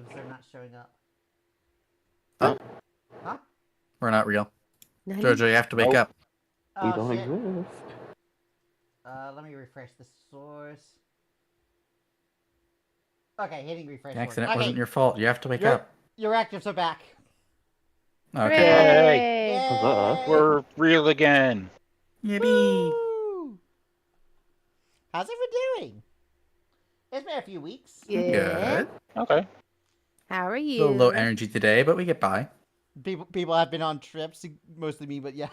objectives are not showing up. Oh. Huh? We're not real. Nani? Jojo, you have to wake up. We Oh, don't shit. exist. Let me refresh the source. Okay, hitting refresh. The accident okay. wasn't your fault. You have to wake up. Your actives are back. Okay. Hooray! Yay! Huzzah. We're real again. Yippee! Woo! How's everyone doing? It's been a few weeks. Yeah. Good. Okay. How are A you? little low energy today, but we get by. People have been on trips, mostly me, but yeah.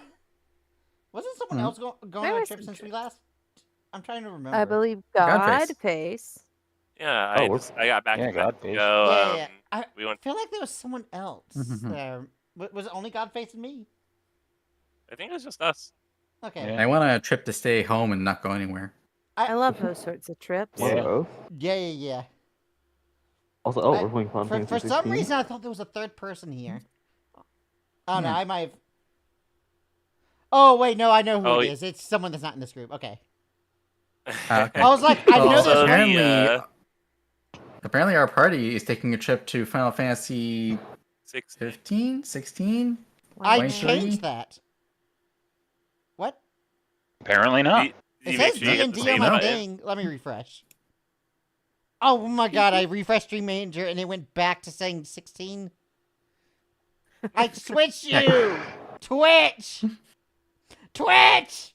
Wasn't someone else going There on a was trip some since we trips. last? I'm trying to remember. I believe Godface. Godface. Yeah, Oh, I got back yeah, in time God, to please. go. Yeah. I we went. feel like there was someone else. Mhm. Was it only Godface and me? I think it was just us. Okay. Yeah. I went on a trip to stay home and not go anywhere. I love those sorts of trips. One Yeah. of those. Yeah. Also, I- we're playing Final Fantasy For some 16. reason, I thought there was a third person here. I don't know. Yeah. I might have. Oh wait, no, I know who Oh, it is. It's someone that's not in this group. Okay. Okay. I was like, I Well, know also, there's apparently our party is taking a trip to Final Fantasy 16. 15, 16. I 23? changed that. What? Apparently not. Did It you make says sure you get the D&D on same my button? thing. Let me refresh. Oh my god, I refreshed Stream Manager and it went back to saying 16. I switched you! Twitch! Twitch!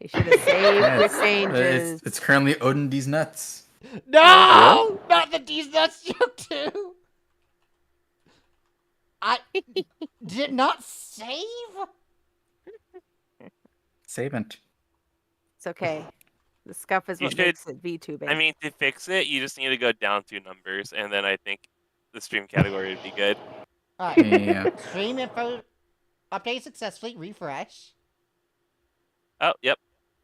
You should have saved Yeah, your changes. it's currently Odin Deez Nutz. No! Not the Deez Nutz joke too! I did not save? Savant. It's okay. The scuff is You what should- makes it VTuber. I mean, to fix it, you just need to go down 2 numbers, and then I think the stream category would be good. Alright. Yeah. Stream info update successfully. Refresh. Oh, yep.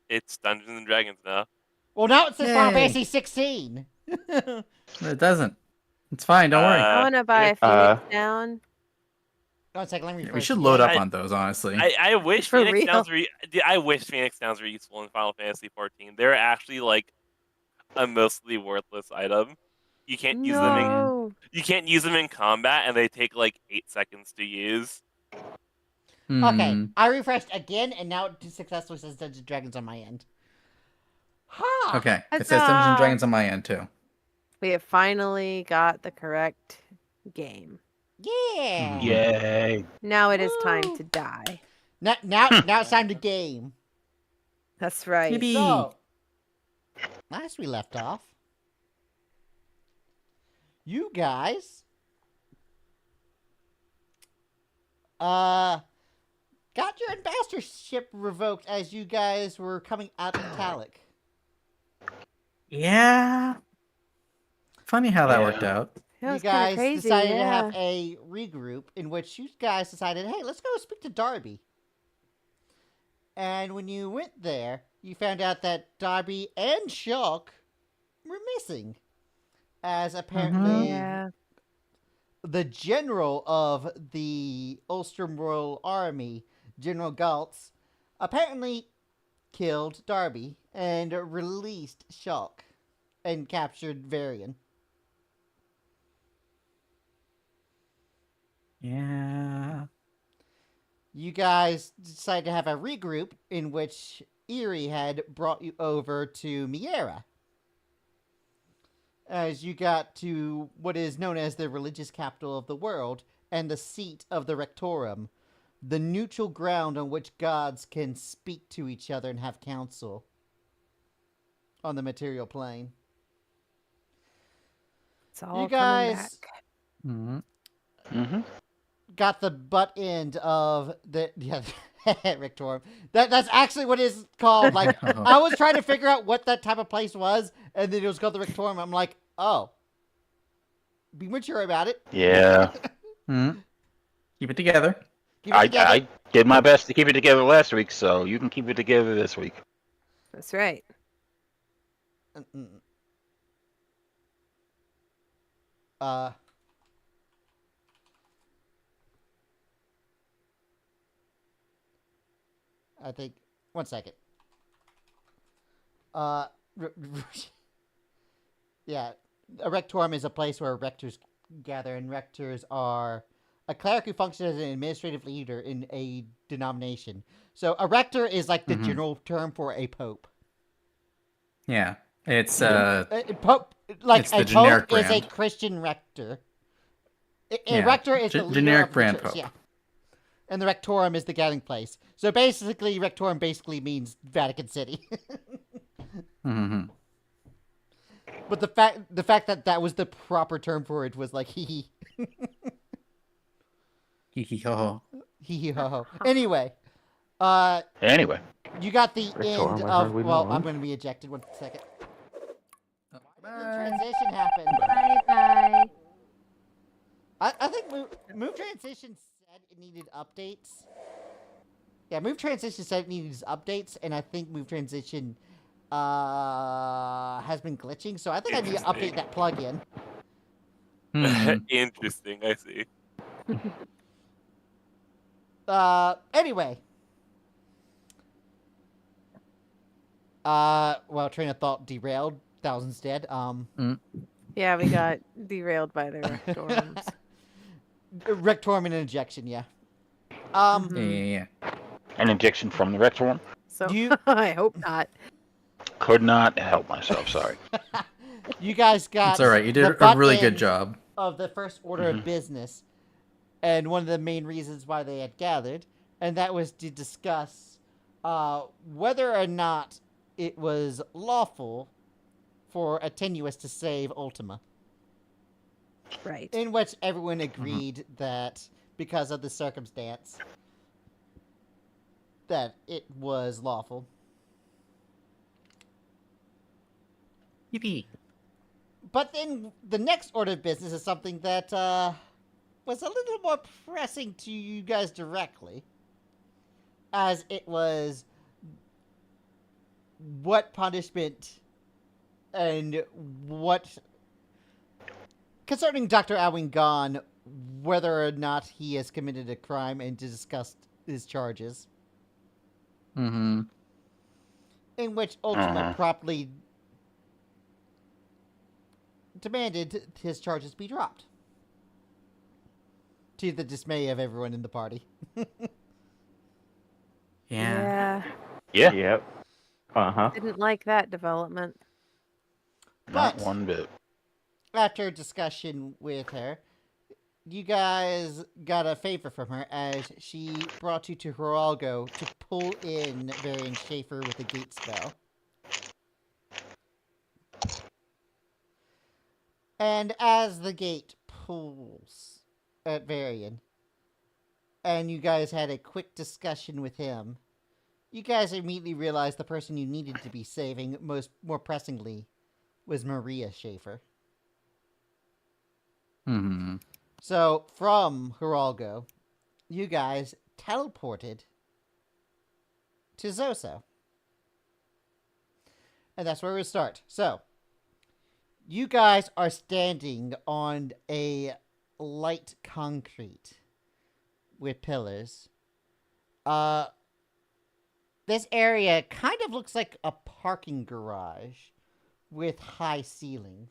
It's Dungeons and Dragons now. Well, now it says Final Yay. Fantasy 16. It doesn't. It's fine. Don't worry. I want to buy a uh, Phoenix down. One second, let me refresh. We should load up I- on those, honestly. I wish For Phoenix real? Downs were. I wish Phoenix Downs were useful in Final Fantasy 14. They're actually like a mostly worthless item. You can't use them in. No. You can't use them in combat, and they take like 8 seconds to use. Okay, Hmm. I refreshed again, and now it successfully says Dungeons and Dragons on my end. Ha! Okay. It says Dungeons and Huzzah. Dragons on my end, too. We have finally got the correct game. Yeah! Yay. Now it is time Woo. to die. Now it's time to game. That's right. Yippee. So, last we left off, you guys, got your ambassadorship revoked as you guys were coming out of Talic. Yeah. Funny how that Yeah. worked out. That You was kinda guys crazy, decided to yeah. have a regroup in which you guys decided, hey, let's go speak to Darby. And when you went there, you found out that Darby and Shulk were missing. As apparently Yeah. the general of the Ulstrom Royal Army, General Galtz, apparently killed Darby and released Shulk and captured Varian. Yeah. You guys decided to have a regroup in which Eerie had brought you over to Miera. As you got to what is known as the religious capital of the world and the seat of the Rectorum, the neutral ground on which gods can speak to each other and have counsel on the material plane. It's all You coming guys back. Hmm. Mm-hmm. got the butt end of the Rectorum. That's actually what it's called. Like I was trying to figure out what that type of place was, and then it was called the Rectorum. I'm like, oh, be mature about it. Yeah. Hmm. Keep it together. Keep it together. I did my best to keep it together last week, so you can keep it together this week. That's right. I think. One second. Yeah, a rectorum is a place where rectors gather, and rectors are a cleric who functions as an administrative leader in a denomination. So a rector is like the general term for a pope. Yeah. It's Pope, like it's a the generic pope is a brand. Christian rector. A Yeah, rector is the leader generic of the brand church, pope. yeah. And the rectorum is the gathering place. So basically, rectorum basically means Vatican City. Mm-hmm. But the fact that that was the proper term for it was like hee hee. Hee hee ho ho. Hee hee ho ho. Anyway, Anyway, you got the Rectorum, end I of. heard we Well, won. I'm going to be ejected. 1 second. The Bye. transition happened. Bye-bye. I think move transition said it needed updates. Yeah, move transition said it needed updates, and I think move transition has been glitching. So I think I need to update that plugin. Interesting. I see. Anyway. Well, train of thought derailed. Thousands dead. Yeah, we got derailed by the rectorums. Rectorum and injection, yeah. Yeah. an injection from the rectorum. So You- I hope not. Could not help myself. Sorry. You guys got. It's all right. You did the a butt really good end job. of the first order of business, and one of the main reasons why they had gathered, and that was to discuss whether or not it was lawful for Attenuous to save Ultima. Right. In which everyone agreed that because of the circumstance, that it was lawful. Yippee. But then the next order of business is something that was a little more pressing to you guys directly, as it was what punishment and what concerning Dr. Alwyn Gone, whether or not he has committed a crime, and to discuss his charges. Mm-hmm. In which Ultima promptly demanded his charges be dropped. To the dismay of everyone in the party. Yeah. Yeah. Yep. Didn't like that development. Not But- one bit. After discussion with her, you guys got a favor from her as she brought you to Hidalgo to pull in Varian Schaefer with a gate spell. And as the gate pulls at Varian, and you guys had a quick discussion with him, you guys immediately realized the person you needed to be saving more pressingly was Maria Schaefer. Mm-hmm. So, from Hidalgo, you guys teleported to Zoso. And that's where we'll start. So, you guys are standing on a light concrete with pillars. This area kind of looks like a parking garage with high ceilings.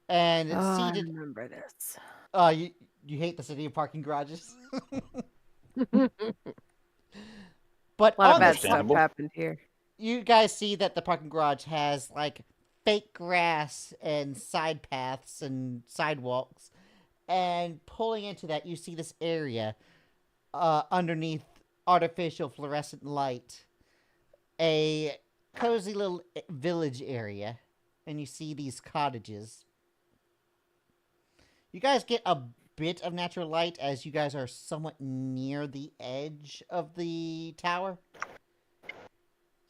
And Oh, I seated remember this. you hate the city of parking garages? But A lot of on bad this, stuff Understandable. happened here. you guys see that the parking garage has like fake grass and side paths and sidewalks, and pulling into that you see this area underneath artificial fluorescent light, a cozy little village area, and you see these cottages. You guys get a bit of natural light as you guys are somewhat near the edge of the tower.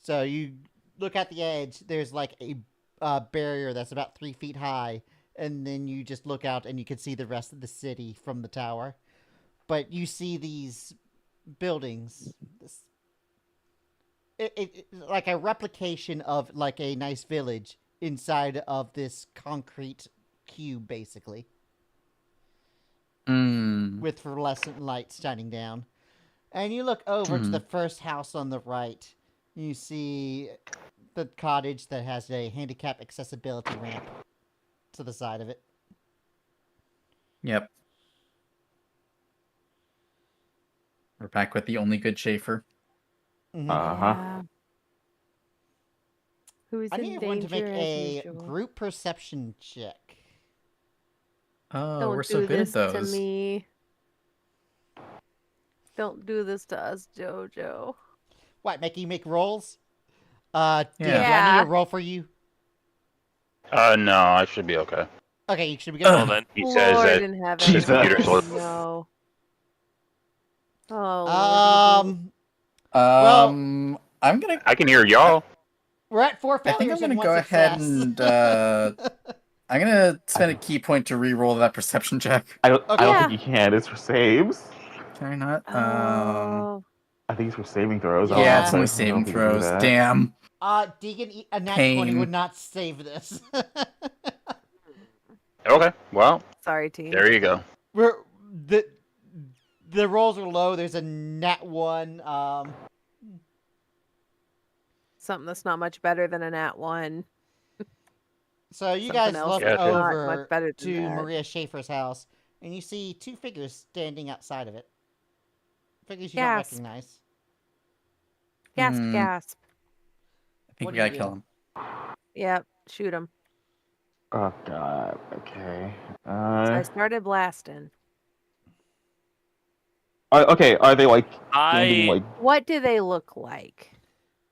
So you look at the edge, there's like a barrier that's about 3 feet high, and then you just look out and you can see the rest of the city from the tower. But you see these buildings, like a replication of like a nice village inside of this concrete cube, basically. With fluorescent lights shining down. And you look over to the first house on the right. You see the cottage that has a handicap accessibility ramp to the side of it. Yep. We're back with the only good Schaefer. Mhm. Yeah. Who's I in need everyone to make danger as a usual? group perception check. Oh, Don't we're do so good this at to those. me. Don't do this to us, Jojo. What, make you make rolls? Dean, Yeah. do I need Yeah. a roll for you? No, I should be okay. Okay, you should be good. Well then, He says Lord that in heaven. his computer Oh, slow. no. Oh, Lordy. Well, I'm gonna. I can hear y'all. we're at 4 I think I'm failures gonna and 1 go ahead success. and I'm gonna spend a key point to re-roll that perception check. I don't Yeah. think you can. It's for saves. Can I not? Oh. I think it's for saving throws. I Yeah, Yeah, don't it's know only if saving you can do throws. that. Damn. Deegan, a nat 20 Pain. would not save this. Okay, well, Sorry, team. there you go. We're the rolls are low. There's a nat 1. Something that's not much better than a nat 1. So you Something guys else look that's not over much better than to that. Maria Schaefer's house, and you see 2 figures standing outside of it. Figures you Gasp. don't recognize. Gasp, Hmm. gasp. I think What we do you gotta kill do? him. Yep, shoot him. Oh god. Okay. So I started blasting. Okay. Are they like standing I like? What do they look like?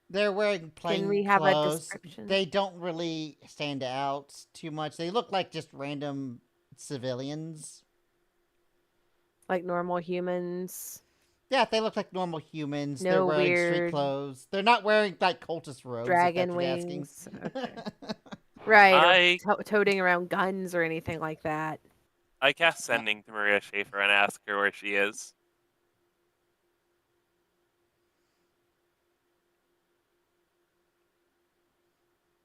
They're wearing plain we have a clothes. description? They don't really stand out too much. They look like just random civilians. Like normal humans? Yeah, they look like normal humans. They're No wearing street weird clothes. They're not wearing like cultist robes. if that's dragon what you're asking. wings? Okay. Right, I- or toting around guns or anything like that. I cast sending to Maria Schaefer and ask her where she is.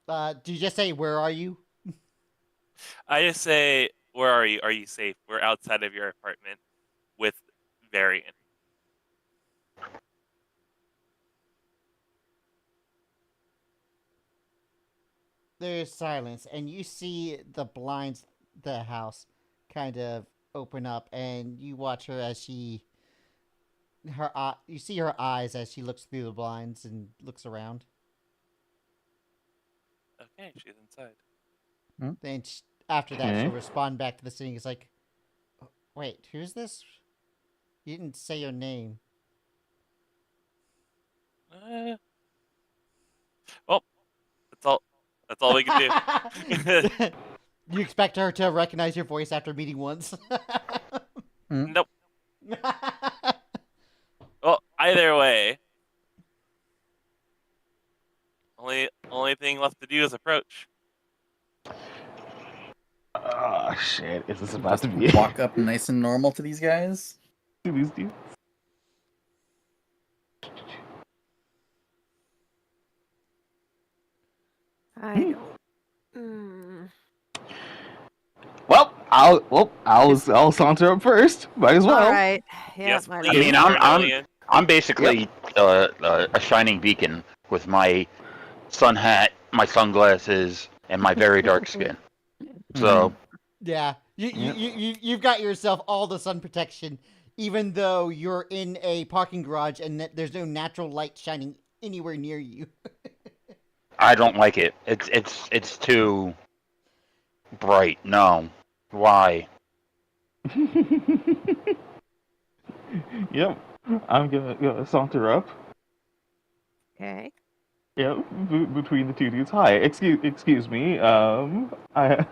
Do you just say, "Where are you"? I just say, "Where are you? Are you safe? We're outside of your apartment with Varian." There's silence, and you see the blinds, the house, kind of open up, and you watch her as you see her eyes as she looks through the blinds and looks around. Okay, she's inside. Then after that, she'll Okay. respond back to the scene. It's like, "Wait, who's this? You didn't say your name." Well, that's all. That's all we can do. You expect her to recognize your voice after meeting once? Nope. Well, either way, only thing left to do is approach. Oh shit! Is this about to be Walk up nice and normal to these guys. to these dudes? I don't. Mm. Well, I'll saunter up first. Might as well. All right. Yeah, Yes, might please. as I mean, well. I'm basically a shining beacon with my sun hat, my sunglasses, and my very dark skin. So Yeah, you've got yourself all the sun protection, even though you're in a parking garage and there's no natural light shining anywhere near you. I don't like it. It's too bright. No, why? Yep. I'm gonna saunter up. Okay. Yep. Between the two dudes. Hi. Excuse me. I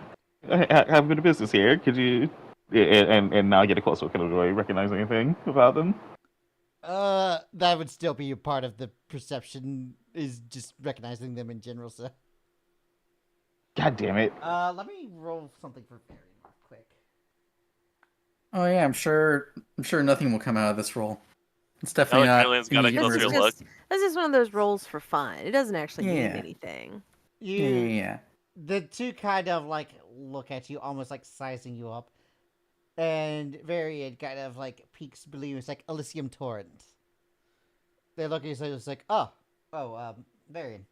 have a bit of business here. Could you? And now I get a close look. Do I recognize anything about them? That would still be a part of the perception, is just recognizing them in general. So, God damn it. let me roll something for Varian real quick. Oh yeah, I'm sure nothing will come out of this roll. It's definitely not. Julian's got a immediate closer result. look. This is one of those rolls for fun. It doesn't actually mean Yeah. anything. Yeah. The two kind of like look at you, almost like sizing you up, and Varian kind of like peeks below. It's like Elysium Torrent. They look at you, so it's like, Varian.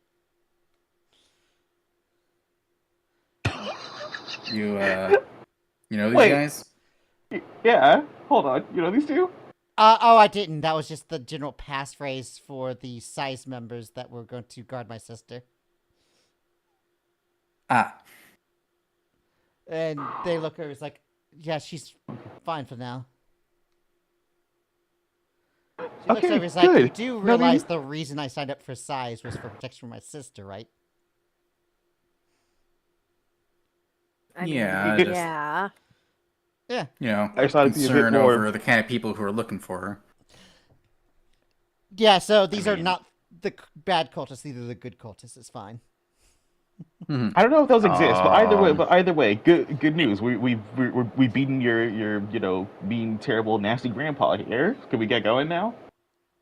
You know these Wait. guys? Yeah, hold on. You know these two? Oh, I didn't. That was just the general passphrase for the size members that were going to guard my sister. Ah. And they look at her, it's like, yeah, she's fine for now. She looks Okay, over, it's like, you good. do No, I mean- realize the reason I signed up for size was for protection for my sister, right? I mean, Yeah, just- yeah. Yeah. You know, I just thought it'd be a bit concern more- over the kind of people who are looking for her. Yeah, so these are mean- not the bad cultists, these are the good cultists, it's fine. Mhm. I don't know if those exist, but either way, good news. We've beaten your mean, terrible, nasty grandpa here. Can we get going now?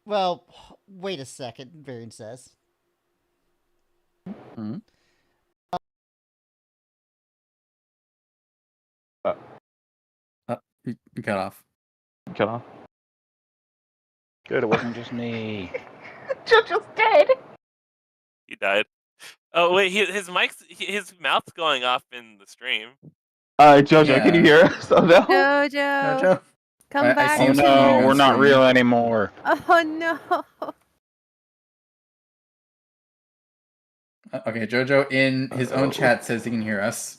Well, wait a second, Varian says. Mhm. You cut off. Cut off. Good, it wasn't just me. Jojo's dead. He died. Oh wait, his mouth's going off in the stream. Jojo, Yeah. can you hear us? Oh no. Jojo, Jojo? come I back. see Oh him to screaming no, on we're not screen. real anymore. Oh no. Okay, Jojo in his own chat says he can hear us.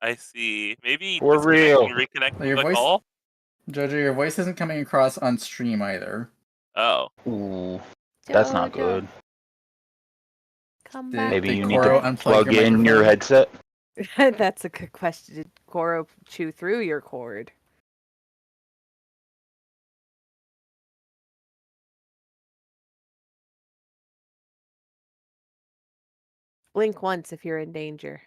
I see. Maybe We're real. reconnect Your the voice- call. Jojo, your voice isn't coming across on stream either. Oh, Ooh, that's not Jojo, good. Come Did- back. Maybe did you need Koro to unplug plug your in your microphone? headset. That's a good question. Did Koro chew through your cord? Blink once if you're in danger.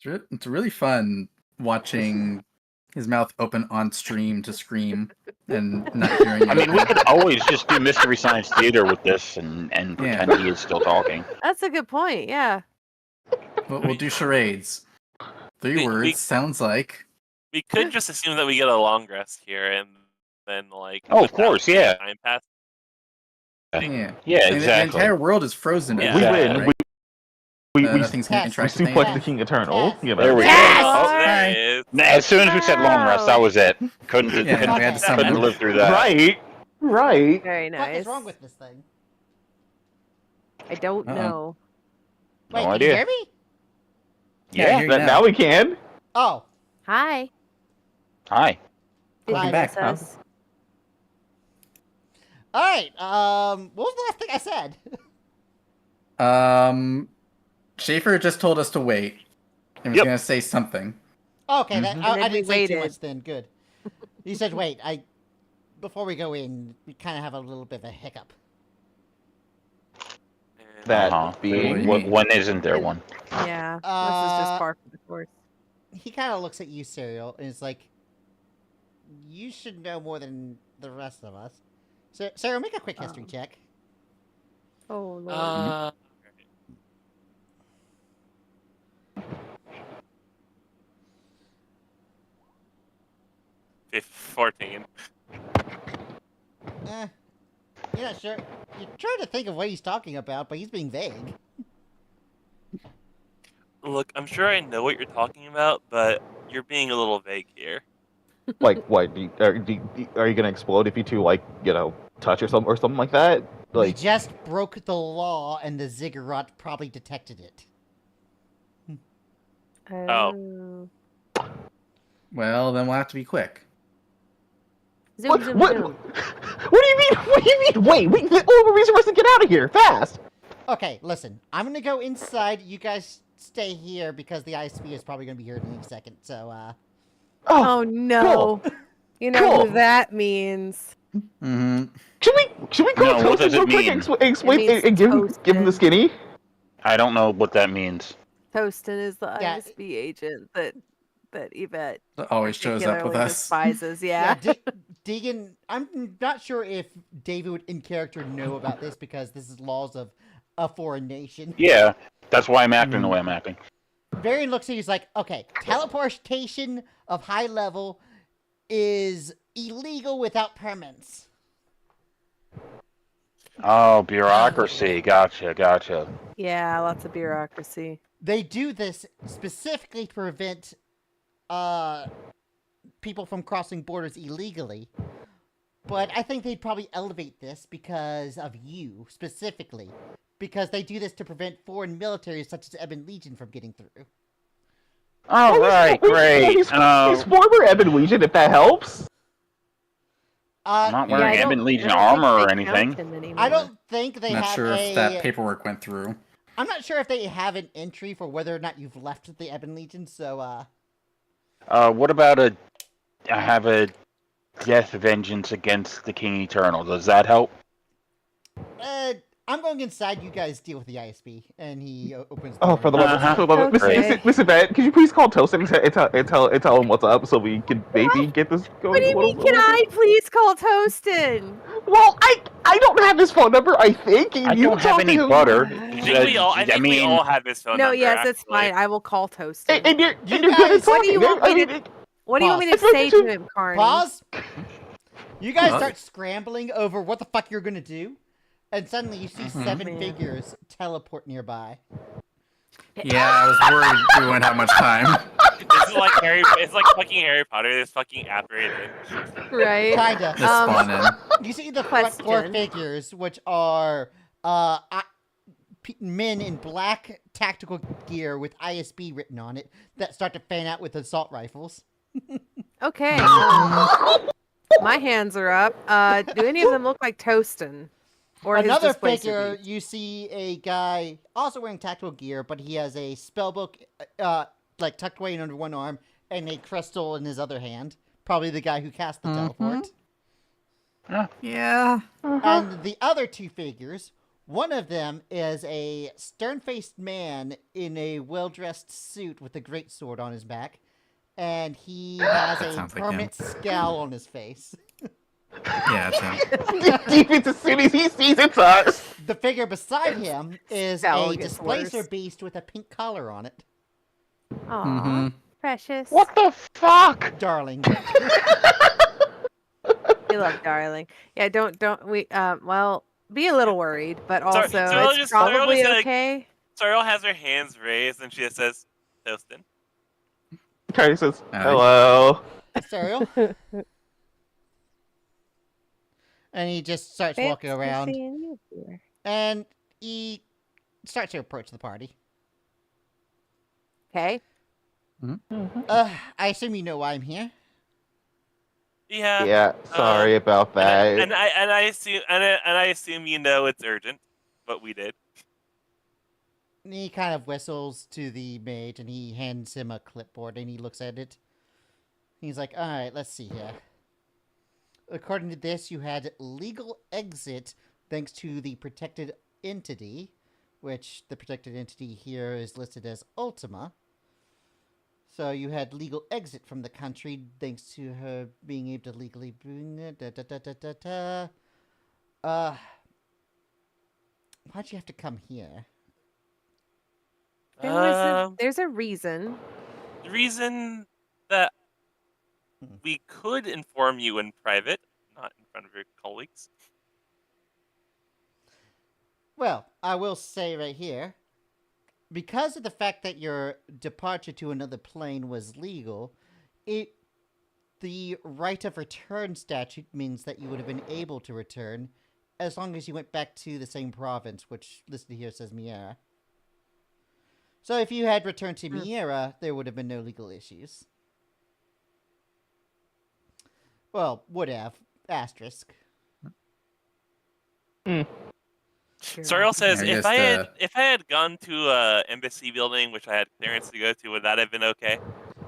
It's really fun watching his mouth open on stream to scream and not hearing I mean, we anything. could always just do Mystery Science Theater with this and pretend he is still talking. That's a good point. Yeah. We'll do charades. Three We- words we- sounds like. we could just assume that we get a long rest here, and then like. Oh, of without course, yeah. Time pass. Yeah. Yeah, I mean, exactly. the entire world is frozen. Yeah. at We this Exactly. point, win. right? We Nothing's gonna Yes. interact with suplex anything. the King Eternal. Yes. You know. There we Yes! go. Oh, Hi. there it is. As soon as we said long rest, that was it. Couldn't Yeah, couldn't, we had to Couldn't couldn't summon. live through that. Right. Very What nice. is wrong with this thing? I don't Uh-oh. know. Wait, No can idea. you hear me? Yeah, I Yeah. hear you Now we can. Oh, Hi. Hi. Did Welcome you back, miss huh? us? alright, what was the last thing I said? Schaefer just told us to wait. He was Yep. gonna say something. Okay, Mhm. that, And I then we didn't say too waited. much then, good. You said wait, before we go in, we kind of have a little bit of a hiccup. And- That Uh-huh. being- When isn't there one? Yeah. This is just par for the course. He kind of looks at you, Serial, and is like, you should know more than the rest of us. So, Serial, make a quick history check. Oh lord. Uh, 14. You're not sure. You're trying to think of what he's talking about, but he's being vague. Look, I'm sure I know what you're talking about, but you're being a little vague here. Like what? Are you gonna explode if you two touch or something like that? We Like just broke the law, and the ziggurat probably detected it. Oh. Well, then we'll have to be quick. Zoom, what? zoom, What? zoom. What do you mean? What do you mean? Wait, the only reason for us to get out of here fast. Okay, listen. I'm gonna go inside. You guys stay here because the ISP is probably gonna be here in any second. So, Oh no. cool. You know Cool. who that means. Mm-hmm. Should we go No, what toast him does it real quick mean? and explain It means and give him the toasted. skinny? I don't know what that means. Toastin is the Yeah. ISB agent that Yvette Always shows up with particularly us. despises. Yeah. Deegan, I'm not sure if David would in character know about this because this is laws of a foreign nation. Yeah, that's why I'm acting the way I'm acting. Varian looks at you, he's like, okay, teleportation of high level is illegal without permits. Oh, bureaucracy. Gotcha. Yeah, lots of bureaucracy. They do this specifically to prevent people from crossing borders illegally. But I think they'd probably elevate this because of you, specifically. Because they do this to prevent foreign militaries such as Ebon Legion from getting through. All right, great. He's former Ebon Legion, if that helps. I'm not Yeah, wearing I Ebon don't Legion really armor think or they count anything. him anymore. I don't think they Not have sure a... if that paperwork went through. I'm not sure if they have an entry for whether or not you've left the Ebon Legion, so, What about I have a death vengeance against the King Eternal. Does that help? I'm going inside. You guys deal with the ISB, and he opens. Oh, for the Uh-huh. love of Okay. Listen, Ben, could you please call Toast and tell him what's up so we can maybe get this going? What do you mean? Can I please call Toastin? Well, I don't have his phone number. I think. I You don't have talk any to him. butter. I think we all have his phone No, number. yes, it's actually. fine. I will call Toastin. And you're You good at guys- What do you talking. want me I to- mean, What do you want me to Pause. say to him, Carney? Pause. You guys Huh? start scrambling over what the fuck you're gonna do, and suddenly you see seven Man. figures teleport nearby. Yeah, I was worried we wouldn't have much time. This is like It's like fucking Harry Potter. This fucking apparated. Right? Kinda. Just spawn in. You see the front four Question. figures, which are men in black tactical gear with ISB written on it, that start to fan out with assault rifles. Okay. My hands are up. Do any of them look like Toastin? Or his Another displacer figure, beast? you see a guy also wearing tactical gear, but he has a spellbook like tucked away under one arm and a crystal in his other hand. Probably the guy who cast the teleport. Yeah. And the other two figures, one of them is a stern-faced man in a well-dressed suit with a greatsword on his back, and he has That a sounds like permanent scowl on his face. Yeah, it's him. Deep as soon as he sees it's us. The figure beside him is Scowl a gets displacer worse. beast with a pink collar on it. Aw, Mm-hmm. precious. What the fuck? Darling. You love darling. Yeah, don't we well, be a little worried, but also so it's just- so probably just, like- okay. Sorrel has her hands raised and she just says, Toastin. Carrie says, Hi. hello. Serial. And he just starts walking Fancy around, seeing you here. and he starts to approach the party. Okay. I assume you know why I'm here. Yeah. Yeah, sorry about that. And I assume you know it's urgent, but we did. And he kind of whistles to the mage, and he hands him a clipboard, and he looks at it. He's like, all right, let's see here. According to this, you had legal exit thanks to the protected entity, which the protected entity here is listed as Ultima. So you had legal exit from the country thanks to her being able to legally bring it. Why'd you have to come here? There's a reason. The reason that we could inform you in private, not in front of your colleagues. Well, I will say right here, because of the fact that your departure to another plane was legal, the right of return statute means that you would have been able to return as long as you went back to the same province, which listed here says Miera. So if you had returned to Miera, there would have been no legal issues. Well, would have. Asterisk. Sure. Sorrel says, Yeah, I if guess I had gone to a embassy building, which I had clearance to go to, would that have been okay?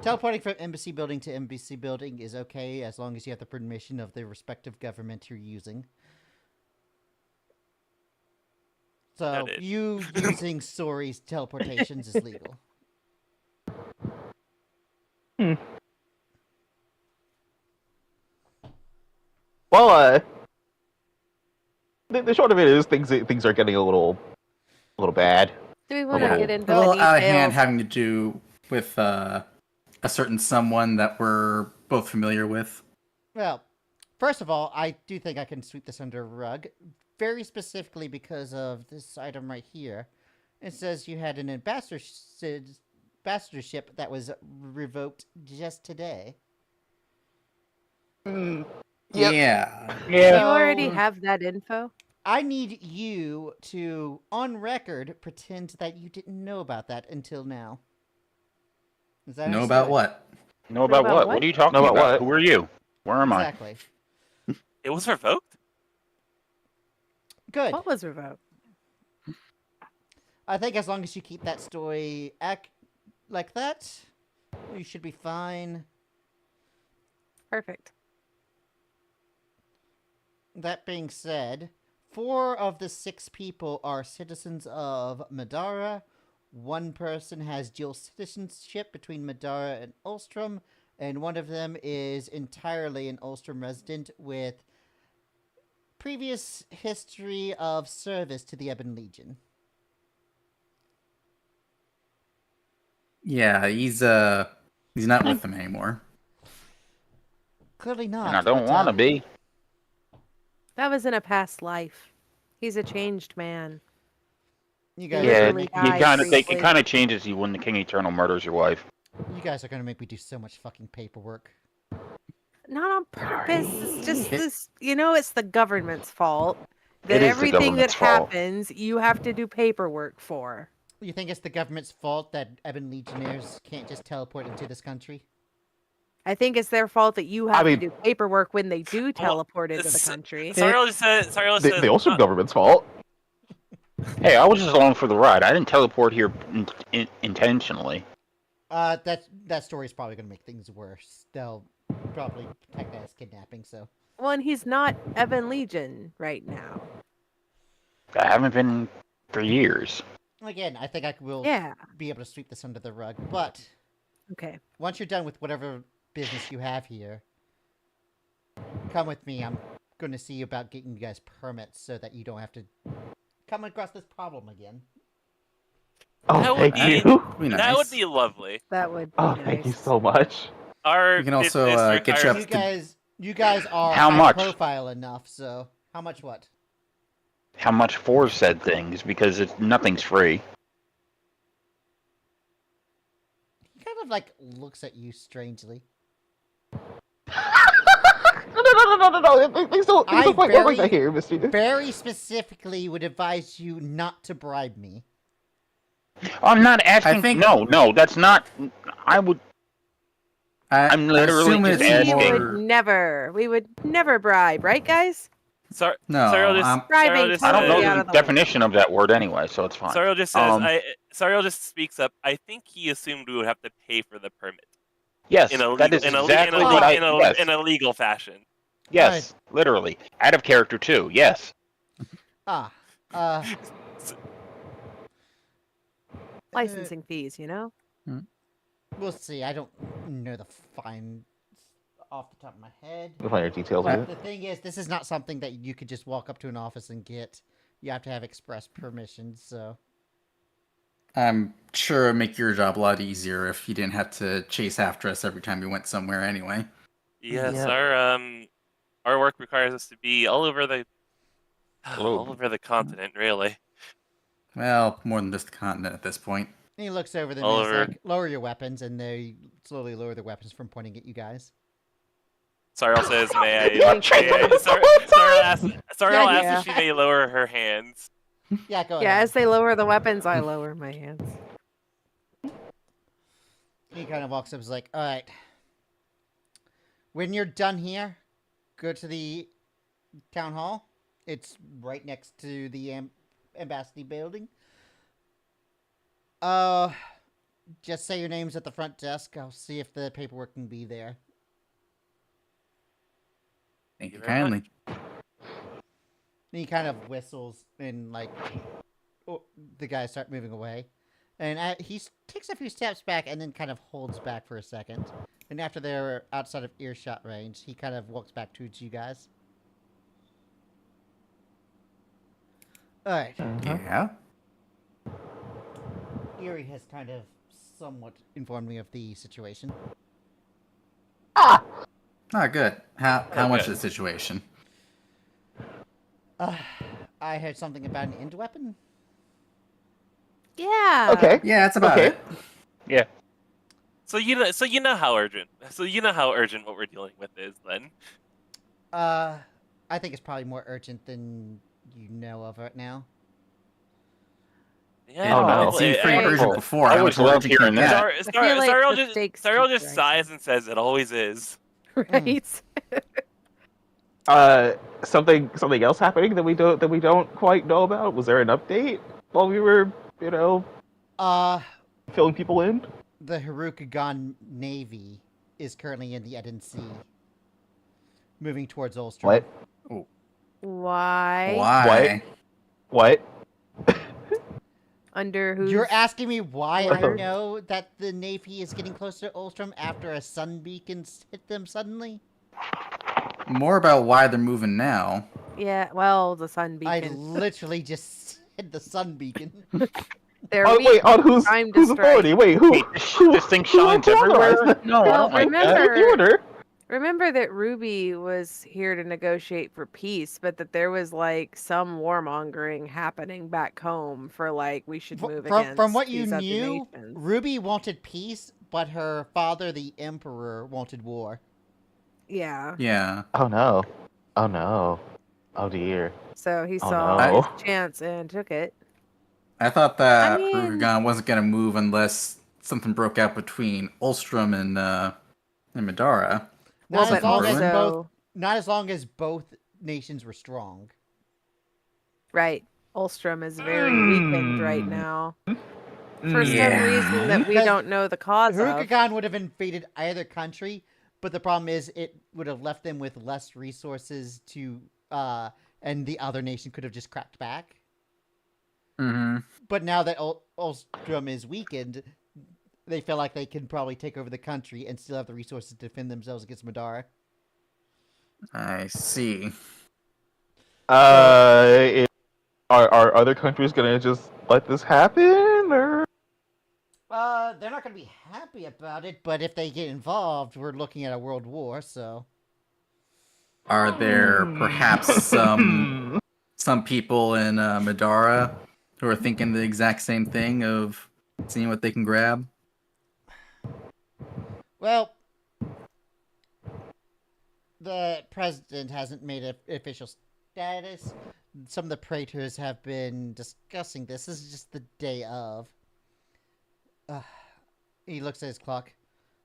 Teleporting from embassy building to embassy building is okay as long as you have the permission of the respective government you're using. So, Noted. you using Sori's teleportations is legal. Well, the short of it is things are getting a little bad. Do we want to little- get into A little the out of hand details? having to do with a certain someone that we're both familiar with. Well, first of all, I do think I can sweep this under a rug. very specifically because of this item right here. It says you had an ambassadorship that was revoked just today. Yeah. Do you already So- have that info? I need you to, on record, pretend that you didn't know about that until now. Is that Know about understood? what? Know about what? What are you talking Know about? about what? Who are you? Where am I? Exactly. It was revoked? Good. What was revoked? I think as long as you keep that story like that, you should be fine. Perfect. That being said, 4 of the 6 people are citizens of Madara. 1 person has dual citizenship between Madara and Ulstrom, and 1 of them is entirely an Ulstrom resident with previous history of service to the Ebon Legion. Yeah, he's not with them anymore. Clearly not. And I don't but, want to be. That was in a past life. He's a changed man. You He guys, Yeah, literally died it briefly. kind of changes you when the King Eternal murders your wife. you guys are gonna make me do so much fucking paperwork. Not on purpose. It's just this, it's the government's fault. That It is the everything that government's fault. happens, you have to do paperwork for. You think it's the government's fault that Ebon Legionnaires can't just teleport into this country? I think it's their fault that you have mean- to do paperwork when they do teleport into the s- country. Sariel just said. The Ulstrom government's fault. Hey, I was just along for the ride. I didn't teleport here intentionally. That story's probably gonna make things worse. They'll probably tag that as kidnapping. So Well, and he's not Evan Legion right now. I haven't been for years. again, I think I will Yeah. be able to sweep this under the rug. But Okay. once you're done with whatever business you have here, come with me. I'm going to see about getting you guys permits so that you don't have to come across this problem again. Oh, That would thank be- you. Be nice. That would be lovely. That would be Oh, nice. thank you so much. Our We can also, business get you requires- up You guys are How high much? profile enough. So how much? What? How much for said things? Because nothing's free. He kind of like looks at you strangely. No. Things don't I quite work like very- that here, Mr. Very specifically, would advise you not to bribe me. I'm not asking. think- No, that's not. I would. I'm literally assume just it's asking. We would never bribe, right, guys? Sar- No, Sariel just, Bribing Sariel just I don't totally says- know out the of the way. definition of that word anyway, so it's fine. Sariel just says. Um, Sariel just speaks up. I think he assumed we would have to pay for the permit Yes, in a that legal, is in a, exactly in a, what I. in a, Yes, in a legal fashion. yes, literally, out of character too. Yes. Ah, Licensing fees, you know? we'll see. I don't know the fine off the top of my head. The finer details But here. the thing is, this is not something that you could just walk up to an office and get. You have to have express permission. So I'm sure it'd make your job a lot easier if you didn't have to chase after us every time we went somewhere anyway. Yes, Yeah. our work requires us to be all over the Globe. all over the continent, really. Well, more than just the continent at this point. he looks over them All and is over. like, "Lower your weapons," and they slowly lower their weapons from pointing at you guys. Sariel says, "May I?" Thank you. Sariel asks Yeah. if she may lower her hands. Yeah, go Yeah, ahead. as they lower the weapons, I lower my hands. He kind of walks up and is like, "All right. When you're done here, go to the town hall. It's right next to the embassy building. Just say your names at the front desk. I'll see if the paperwork can be there." Thank you Thank you very kindly. And he kind of whistles and like, the guys start moving away, and he takes a few steps back and then kind of holds back for a second. And after they're outside of earshot range, he kind of walks back towards you guys. All right. Yeah. Erie has kind of somewhat informed me of the situation. Ah, good. How much Okay. of the situation? I heard something about an end weapon. Yeah. Okay. Yeah, that's about Okay. it. Yeah. So you know how urgent. So you know how urgent what we're dealing with is then. I think it's probably more urgent than you know of right now. Yeah. Oh, no. It seemed pretty Hey. urgent before. I How always much more love urgent hearing can it that. get? feel like Stariel the just stakes Stariel keep just rising. sighs and says it always is. Right. Something else happening that we don't quite know about? Was there an update while we were, filling people in? The Harukagon Navy is currently in the Eden Sea, moving towards Ulstrom. What? Why? Why? What? Under whose? You're asking me why What I the- know that the Navy is getting closer to Ulstrom after a sun beacon hit them suddenly? More about why they're moving now. Yeah. Well, the sun I beacon. literally just said the sun beacon. They're Oh, weak. wait, on whose Time to strike. authority? Wait, who? Wait, this thing shines everywhere? No, I Well, don't like remember- that. The order. Remember that Ruby was here to negotiate for peace, but that there was like some warmongering happening back home for like we should move against From what you these other knew, nations. Ruby wanted peace, but her father, the Emperor, wanted war. Yeah. Yeah. Oh no. Oh no. Oh dear. So he Oh, saw no. his chance and took it. I thought that I mean- Harukagon wasn't going to move unless something broke out between Ulstrom and Madara. Not Well, as but long as Brewing? both, not as long as both nations were strong. Right. Ulstrom is very weakened right now. For some Yeah. reason that we Because don't know the cause of. Harukagon would have invaded either country, but the problem is it would have left them with less resources to, and the other nation could have just cracked back. Mm-hmm. But now that Ulstrom is weakened, they feel like they can probably take over the country and still have the resources to defend themselves against Madara. I see. Are other countries gonna just let this happen, or? They're not going to be happy about it, but if they get involved, we're looking at a world war, so... Are there perhaps some people in Madara who are thinking the exact same thing of seeing what they can grab? Well, the president hasn't made an official status. Some of the praetors have been discussing this. This is just the day of. He looks at his clock.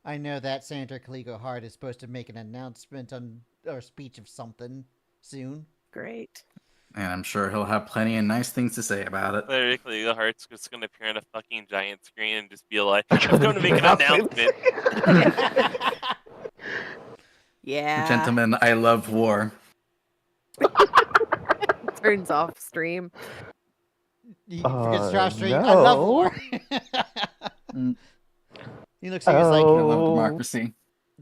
I know that Senator Caligo Hart is supposed to make an announcement on or speech of something soon. Great. And I'm sure he'll have plenty of nice things to say about it. Literally, the heart's just gonna appear on a fucking giant screen and just be like, "I'm going to make an announcement." Yeah. Gentlemen, I love war. Turns off stream. He forgets to stream. I no. love war. Mm. He looks like he's like, I love Oh. democracy.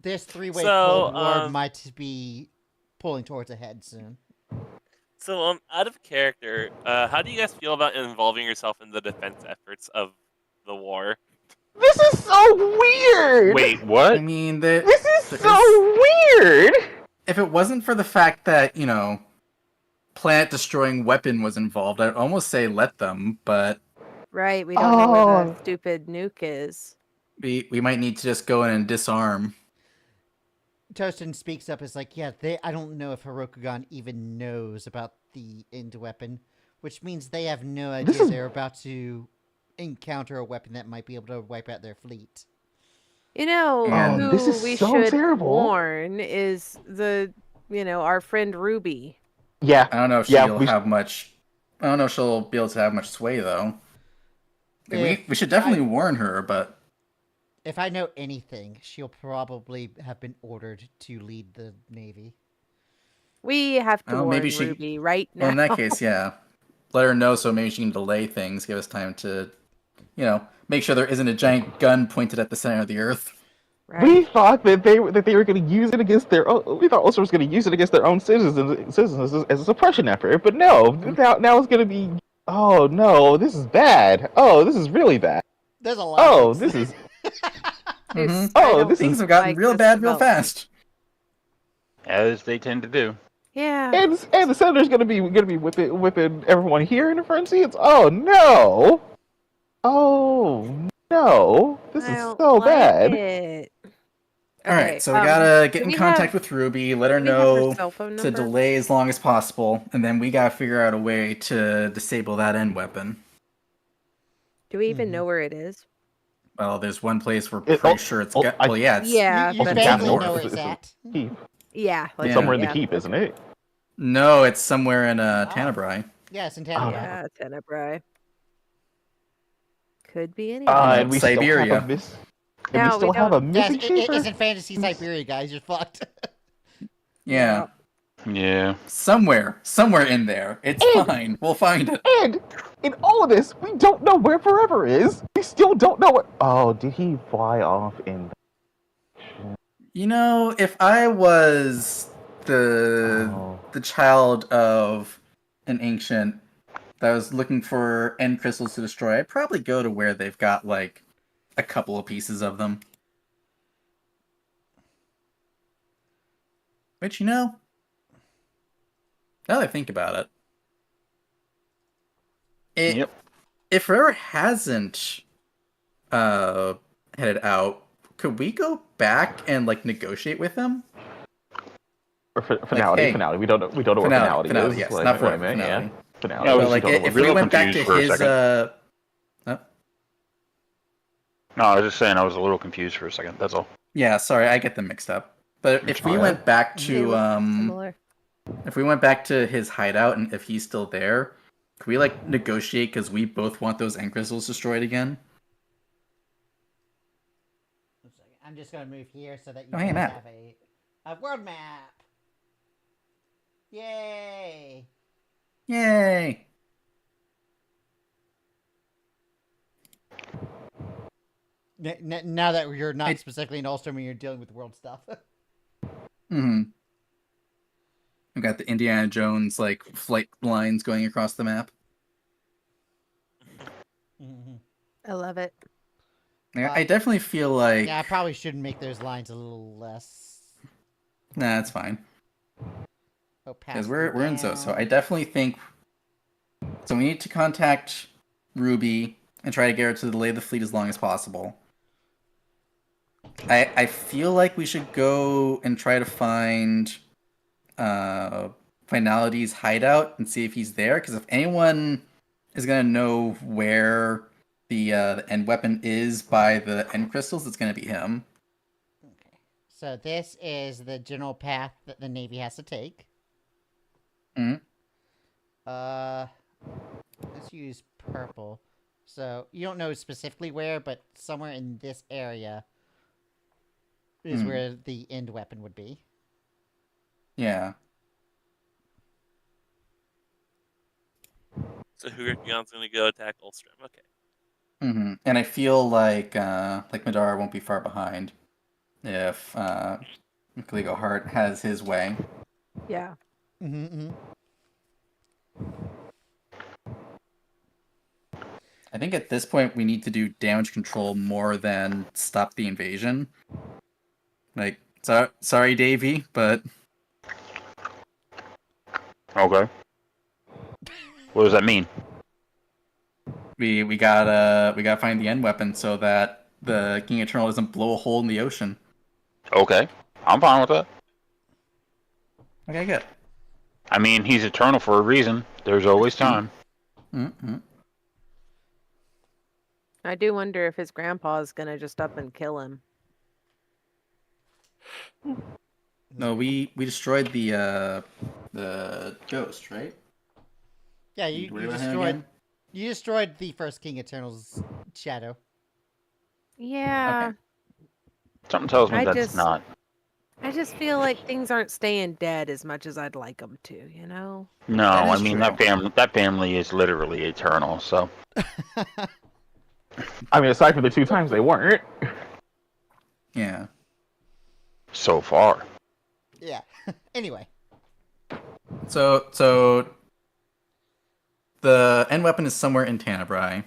this three-way So, Cold War might be pulling towards a head soon. So, out of character, how do you guys feel about involving yourself in the defense efforts of the war? This is so weird. Wait, I what? mean, This is so weird. if it wasn't for the fact that, you know, planet-destroying weapon was involved, I'd almost say let them, but Right. We don't know where Oh. the stupid nuke is. we might need to just go in and disarm. Toastin speaks up. Is like, yeah, I don't know if Harukagon even knows about the end weapon, which means they have no idea This is- they're about to encounter a weapon that might be able to wipe out their fleet. You know And- who This is we so should terrible. warn is our friend Ruby. Yeah. I don't know if Yeah, she'll we- have much. I don't know if she'll be able to have much sway though. If We should definitely warn her, but If I know anything, she'll probably have been ordered to lead the Navy. We have to Oh, warn maybe she- Ruby right now. well, in that case, yeah, let her know so maybe she can delay things, give us time to, you know, make sure there isn't a giant gun pointed at the center of the Earth. Right? We thought that they were going to use it against their own. We thought Ulster was going to use it against their own citizens as a suppression effort. But no, now it's going to be. Oh no, this is bad. Oh, this is really bad. There's a lot. Oh, of this is. There's- Mhm. I Oh, don't this Things think have gotten like real this bad real development. fast. As they tend to do. Yeah. And the senator's gonna be whipping everyone here in a frenzy. It's oh no, this I is don't so like bad. it. All right, Okay, so we gotta get do in we contact have- with Ruby, let her do we have her know cell phone to number? delay as long as possible, and then we gotta figure out a way to disable that end weapon. Do we even know where it is? Well, there's one place we're It- pretty oh, sure it's oh, got. I- Well, yeah, it's Yeah, You that's vaguely north. know where It's- it's it's- at. Keep. Yeah, like Yeah. Somewhere in yeah. the keep, isn't it? no, it's somewhere in Tanabrai. Yeah, it's in Oh, Tanabrai. Yeah, Tenebrae. Could be anywhere. And we Siberia. still have a miss. And No, we we still have a don't. Guys, missing shaper. it's in Fantasy Siberia, guys. You're fucked. Yeah, Yeah. somewhere in there. It's fine. We'll find it. And in all of this, we don't know where Forever is. We still don't know what. Oh, did he fly off in? You know, if I was the Oh. child of an ancient that was looking for end crystals to destroy, I'd probably go to where they've got like a couple of pieces of them. But you know, now that I think about it, Yep. if Forever hasn't headed out, could we go back and like negotiate with them? Or finality, hey, finality. We don't know. We don't know what finality finality, is. yes, Like, not what I Forever, meant, finality. Yeah. Finality. Yeah, But was like, just a if little we went back to confused for a his, second. oh, No, I was just saying I was a little confused for a second. That's all. yeah, sorry, I get them mixed up. But if we fine. went back They to look similar. if we went back to his hideout and if he's still there, could we like negotiate because we both want those end crystals destroyed again? I'm just gonna move here so that you Oh, hey, guys map. have a world map. Yay! Yay! Now that you're not Hey. specifically in Ulster and you're dealing with world stuff. Mm-hmm. We got the Indiana Jones like flight lines going across the map. I love it. Yeah, I definitely feel like Yeah, I probably should make those lines a little less. nah, that's fine. Oh, Because we're in Zoso. I definitely think so. We need to contact Ruby and try to get her to delay the fleet as long as possible. I feel like we should go and try to find Finality's hideout and see if he's there. Because if anyone is gonna know where the end weapon is by the end crystals, it's gonna be him. Okay. So this is the general path that the Navy has to take. Mhm. Let's use purple. So you don't know specifically where, but somewhere in this area is where the end weapon would be. Yeah. So Hurrican's gonna go attack Ulstrom. Okay. Mm-hmm. And I feel like Madara won't be far behind if Caligo Heart has his way. Yeah. Mm-hmm. I think at this point we need to do damage control more than stop the invasion. Like, sorry, Davey, but Okay. What does that mean? we gotta find the end weapon so that the King Eternal doesn't blow a hole in the ocean. Okay. I'm fine with that. Okay, good. I mean, he's eternal for a reason. There's always time. Mm-hmm. I do wonder if his grandpa is gonna just up and kill him. No, we destroyed the ghost, right? Yeah, Did you we worry about him destroyed again? you destroyed the first King Eternal's shadow. Yeah. Okay. Something tells me I that's just- not. I just feel like things aren't staying dead as much as I'd like them to, you know? No, That I is mean true. that family is literally eternal. So I mean, aside from the 2 times they weren't. Yeah. so far. Yeah. Anyway. So the end weapon is somewhere in Tanabrai.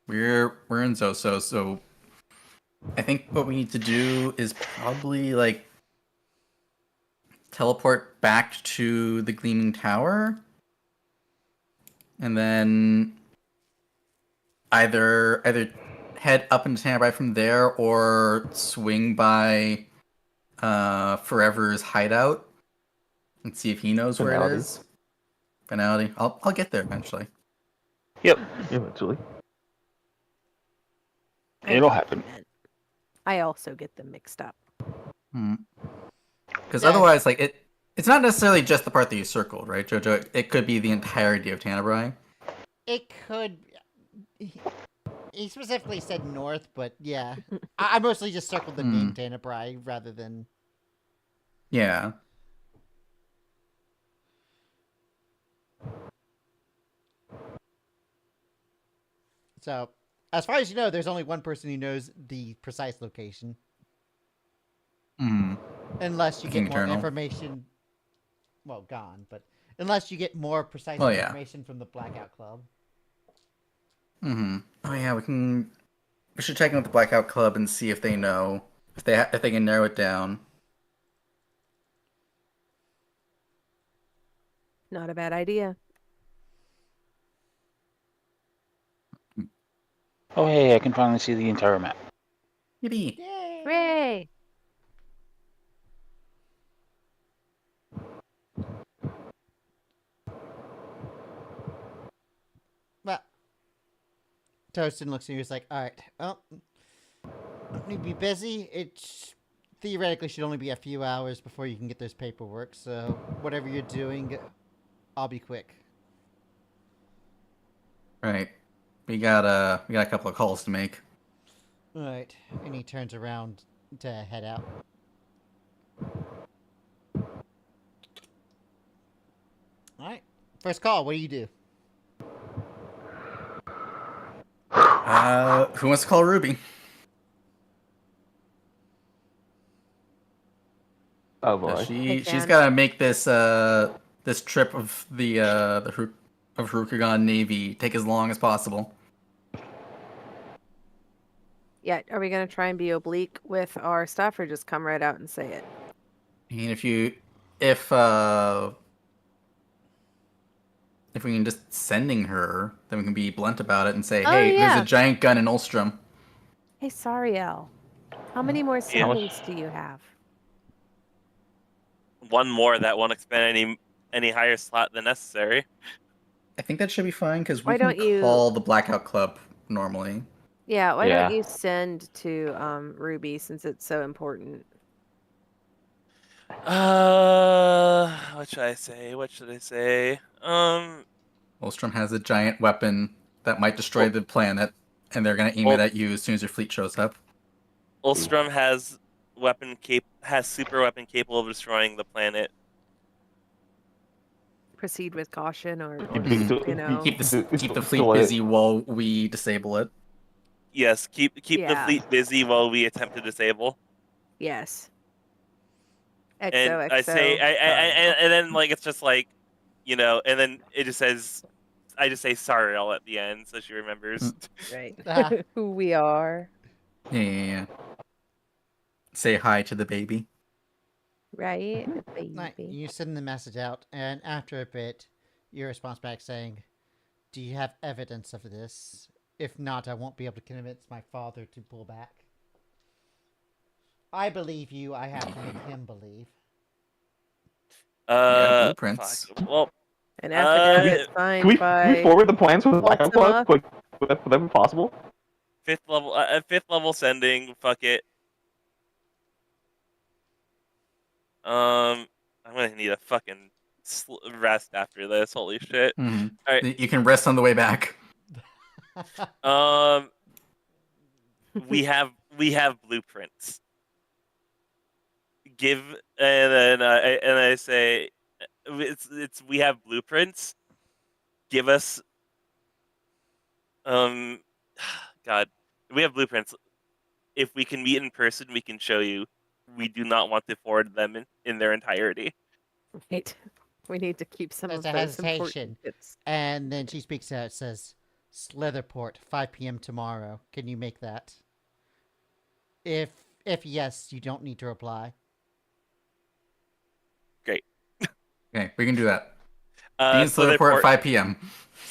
We're in Zoso, so I think what we need to do is probably like teleport back to the Gleaming Tower, and then either head up into Tannerby from there, or swing by Forever's hideout and see if he knows where it Finality. is. Finality. I'll get there eventually. Yep, Eventually. it'll happen. I also get them mixed up. Because Yeah. otherwise, like it's not necessarily just the part that you circled, right, Jojo? It could be the entirety of Tannerby. It could. He specifically said north, but yeah, I mostly just circled the name Tanabrai rather than. Yeah. So, as far as you know, there's only one person who knows the precise location. Hmm. Unless you King get more Eternal. information. Well, gone, but unless you get more precise Well, yeah. information from the Blackout Club. Oh yeah, we should check in with the Blackout Club and see if they know, if they can narrow it down. Not a bad idea. Oh, hey, I can finally see the entire map. Yippee! Yay! Hooray! Well, Toastin looks at you. He's like, "All right, well, I'm gonna be busy. It theoretically should only be a few hours before you can get this paperwork. So whatever you're doing, I'll be quick." Right. We got a couple of calls to make. All right, and he turns around to head out. All right, first call. What do you do? Who wants to call Ruby? Oh boy. She's fan. got to make this this trip of the Harukagon Navy take as long as possible. Yeah, are we gonna try and be oblique with our stuff, or just come right out and say it? I mean, if we can just sending her, then we can be blunt about it and say, Oh, hey, yeah. there's a giant gun in Ulstrom. Hey, sorry, El. How many more Yeah. siblings do you have? One more that won't expend any higher slot than necessary. I think that should be fine because we Why can don't you- call the Blackout Club normally. Yeah, why Yeah. don't you send to Ruby since it's so important? What should I say? What should I say? Ulstrom has a giant weapon that might destroy the planet, and they're gonna aim it at you as soon as your fleet shows up. Ulstrom has super weapon capable of destroying the planet. Proceed with caution, or Keep- you know. Keep the fleet delay it. busy while we disable it. Yes, keep the Yeah. fleet busy while we attempt to disable. Yes. And XOXO. I say, and then like it's just like, and then it just says, I just say sorry all at the end, so she remembers. Right. Ah. Who we are. Yeah. Say hi to the baby. Right? Baby. Right, you send the message out, and after a bit, you response back saying, "Do you have evidence of this? If not, I won't be able to convince my father to pull back. I believe you. I have to make him believe." Yeah, blueprints. Fuck. Well, An affidavit Can signed we by. forward the plans for the Blackout Ultima? Club? Like, would that be possible? fifth level sending. Fuck it. I'm gonna need a fucking rest after this. Holy shit. Mhm. Alright. You can rest on the way back. We have blueprints. And then I say, it's we have blueprints. Give us, God, we have blueprints. If we can meet in person, we can show you. We do not want to forward them in their entirety. Right. We need to keep some There's of a those hesitation. important bits. And then she speaks out. It says, "Slitherport, 5 p.m. tomorrow. Can you make that? If yes, you don't need to reply." Okay, we can do that. Be in Slitherport Slitherport, at 5 p.m.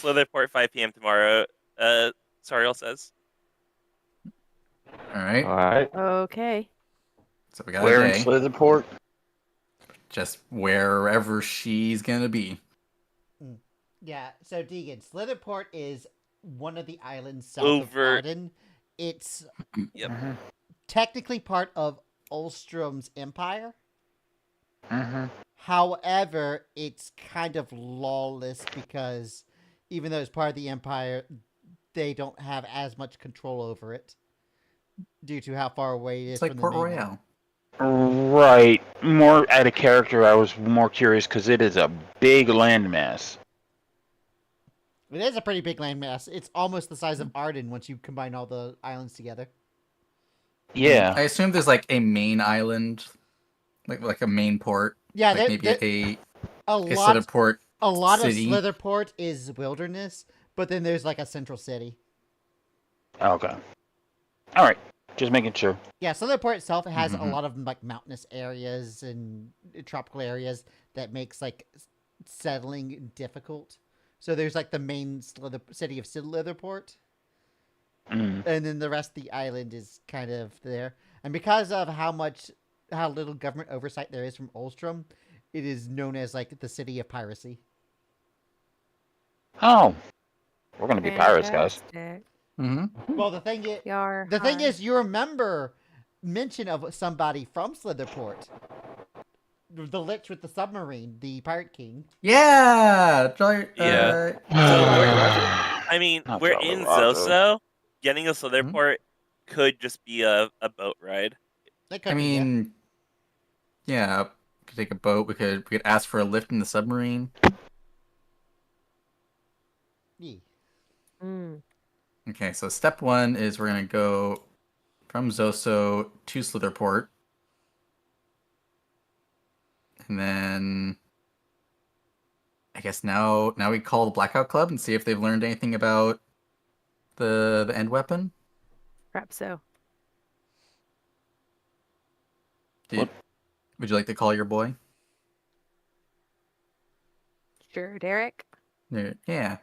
Slitherport, 5 p.m. tomorrow. Sariel says. All right. All right. Okay. So we got Where a in day. Slitherport? Just wherever she's gonna be. Yeah, so Deegan, Slitherport is one of the islands south of Over. Arden. It's Yep. Mm-hmm. technically part of Ulstrom's empire. Mm-hmm. However, it's kind of lawless because even though it's part of the empire, they don't have as much control over it due to how far away it is It's like from Port the mainland. Royale. Right. More out of character, I was more curious because it is a big landmass. It is a pretty big landmass. It's almost the size of Arden once you combine all the islands together. Yeah. I assume there's like a main island, like a main port. Yeah, Like maybe a a lot Slitherport city. of Slitherport is wilderness, but then there's like a central city. Okay. All right. Just making sure. Yeah, Slitherport itself has a Mhm. lot of like mountainous areas and tropical areas that makes like settling difficult. So there's like the main city of Slitherport, Mm. and then the rest of the island is kind of there. And because of how little government oversight there is from Ulstrom, it is known as like the city of piracy. Oh. We're gonna be pirates, guys. Fantastic. Mm-hmm. Well, the thing Yar, is, you remember mention of somebody from Slitherport, the Lich with the submarine, the Pirate King. Yeah. Yeah. I mean, Not we're Jolly in Roger. Zoso. Getting a Slitherport could just be a boat ride. That could I be, yeah. mean, yeah. We could take a boat. We could ask for a lift in the submarine. Yeah. Mm. Okay, so step one is we're gonna go from Zoso to Slitherport. And then I guess now we call the Blackout Club and see if they've learned anything about the end weapon. Perhaps so. Would you like to call your boy? Sure, Derek. Yeah.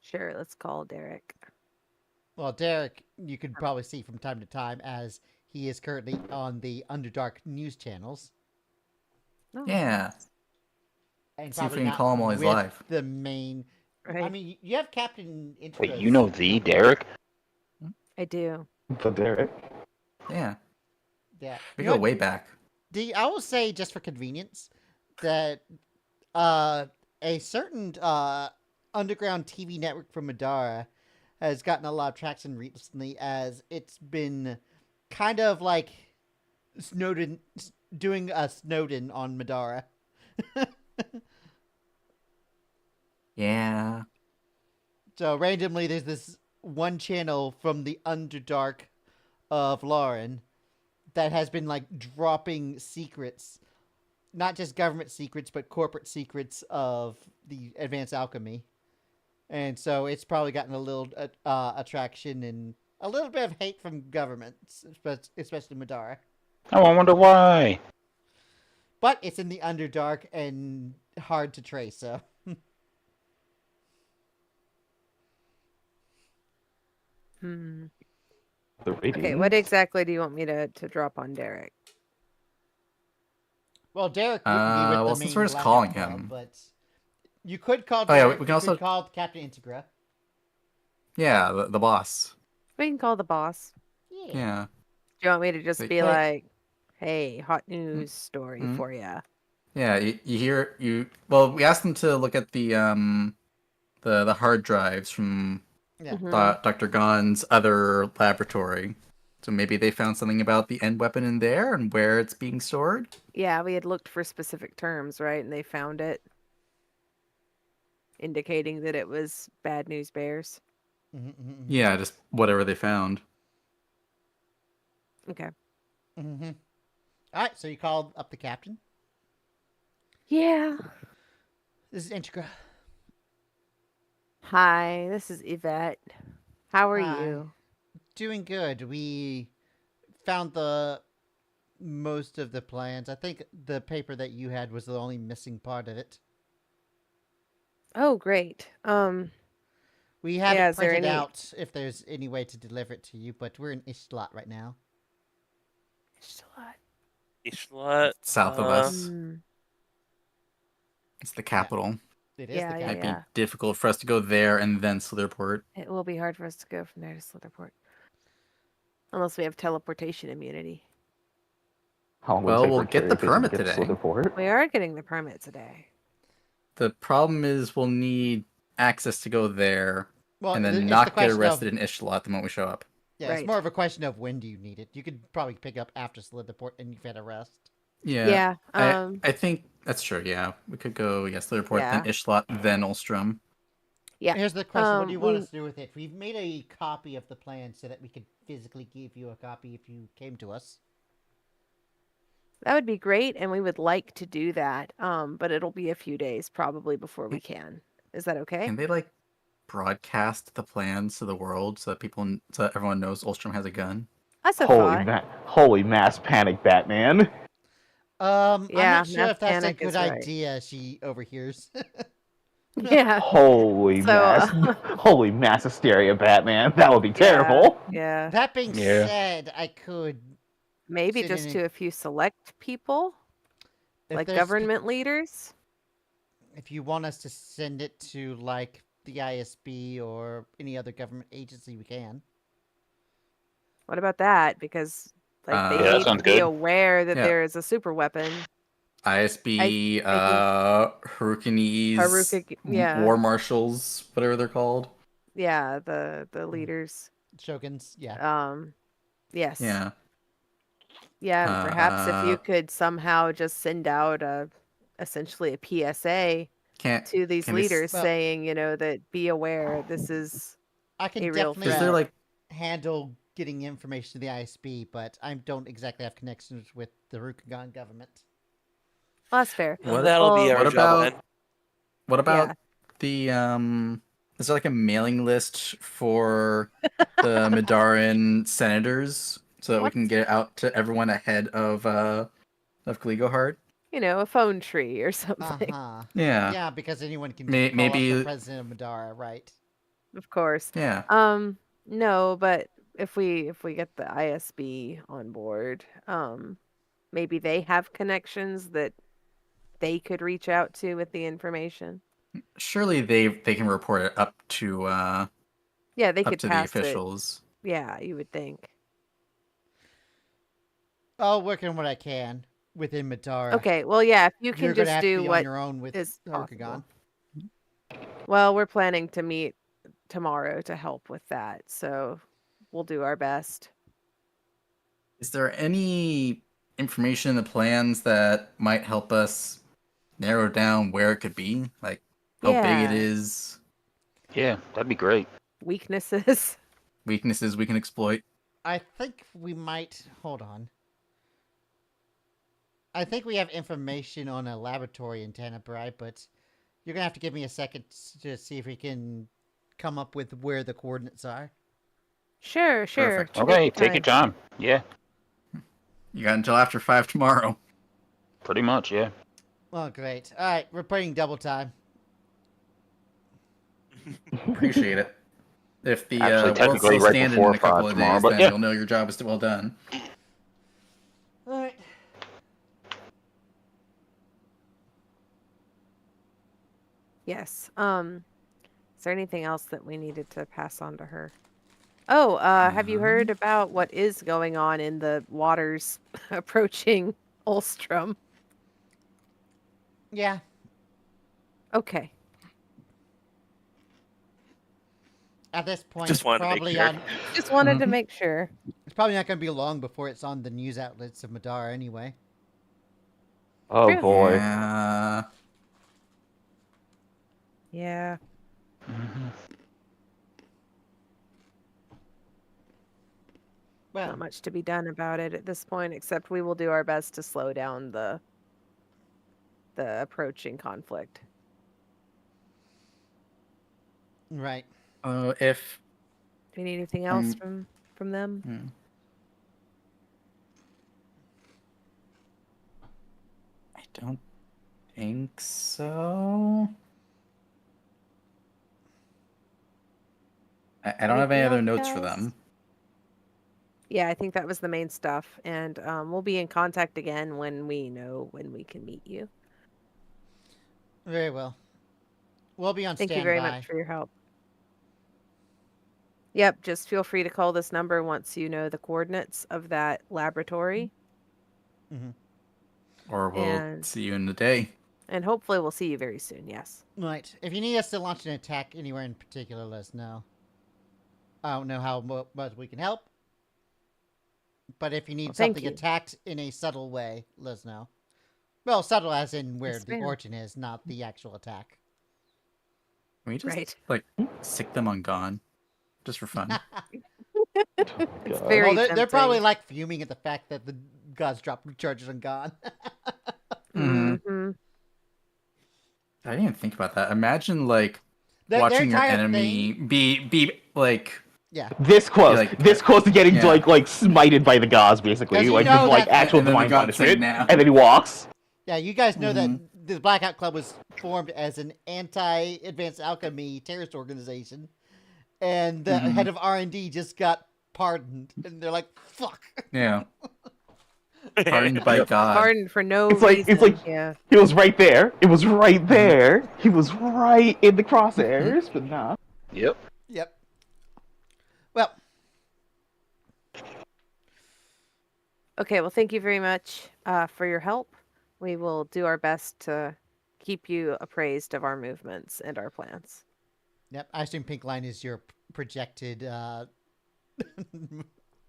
Sure, let's call Derek. Well, Derek, you could probably see from time to time as he is currently on the Underdark news channels. Oh, Yeah. And See if we probably can not call him while he's with live. the main. right. I mean, you have Captain Intrica's Wait, you know the Derek? I do. But Derek. Yeah. Yeah. We You go know way back. I will say, just for convenience, that a certain underground TV network from Madara has gotten a lot of traction recently, as it's been kind of like Snowden doing a Snowden on Madara. Yeah. So randomly, there's this one channel from the Underdark of Lauren that has been like dropping secrets, not just government secrets, but corporate secrets of the advanced alchemy. And so it's probably gotten a little attraction and a little bit of hate from governments, especially Madara. Oh, I wonder why. But it's in the Underdark and hard to trace, so. Hmm. The Okay, ratings. what exactly do you want me to drop on Derek? Well, Derek wouldn't be with the well, main since we're just Blackout calling Club, him. but you could call Oh, yeah, Derek, we can you also- could call Captain Integra. Yeah, the boss. We can call the boss. Yeah. Yeah. Do you want me to just Like, be hey. like, "Hey, hot news story Mhm. for ya"? Yeah, you hear well, we asked them to look at the hard drives from Yeah. Dr. Gon's other laboratory. So maybe they found something about the end weapon in there and where it's being stored. Yeah, we had looked for specific terms, right? And they found it, indicating that it was bad news bears. Yeah, just whatever they found. Okay. Mm-hmm. All right, so you called up the captain. Yeah. This is Integra. Hi, this is Yvette. How are Hi. you? Doing good. We found the most of the plans. I think the paper that you had was the only missing part of it. Oh, great. We have Yeah, it is there printed any- out if there's any way to deliver it to you, but we're in Ishlat right now. Ishla, South of us. Mm, It's the capital. It is Yeah, the yeah, Might capital. be difficult for us to go there and then Slitherport. it will be hard for us to go from there to Slitherport. Unless we have teleportation immunity. How long Well, will it take we'll for get the Cherry Pigeon permit to get to today. Slitherport? We are getting the permit today. The problem is we'll need access to go there Well, and then it's the not get question arrested of, in Ishlat the moment we show up. yeah, it's Right. more of a question of when do you need it. You could probably pick up after Slitherport and you've had a rest. Yeah. Yeah. I think that's true, yeah. We could go, Slitherport, Yeah. then Ishlat, then Ulstrom. Yeah. Here's the question: what do you want we- us to do with it? We've made a copy of the plan so that we could physically give you a copy if you came to us. That would be great, and we would like to do that. But it'll be a few days probably before we can. Is that okay? Can they broadcast the plans to the world so that everyone knows Ulstrom has a gun? That's a thought. Holy mass panic, Batman! I'm Yeah, not sure mass if that's a panic good is right. idea. She overhears. Yeah. Holy So, holy mass hysteria, Batman! That would be terrible. Yeah. That being Yeah. said, I could. Maybe Sit just in to a few select people, if like there's- government leaders. If you want us to send it to like the ISB or any other government agency, we can. What about that? Because they Yeah, that need to sounds be good. aware that Yeah. there is a super weapon. ISB, Harukanis, Haruka, yeah. War Marshals, whatever they're called. Yeah, the leaders. Shoguns, yeah. Yes. Yeah. Yeah, and perhaps if you Uh, could somehow just send out essentially a PSA Can't. to these can we s- leaders Well- saying, that be aware this is I can a real definitely Is there handle getting information to the ISB, but I don't exactly have connections with the Rukagan government. well, that's fair. What- That'll be Well, our what job about- then. what about Yeah. is there a mailing list for the Midaran senators so that we What? can get it out to everyone ahead of Kaligohard? A phone tree or something. Uh-huh. Yeah. Yeah, because anyone can May- call up maybe- the president of Madara, right? Of course. Yeah. No, but if we get the ISB on board, maybe they have connections that they could reach out to with the information. Surely they can report it up to Yeah, they up could to the pass it. officials. Yeah, you would think. I'll work on what I can within Madara. Okay, well, yeah, if you You're can gonna just have to do be on what your own with is Rukagan. possible. Well, we're planning to meet tomorrow to help with that, so we'll do our best. Is there any information in the plans that might help us narrow down where it could be? Like how big Yeah. it is, Yeah, that'd be great. Weaknesses. weaknesses we can exploit? I think we might. Hold on. I think we have information on a laboratory in Tenebrae, but you're gonna have to give me a second to see if we can come up with where the coordinates are. Sure. Perfect. Okay, take your time. Yeah, You got until after 5 tomorrow. pretty much. Yeah. Oh, great. All right, we're putting double time. Appreciate it. If the Actually, world's technically still right standing before in a couple 5 of tomorrow, days, but then yeah. you'll know your job is well done. All right. Yes. Is there anything else that we needed to pass on to her? Oh, have you heard about what is going on in the waters approaching Ulstrom? Yeah. Okay. At this point, Just it's wanted to make probably sure. on. Just wanted to Mhm. make sure. It's probably not going to be long before it's on the news outlets of Madara anyway. Oh True. boy. Yeah. Yeah. Well, Not much to be done about it at this point, except we will do our best to slow down the approaching conflict. right. If Do you need anything else from them? don't think so. I don't have any Anything other else, notes for guys? them. Yeah, I think that was the main stuff, and we'll be in contact again when we know when we can meet you. Very well. We'll be on Thank you standby. very much for your help. Yep, just feel free to call this number once you know the coordinates of that laboratory, Mhm. Or we'll And- see you in a day. and hopefully we'll see you very soon. Yes. Right. If you need us to launch an attack anywhere in particular, let us know. I don't know how much we can help, but if you need Well, thank something you. attacked in a subtle way, let us know. Well, subtle as in where Yes, the ma'am. origin is, not the actual attack. Can we just Right. like sick them on Gone, just for fun? It's God. very Well, they're probably tempting. like fuming at the fact that the gods dropped charges on God. Mhm. Mm-hmm. I didn't even think about that. Imagine like Their watching your entire enemy thing- be like Yeah. This close, like- this close to getting yeah. like smited by the gods, basically, 'Cause you like know with like that- actual And then the divine gods say punishment, now. and then he walks. Yeah, you guys know Mhm. that the Blackout Club was formed as an anti-advanced alchemy terrorist organization, and the Mhm. head of R&D just got pardoned, and they're like, "Fuck." yeah, pardoned by God. Pardon for no It's like- reason. it's like- Yeah. He was right there. It was right there. He was right in the crosshairs, but nah. Yep. Yep. Well, Okay, well, thank you very much for your help. We will do our best to keep you appraised of our movements and our plans. yep. I assume Pink Line is your projected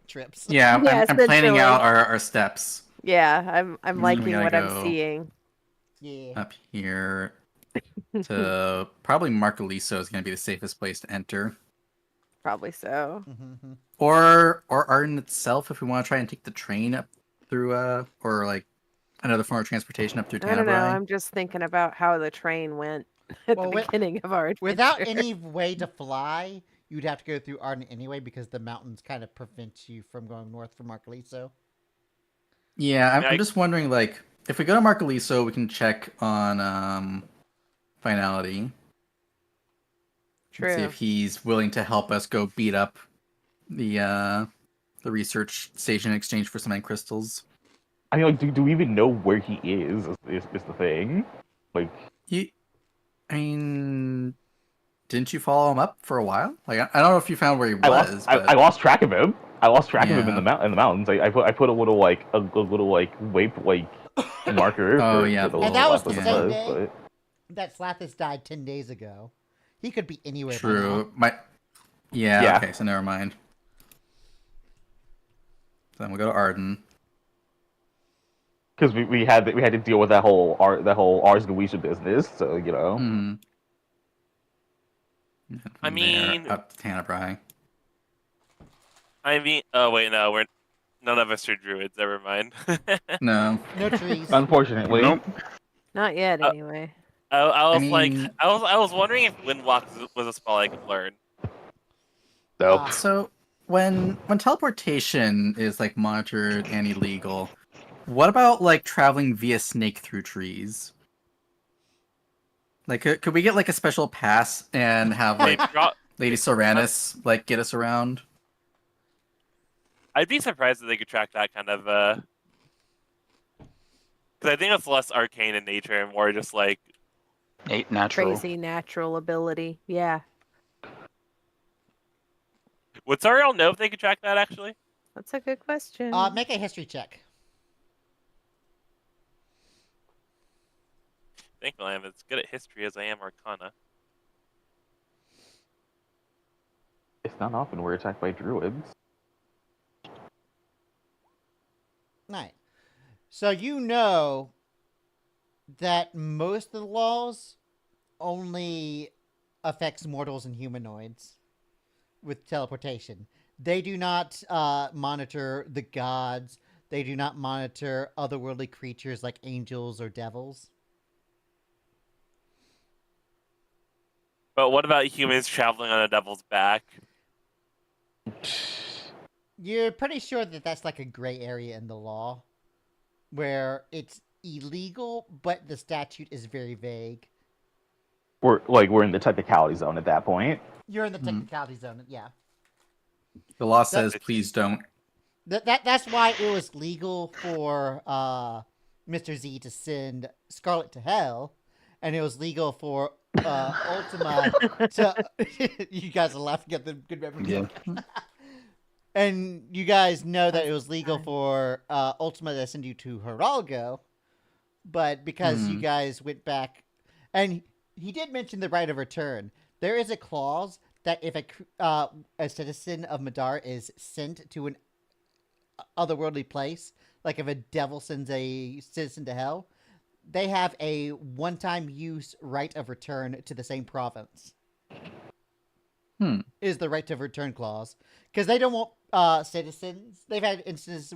trips. Yeah, I'm, Yeah, I'm planning essentially. out our steps Yeah, I'm we liking gotta what go. I'm seeing. Yeah. up here to probably Marcaliso is going to be the safest place to enter. Probably so. Mm-hmm. Or Arden itself, if we want to try and take the train up through, or like another form of transportation up through I don't know. Tanabrai. I'm just thinking about how the train went at Well, the with- beginning of our adventure. Without any way to fly, you'd have to go through Arden anyway because the mountains kind of prevent you from going north from Marcaliso. Yeah, I'm I- just wondering, like, if we go to Marcaliso, we can check on finality. True. See if he's willing to help us go beat up the research station in exchange for some end crystals. I mean, like, do we even know where he is the thing? Like, I mean, didn't you follow him up for a while? Like, I don't know if you found where he I was. lost, but... I lost track of him. I lost track of him in Yeah. the mountains. I put a little like wayp marker. Oh, for yeah, the the And that was last the one same was, day? That Slathis died 10 days ago. He could be anywhere. by True. now. Yeah, Yeah. okay, so never mind. So then we'll go to Arden. because we had to deal with that whole Ars Goetia business. So you know. Hmm. And I from mean- there, up to Tanabrai. Oh wait, no, none of us are druids. Never mind. No. No trees. Unfortunately. Nope. Not yet, anyway. I was mean- I was wondering if Windwalk was a spell I could learn. So Ah. So when teleportation is like monitored and illegal, what about like traveling via snake through trees? Like, could we get like a special pass and have like Lady Soranis like get us around? I'd be surprised if they could track that kind of. Because I think it's less arcane in nature and more just like. Natural. Crazy natural ability. Yeah, Would Sariel know if they could track that actually? that's a good question. Make a history check. Thankfully, I'm as good at history as I am Arcana. it's not often we're attacked by druids. Right. So you know that most of the laws only affects mortals and humanoids with teleportation. They do not monitor the gods. They do not monitor otherworldly creatures like angels or devils. But what about humans traveling on a devil's back? You're pretty sure that that's like a gray area in the law, where it's illegal, but the statute is very vague. We're in the technicality zone at that point. You're in the technicality zone, yeah. The law says, please don't. That's why it was legal for Mr. Z to send Scarlet to hell, and it was legal for Ultima to. You guys are laughing at the good memory. Yeah. And you guys know that it was legal for Ultima to send you to Geralgo, but because you guys went back, and he did mention the right of return. There is a clause that if a citizen of Madar is sent to an otherworldly place, like if a devil sends a citizen to hell, they have a one-time use right of return to the same province. Is the right of return clause, because they don't want citizens. They've had instances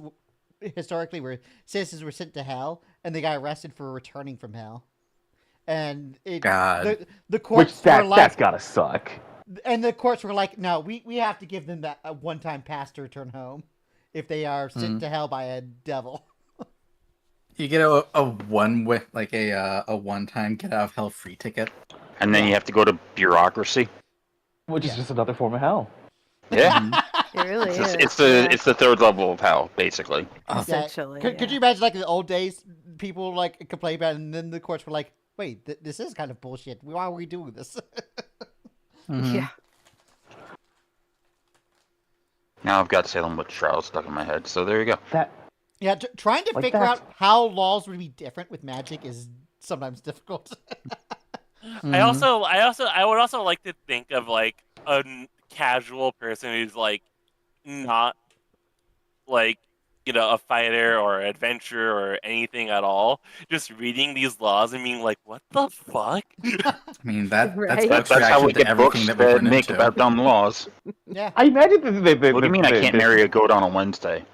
historically where citizens were sent to hell and they got arrested for returning from hell, and the courts were like, that's gotta suck. And the courts were like, no, we have to give them that a one-time pass to return home if they are sent to hell by a devil. You get a one-time get out of hell free ticket, And then you have to go to bureaucracy. Which is just another form of hell. Yeah. It really is. It's the third level of hell, basically. Essentially. Could you imagine, like, in the old days, people, like, complain about it, and then the courts were like, wait, this is kind of bullshit. Why are we doing this? Yeah. Now I've got Salem Witch Trials stuck in my head, so there you go. Yeah, trying to Like figure that. out how laws would be different with magic is sometimes difficult. I would also like to think of like a casual person who's like not like, you know, a fighter or adventurer or anything at all, just reading these laws and being like, what the fuck? I mean, that's Right. Buck's That's how we reaction to get books everything that we that run make into. about dumb laws. Yeah. I imagine What do you mean I can't marry a goat on a Wednesday?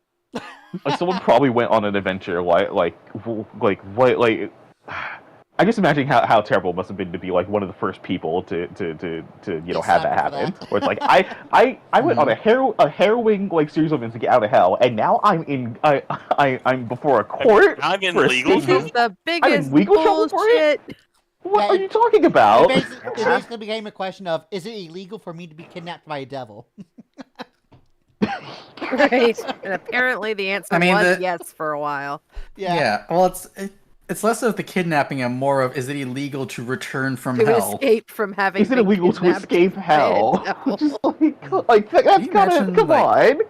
Like someone probably went on an adventure, like I just imagine how terrible it must have been to be like one of the first people to have that happen. Where it's like I went on a harrowing like series of events to get out of hell, and now I'm before a court. I'm in for legal This escaping? is the biggest legal trouble for it? bullshit. What Yeah, are you talking about? It basically became a question of, is it illegal for me to be kidnapped by a devil? Right. And apparently the answer was yes for a while. Yeah. Well, it's less of the kidnapping and more of, is it illegal to return from To hell? escape from having Is it been illegal to kidnapped escape by a hell? devil. Just like that's you gotta imagine, come like, on.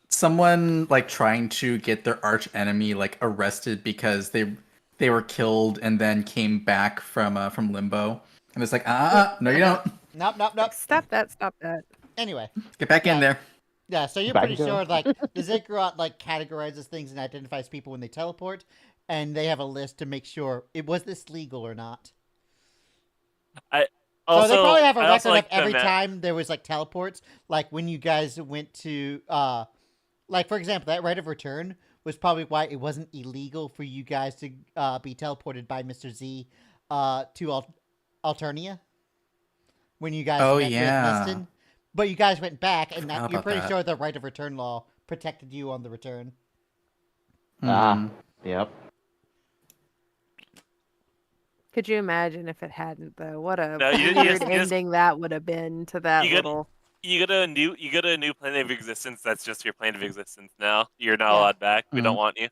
Someone like trying to get their arch enemy like arrested because they were killed and then came back from limbo, and it's like, no, you don't. Nope. Stop that. Anyway. Get back in there. Yeah, so you're Back pretty you go. sure, like, the Ziggurat, like, categorizes things and identifies people when they teleport, and they have a list to make sure, was this legal or not? So they probably have a record of every time there was, like, teleports, like, when you guys went to, like, for example, that right of return was probably why it wasn't illegal for you guys to be teleported by Mr. Z to Alternia, when you guys met with Liston. But you guys went back, and Forgot you're about pretty that. sure the right of return law protected you on the return. Yep. Could you imagine if it hadn't though? What a No, you weird just- ending that would have been to that You get- little. You get a new plane of existence. That's just your plane of existence now. You're not Yeah. allowed back. We don't want you.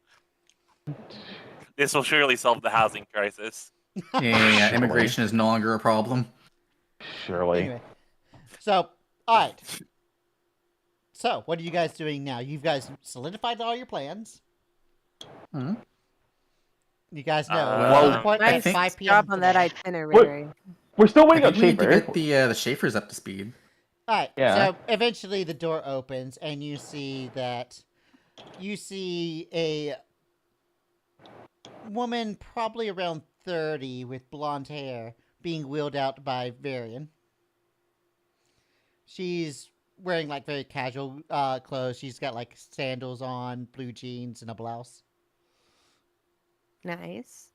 This will surely solve the housing crisis. Yeah. Immigration is no longer a problem. Surely. Anyway, so, alright. So, what are you guys doing now? You guys solidified all your plans. Mhm. You guys know. Well, report at Nice 5 p.m. job on that today. itinerary. We're still I waiting on think we need to Schaefer. get the Schaefers up to speed. Alright, Yeah. so eventually the door opens, and you see a woman probably around 30 with blonde hair being wheeled out by Varian. She's wearing like very casual clothes. She's got like sandals on, blue jeans, and a blouse. Nice.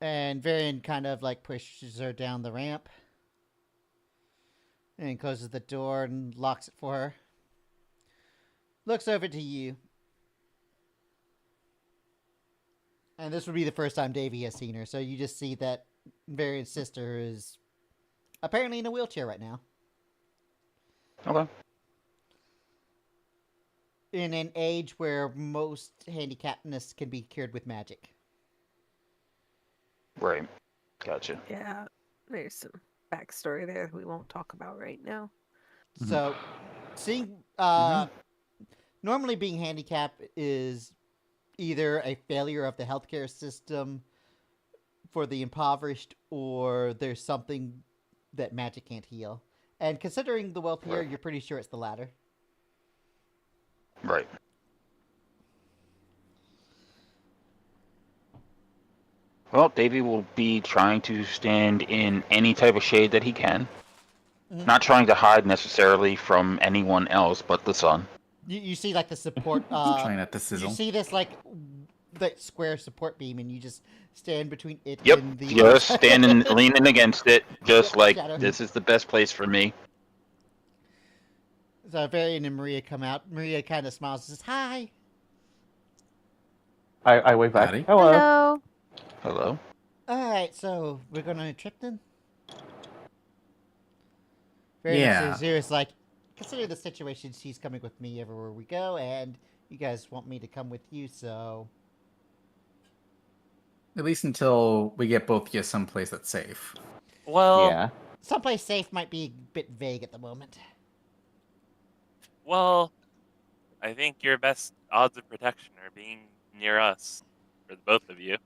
And Varian kind of like pushes her down the ramp and closes the door and locks it for her. Looks over to you. And this would be the first time Davey has seen her, so you just see that Varian's sister is apparently in a wheelchair right now. Okay. In an age where most handicapness can be cured with magic. Right. Gotcha. Yeah, there's some backstory there that we won't talk about right now. So, seeing normally being handicapped is either a failure of the healthcare system for the impoverished, or there's something that magic can't heal. And considering the wealth here, you're pretty sure it's the latter. Right. Well, Davey will be trying to stand in any type of shade that he can. Not trying to hide necessarily from anyone else but the sun. You see like the support. Trying not to sizzle. You see this like that square support beam, and you just stand between it Yep, and the. just standing, leaning against it, just like, Shadow. this is the best place for me. So Varian and Maria come out. Maria kind of smiles and says, "Hi." I wave back. Howdy. Hello. Hello. Hello? All right, so we're going on a trip then. Varian Yeah. says, "It's like, consider the situation. She's coming with me everywhere we go, and you guys want me to come with you, so." At least until we get both of you someplace that's safe. Well, Yeah. Someplace safe might be a bit vague at the moment. well, I think your best odds of protection are being near us, for the both of you.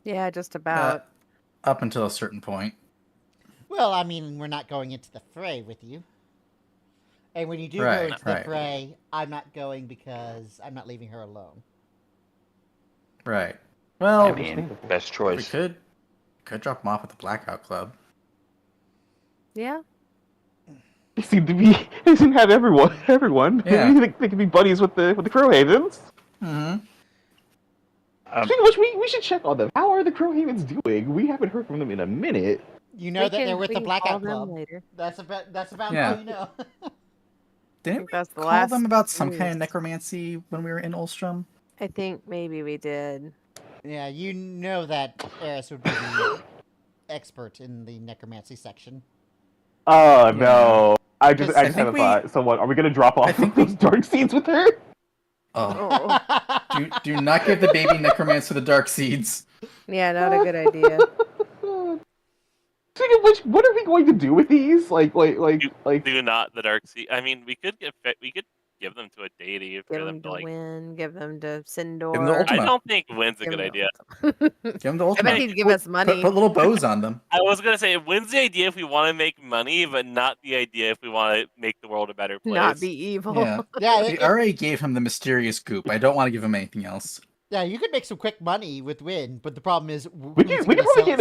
Yeah, just about. Up until a certain point. Well, I mean, we're not going into the fray with you. And when you do go Right, into the right. fray, I'm not going because I'm not leaving her alone. Right. Well, I mean, best we choice. could drop them off at the Blackout Club. Yeah. They seem to be. They seem to have everyone. Yeah. They could be buddies with the Crowhavens. Mm-hmm. Speaking of which, we should check on them. How are the Crowhavens doing? We haven't heard from them in a minute. You know that they're with we the can call Blackout them Club. later. That's about Yeah. all you know. Didn't think we that's the call last them about some kind of news. necromancy when we were in Ulstrom? I think maybe we did. Yeah, you know that Eris would be the expert in the necromancy section. Oh no! I just I had think a we- thought. So what? Are we gonna drop off think those dark seeds with her? Oh, do not give the baby necromancer the dark seeds. Yeah, not a good idea. Speaking of which, what are we going to do with these? Like, Do not the dark sea. I mean, we could give them to a deity for Give them them to to like. Win, give them to Sindor. Give 'em the I ultimate. don't think Win's a Give good 'em idea. Give them the I ultimate. bet he'd give us money. Put little bows on them. I was gonna say Win's the idea if we want to make money, but not the idea if we want to make the world a better place. Not be evil. Yeah. Yeah, We already gave him the mysterious goop. I don't want to give him anything else. yeah, you could make some quick money with Win, but the problem is we can probably get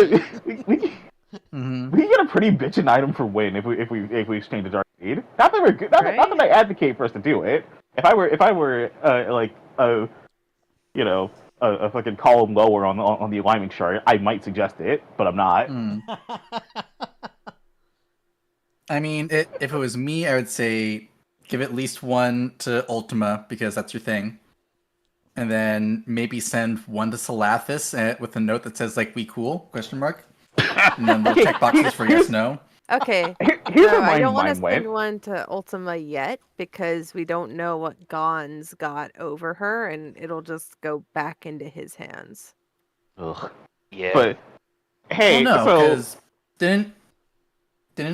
Mm-hmm. we can get a pretty bitchin' item for Win if we exchange a dark seed. Not that we're good. Not that I advocate for us to do it. If I were like a fucking column lower on the alignment chart, I might suggest it, but I'm not. I mean, if it was me, I would say give at least one to Ultima because that's your thing, and then maybe send one to Salathis with a note that says like "We cool?" ? And then we'll check boxes for yes, no. Okay. Here's So where I don't want to mind went. send one to Ultima yet because we don't know what Gon's got over her, and it'll just go back into his hands. Ugh. Yeah. But hey, Well, no, so because didn't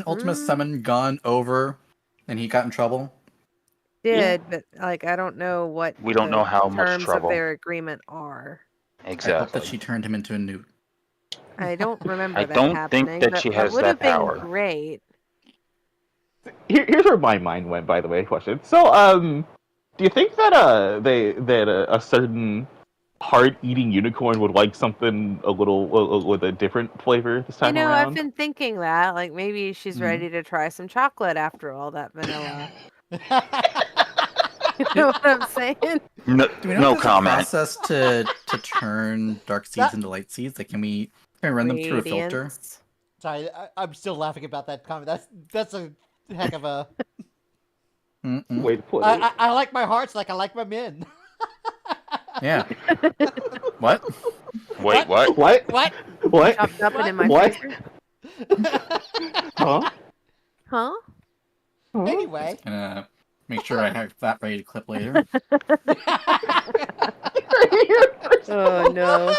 Ultima summon Gon over, and he got in trouble? Did, but like I don't know what We don't the know how much terms trouble. of their agreement are. I hope exactly. that she turned him into a newt. I don't remember I that don't happening. think that but she has would have that power. been great. here's where my mind went. By the way, question. So do you think that a certain heart-eating unicorn would like something a little with a different flavor this time You know, around? I've been thinking that. Like maybe she's ready to try some chocolate after all that vanilla. You know what I'm saying? No, Do we know no if there's comment. a process to turn dark seeds into light seeds? Like, can we run them through a filter? Radiance. Sorry, I'm still laughing about that comment. That's a heck of a. Mm-mm. Way to put it. I like my hearts like I like my men. Yeah. What? Wait, what? What? What? What? Chopped up and in my What? freezer. Huh? Huh? Huh? Anyway. Gonna make sure I have that ready to clip later. Oh no.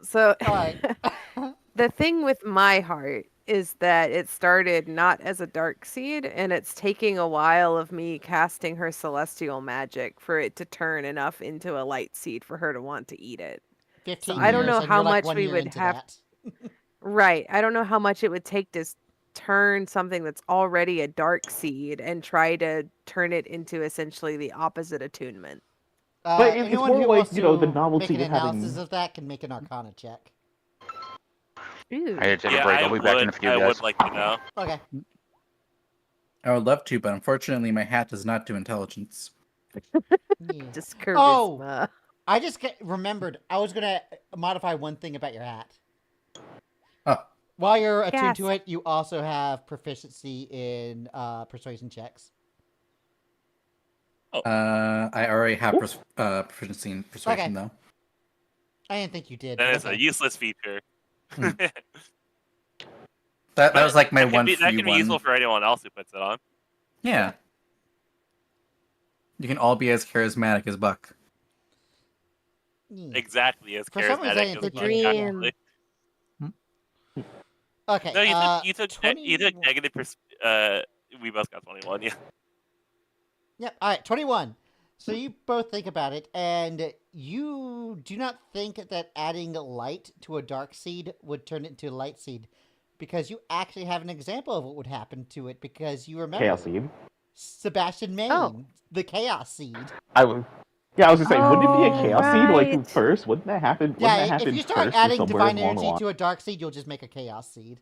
So Alright. the thing with my heart is that it started not as a dark seed, and it's taking a while of me casting her celestial magic for it to turn enough into a light seed for her to want to eat it. 15 I don't years, know and how you're like much 1 we year would into have- that. Right. I don't know how much it would take to turn something that's already a dark seed and try to turn it into essentially the opposite attunement. But it's Anyone more who like, wants you know, the to novelty make an of having- analysis of that can make an Arcana check. Ooh. I had to take a Yeah, break. I'll be back in a few, I guys. would like to know. Okay. I would love to, but unfortunately my hat does not do intelligence. Yeah. Just Oh! charisma. I just remembered. I was gonna modify one thing about your hat. Oh. While you're attuned to Yes. it, you also have proficiency in persuasion checks. I already have proficiency in persuasion Okay. though. I didn't think you did. That but is a okay. useless feature. Hmm. That was like my that one can be, free that can be one. useful for anyone else who puts it on. Yeah. You can all be as charismatic as Buck. Yeah. Exactly as For some reason, I charismatic didn't as think Buck, you did. actually. Okay. No, you took 21. negative. We both got 21. Yeah. Yep. All right. 21. So you both think about it, and you do not think that adding light to a dark seed would turn it into a light seed, because you actually have an example of what would happen to it, because you remember Chaos Seed. Sebastian Maine, Oh. the Chaos Seed. I was gonna say, wouldn't it be a Oh, Chaos Seed right. like first? Wouldn't that happen? Wouldn't that Yeah, happen if you start first or adding somewhere divine along the energy line? to a dark seed, you'll just make a Chaos Seed.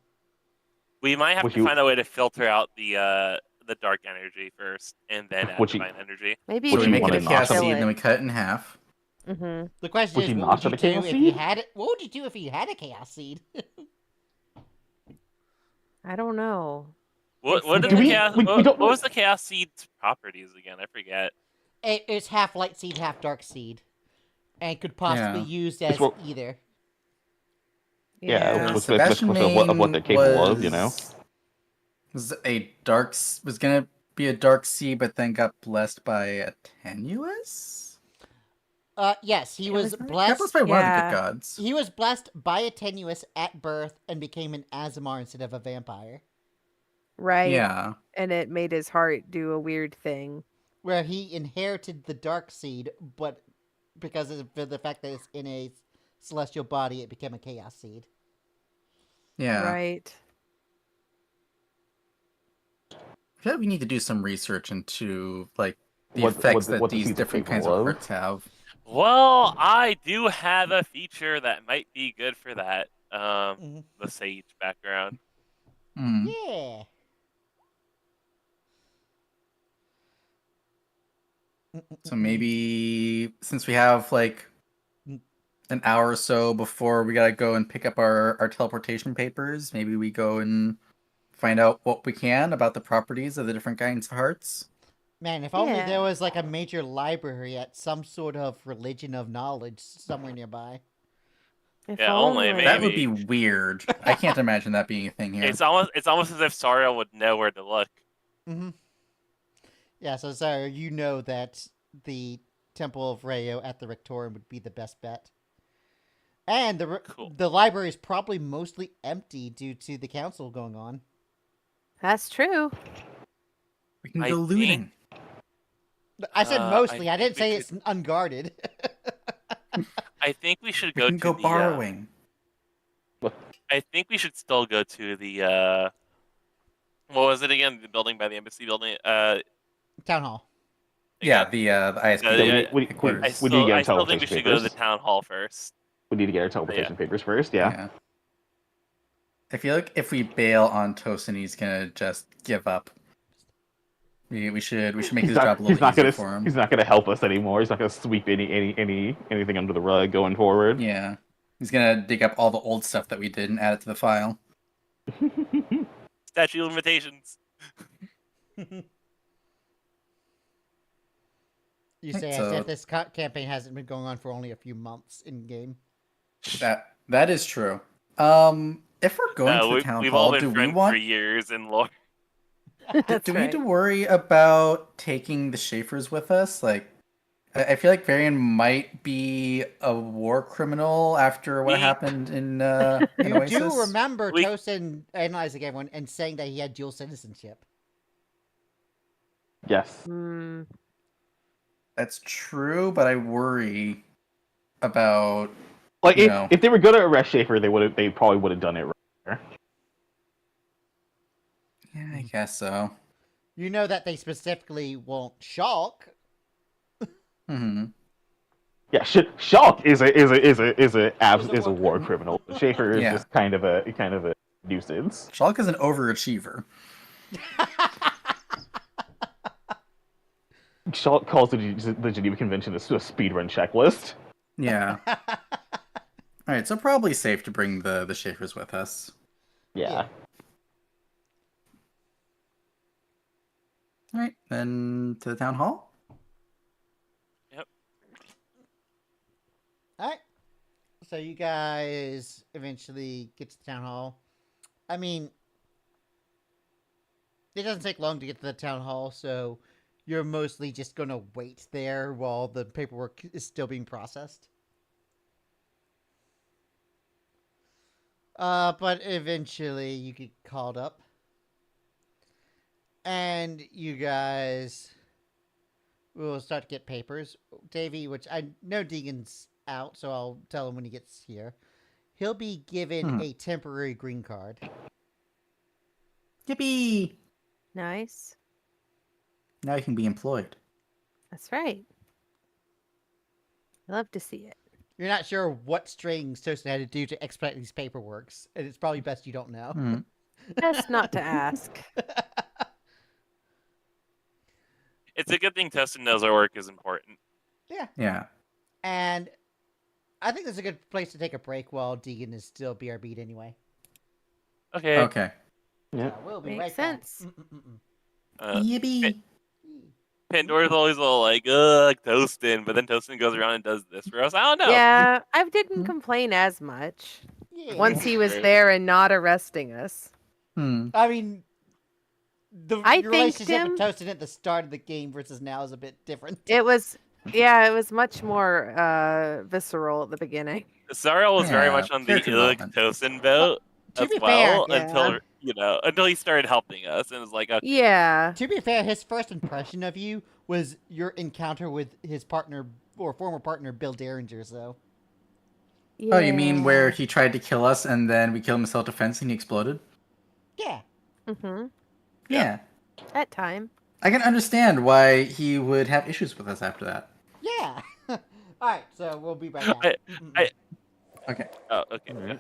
We might have Would to you- find a way to filter out the dark energy first, and then add Would you- divine energy. Maybe So Would we you make it wanna a not chaos kill seed, it? and then we cut it in half. Mm-hmm. The question Would is, you what not would you have a do Chaos if you Seed? had it? What would you do if you had a Chaos Seed? I don't know. What did Do the we- chaos? we What don't know- was the chaos seed's properties again? I forget. It's half light seed, half dark seed, and could possibly Yeah. used as what- either. Yeah, with Sebastian of what they're capable of, you know? Was gonna be a dark seed, but then got blessed by a tenuous? Yes, he was Got blessed. blessed by one of the Yeah. good gods. He was blessed by a tenuous at birth and became an Azamar instead of a vampire, Right. Yeah. And it made his heart do a weird thing. where he inherited the dark seed, but because of the fact that it's in a celestial body, it became a chaos seed. Yeah. Right. I feel like we need to do some research into like the What- effects what that the these seeds are different kinds capable of of. hearts have. Well, I do have a feature that might be good for that. Mhm. The sage background. Hmm. Yeah. So maybe since we have like an hour or so before we gotta go and pick up our teleportation papers, maybe we go and find out what we can about the properties of the different kinds of hearts. Man, if only Yeah. there was like a major library at some sort of religion of knowledge somewhere nearby. If Yeah, only, only. That would Maybe. be weird. I can't imagine that being a thing here. It's almost as if Saria would know where to look. Mm-hmm. Yeah, so Sarah, you know that the Temple of Rayo at the Rectorium would be the best bet. And Cool. the library is probably mostly empty due to the council going on. That's true. We can I go looting. I said I mostly. I didn't think say we it's unguarded. I think we should We go can to go the. borrowing. I think we should still go to the. What was it again? The building by the embassy building. Town hall. Yeah, the ISP. Yeah, Yeah, we headquarters. need to get our I still think we teleportation should go to the papers. town hall first. We need to get our teleportation papers first, yeah. I feel like if we bail on Tosin, he's gonna just give up. We should make his job a little easier for him. He's not gonna help us anymore. He's not gonna sweep anything under the rug going forward. Yeah. He's gonna dig up all the old stuff that we did and add it to the file. Statute of limitations. You say as if this campaign hasn't been going on for only a few months in game. That is true. If we're going to the town we've hall, all been do we friends want for years in lore. That's do we need to right. worry about taking the Schaefers with us? Like, I feel like Varian might be a war criminal after what happened in You Oasis. do remember We- Tosin analyzing everyone and saying that he had dual citizenship. Yes. Hmm. That's true, but I worry about Like you know. if they were gonna arrest Schaefer, they probably would have done it right. Yeah, I guess so. You know that they specifically won't Shulk. Hmm. Yeah, Shulk is a war criminal. criminal. Schaefer is Yeah. just kind of a nuisance. Shulk is an overachiever. Shulk calls the Geneva Convention a speedrun checklist. Yeah. All right, so probably safe to bring the Schaefers with us. Yeah. All right, then to the town hall. Alright. So you guys eventually get to the town hall. I mean, it doesn't take long to get to the town hall, so you're mostly just going to wait there while the paperwork is still being processed. But eventually you get called up. And you guys will start to get papers. Davey, which I know Deegan's out, so I'll tell him when he gets here. He'll be given a temporary green card. Yippee! Nice. Now he can be employed. That's right. I love to see it. You're not sure what strings Toastin had to do to expedite these paperworks, and it's probably best you don't know. Best not to ask. It's a good thing Toastin knows our work is important. Yeah. And I think this is a good place to take a break while Deegan is still BRB'd anyway. Okay. Okay. Yeah. We'll be Makes right sense. back. Yippee! Pandora's always all like, ugh, Toastin, but then Toastin goes around and does this for us. I don't know. Yeah, I didn't complain as much Yeah. once he was there and not arresting us. I mean, I your relationship thanked with Toastin at the start of the game versus now is a bit different. It was, yeah, it was much more visceral at the beginning. Zariel was very Yeah, much on the character ugh, development. Toastin boat To as be well fair, until he started helping us and was like, okay, Yeah. To be fair, his first impression of you was your encounter with his partner or former partner, Bill Derringer. So Oh, you mean where he tried to kill us and then we killed him in self-defense and he exploded? yeah, Mm-hmm. Yeah. That time. I can understand why he would have issues with us after that. yeah. All right, so we'll be back. Okay. oh, okay. Alright.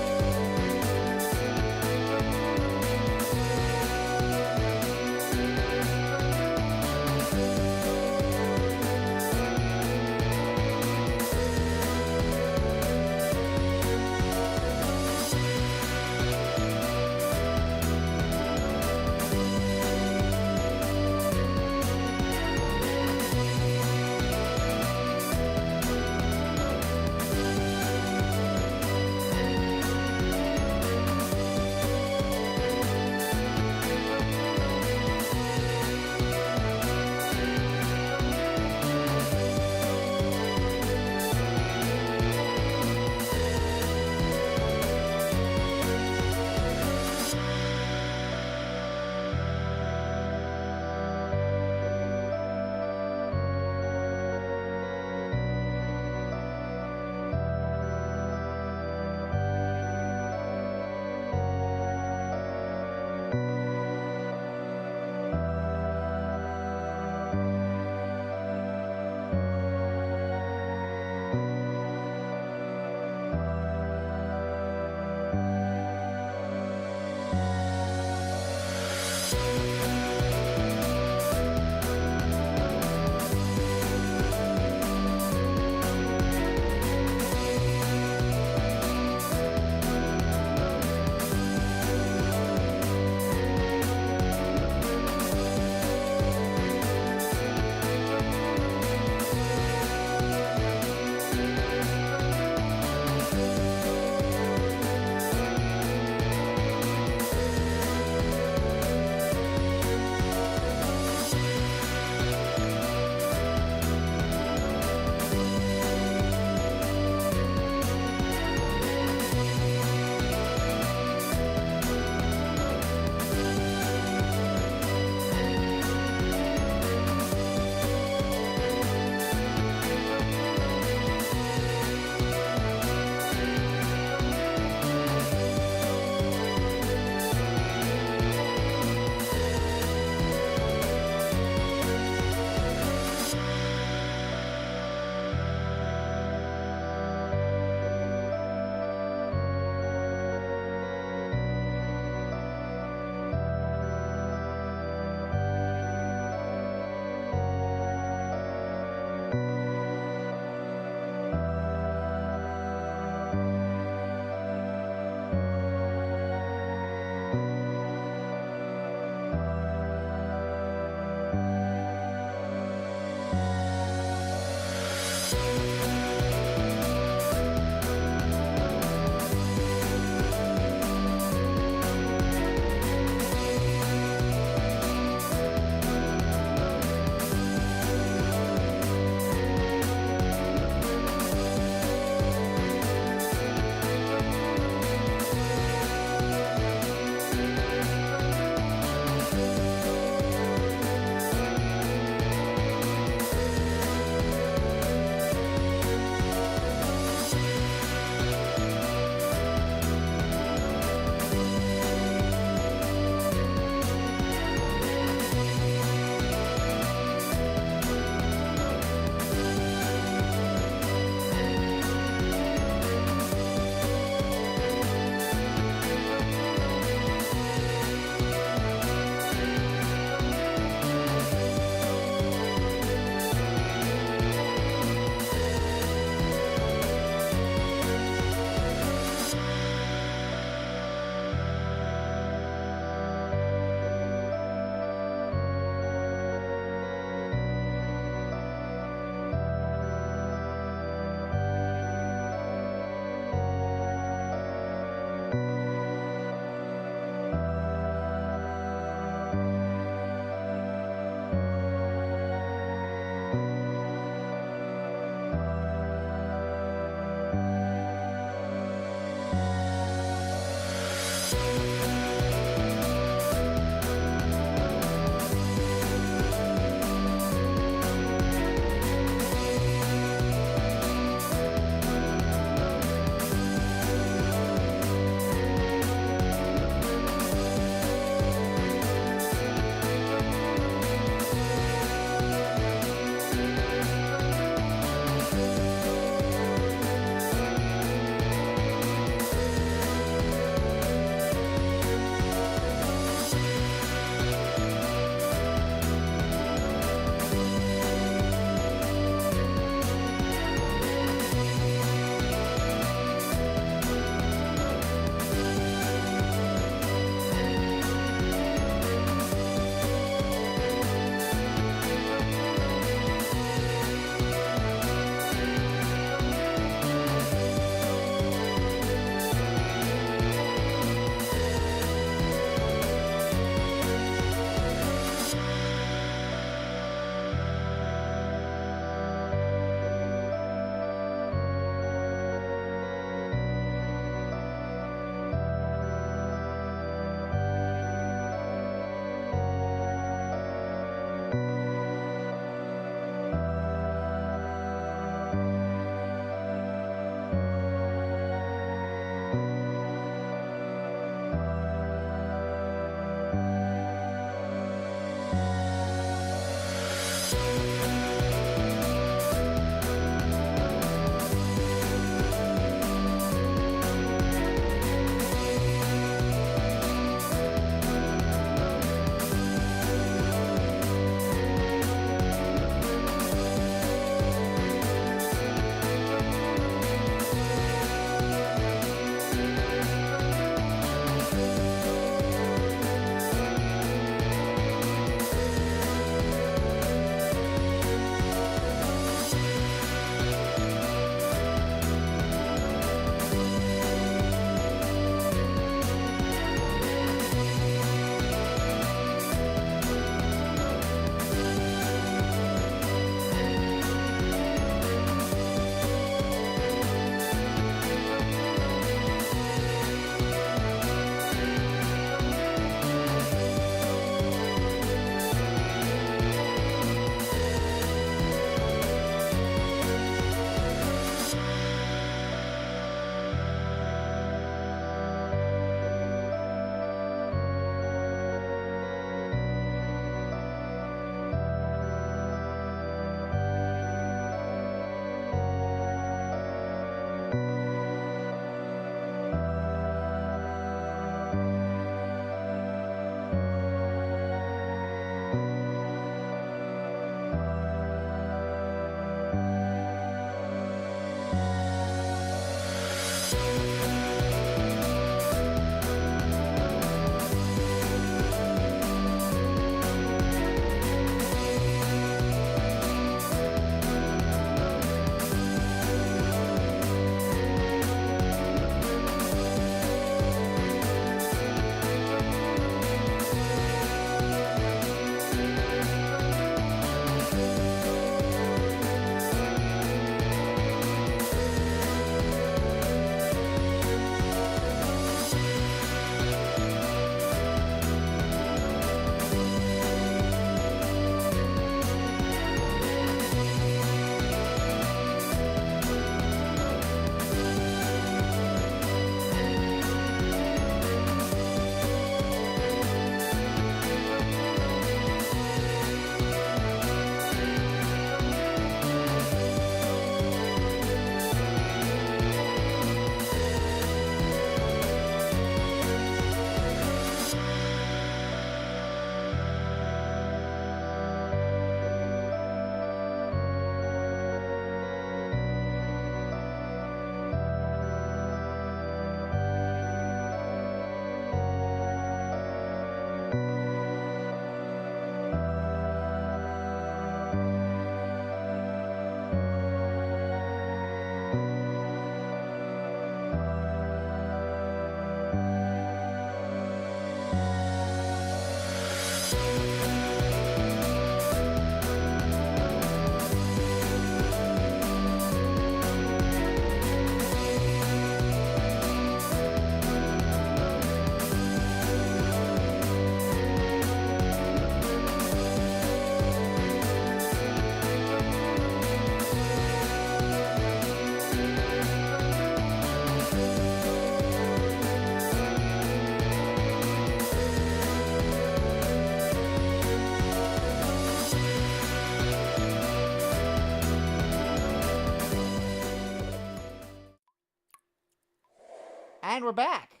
And we're back.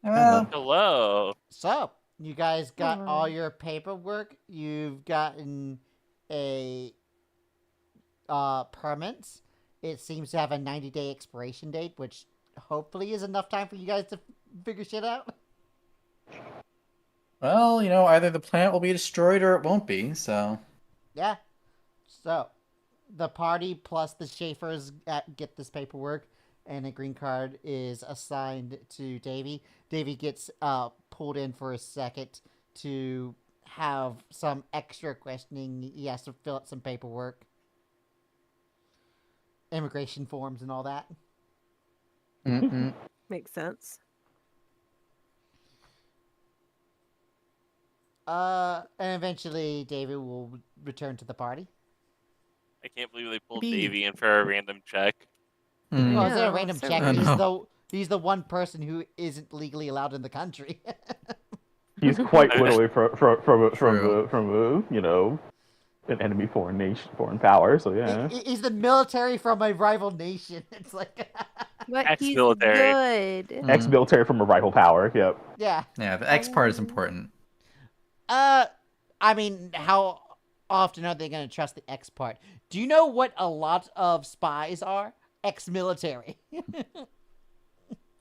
Well, Hello. So, you guys got all Hello. your paperwork. You've gotten a permits. It seems to have a 90-day expiration date, which hopefully is enough time for you guys to figure shit out. well, either the planet will be destroyed or it won't be, so... Yeah. So, the party plus the Schaefers get this paperwork, and a green card is assigned to Davey. Davey gets pulled in for a second to have some extra questioning. He has to fill out some paperwork, immigration forms, and all that. Mm-mm. Makes sense. And eventually Davey will return to the party. I can't believe they pulled Yippee. Davey in for a random check. Mm. Well, it's a know, random so check. random. He's the one person who isn't legally allowed in the country. He's quite literally from True. an enemy foreign nation, foreign power. So yeah. He's the military from a rival nation. It's like, But he's Ex-military. good. Mm. Ex-military from a rival power. Yep. yeah. Yeah, the X part is important. I mean, how often are they going to trust the X part? Do you know what a lot of spies are? Ex-military.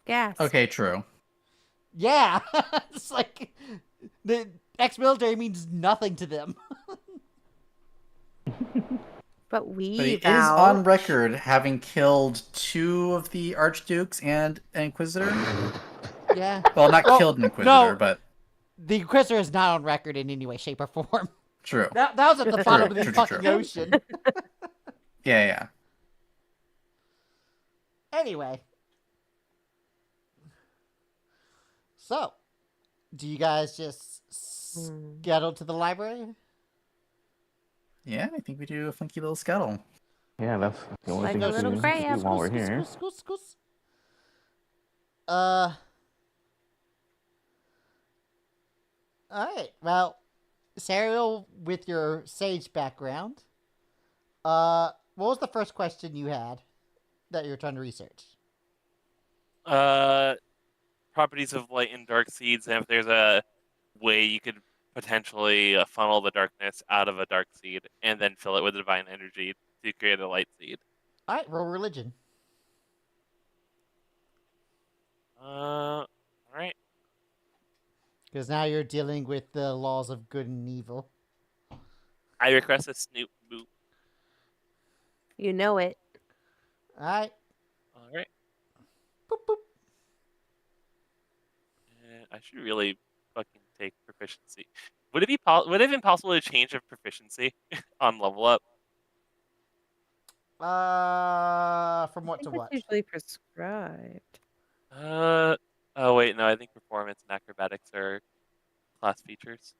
Gas. Okay, true. Yeah. It's like, the ex-military means nothing to them. But we But he is vouch. on record having killed 2 of the Archdukes and an Inquisitor. Yeah. Well, not Well, killed an Inquisitor, no. but The Inquisitor is not on record in any way, shape, or form. true. That was at the bottom of the True. fucking ocean. Yeah. Anyway. So, do you guys just scuttle to the library? Yeah, I think we do a funky little scuttle. Yeah, that's the only Like thing a we little do crab. while we're here. Alright, well, Serial, with your sage background, what was the first question you had that you were trying to research? Properties of light and dark seeds, and if there's a way you could potentially funnel the darkness out of a dark seed and then fill it with divine energy to create a light seed. Alright, roll religion. All right. Because now you're dealing with the laws of good and evil. I request a Snoop boot. You know it. Alright. All right. Boop, boop. I should really fucking take proficiency. Would it have been possible to change a proficiency on level up? From what to That's what? usually prescribed. Oh wait, no, I think performance and acrobatics are class features.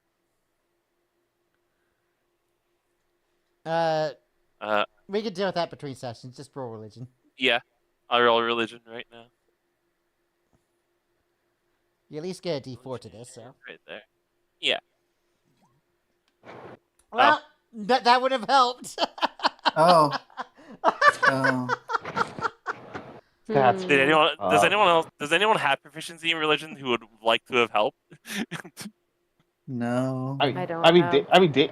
We can deal with that between sessions. Just roll religion. Yeah, I'll roll religion right now. You at least get a D4 to this, so. Right there. Yeah. Well, that would have helped. Oh. That's Did anyone? Does anyone have proficiency in religion who would like to have helped? No. I don't I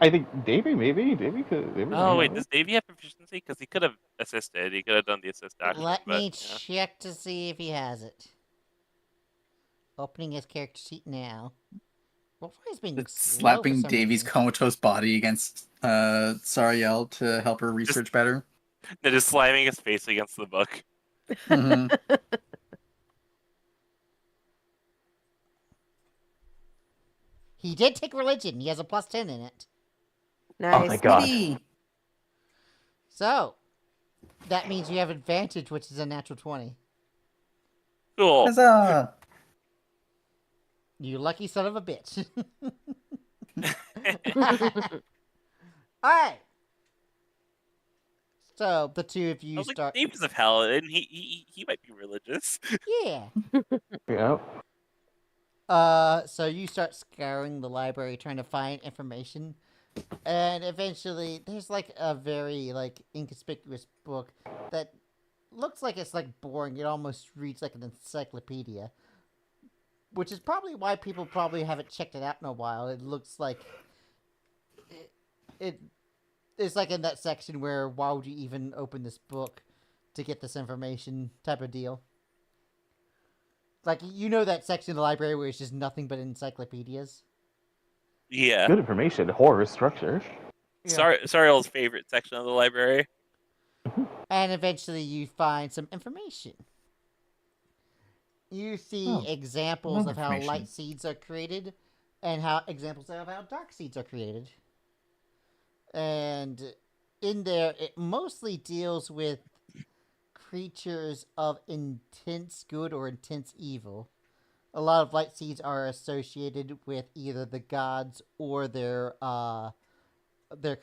think Davey maybe. Davey could. Davey Oh might wait, have does Davey have proficiency? Because he could have assisted. He could have done the assist action. Let but, me yeah. check to see if he has it. Opening his character sheet now. Wolfie's being It's slow for slapping some Davy's reason. comatose body against Sariel to help her research better. They're just slamming his face against the book. Mhm. He did take religion. He has a +10 in it. Nice. thank God. Goody. So, that means you have advantage, which is a natural 20. Cool. Huzzah! You lucky son of a bitch. Alright. So, the two of I you was like, start... Davies of hell, and he might be religious. Yeah. Yeah. So you start scouring the library trying to find information, and eventually there's like a very like inconspicuous book that looks like it's like boring. It almost reads like an encyclopedia, which is probably why people probably haven't checked it out in a while. It looks like it's like in that section where why would you even open this book to get this information type of deal. Like, you know that section of the library where it's just nothing but encyclopedias? Yeah. Good information. Horror structure. Sariel's favorite section of the library. And eventually you find some information. You see examples of how light seeds are created and examples of how dark seeds are created. And in there, it mostly deals with creatures of intense good or intense evil. A lot of light seeds are associated with either the gods or their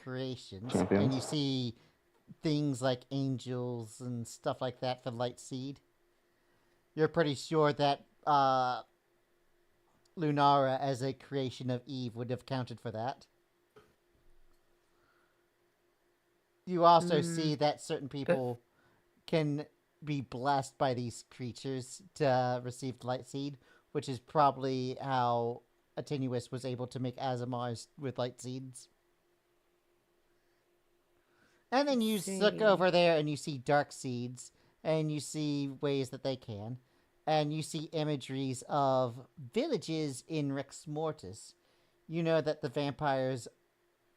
creations. Champions. And you see things like angels and stuff like that for light seed. You're pretty sure that Lunara, as a creation of Eve, would have counted for that. You also see that certain people can be blessed by these creatures to receive the light seed, which is probably how Attenuous was able to make Azamars with light seeds. And then you look over there and you see dark seeds, and you see ways that they can. And you see imageries of villages in Rex Mortis. You know that the vampires,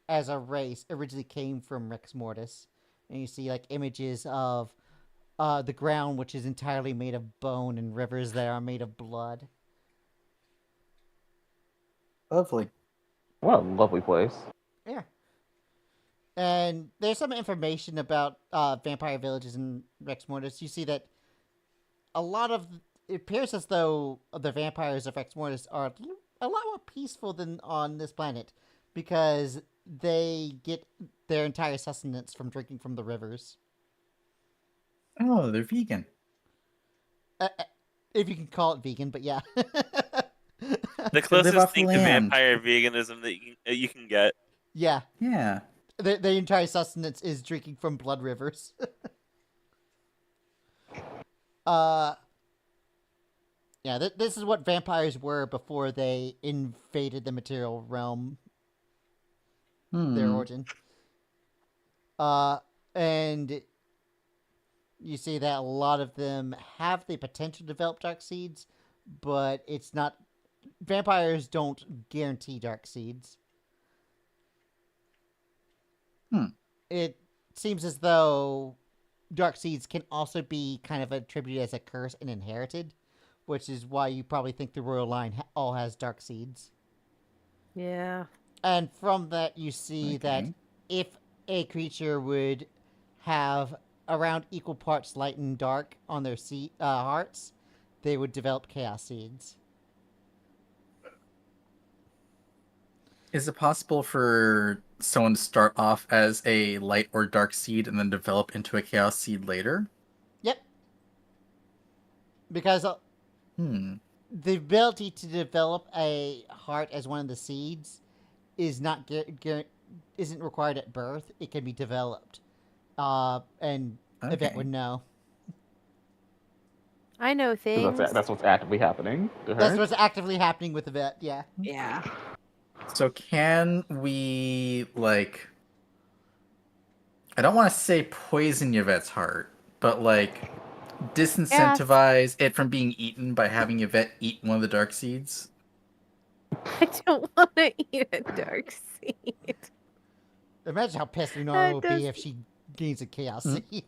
as a race, originally came from Rex Mortis. And you see, like, images of the ground, which is entirely made of bone, and rivers that are made of blood. Lovely. What a lovely place. Yeah. And there's some information about vampire villages in Rex Mortis. You see that it appears as though the vampires of Rex Mortis are a lot more peaceful than on this planet, because they get their entire sustenance from drinking from the rivers. Oh, they're vegan. If you can call it vegan, but yeah. The closest thing to vampire veganism that you can get. Yeah. Yeah. Their entire sustenance is drinking from blood rivers. Yeah, this is what vampires were before they invaded the material realm. Their origin. And you see that a lot of them have the potential to develop dark seeds, but it's not... Vampires don't guarantee dark seeds. It seems as though dark seeds can also be kind of attributed as a curse and inherited, which is why you probably think the royal line all has dark seeds. Yeah. And from that, you see that if a creature would have around equal parts light and dark on their hearts, they would develop chaos seeds. Is it possible for someone to start off as a light or dark seed and then develop into a chaos seed later? Yep. Because the ability to develop a heart as one of the seeds is not isn't required at birth. It can be developed. And Yvette would know. I know things. That's what's actively happening to her. That's what's actively happening with Yvette, yeah. Yeah. So can we, like... I don't want to say poison Yvette's heart, but, like, disincentivize it from being eaten by having Yvette eat one of the dark seeds? I don't want to eat a dark seed. Imagine how pissed Lunara would be if she gains a chaos seed.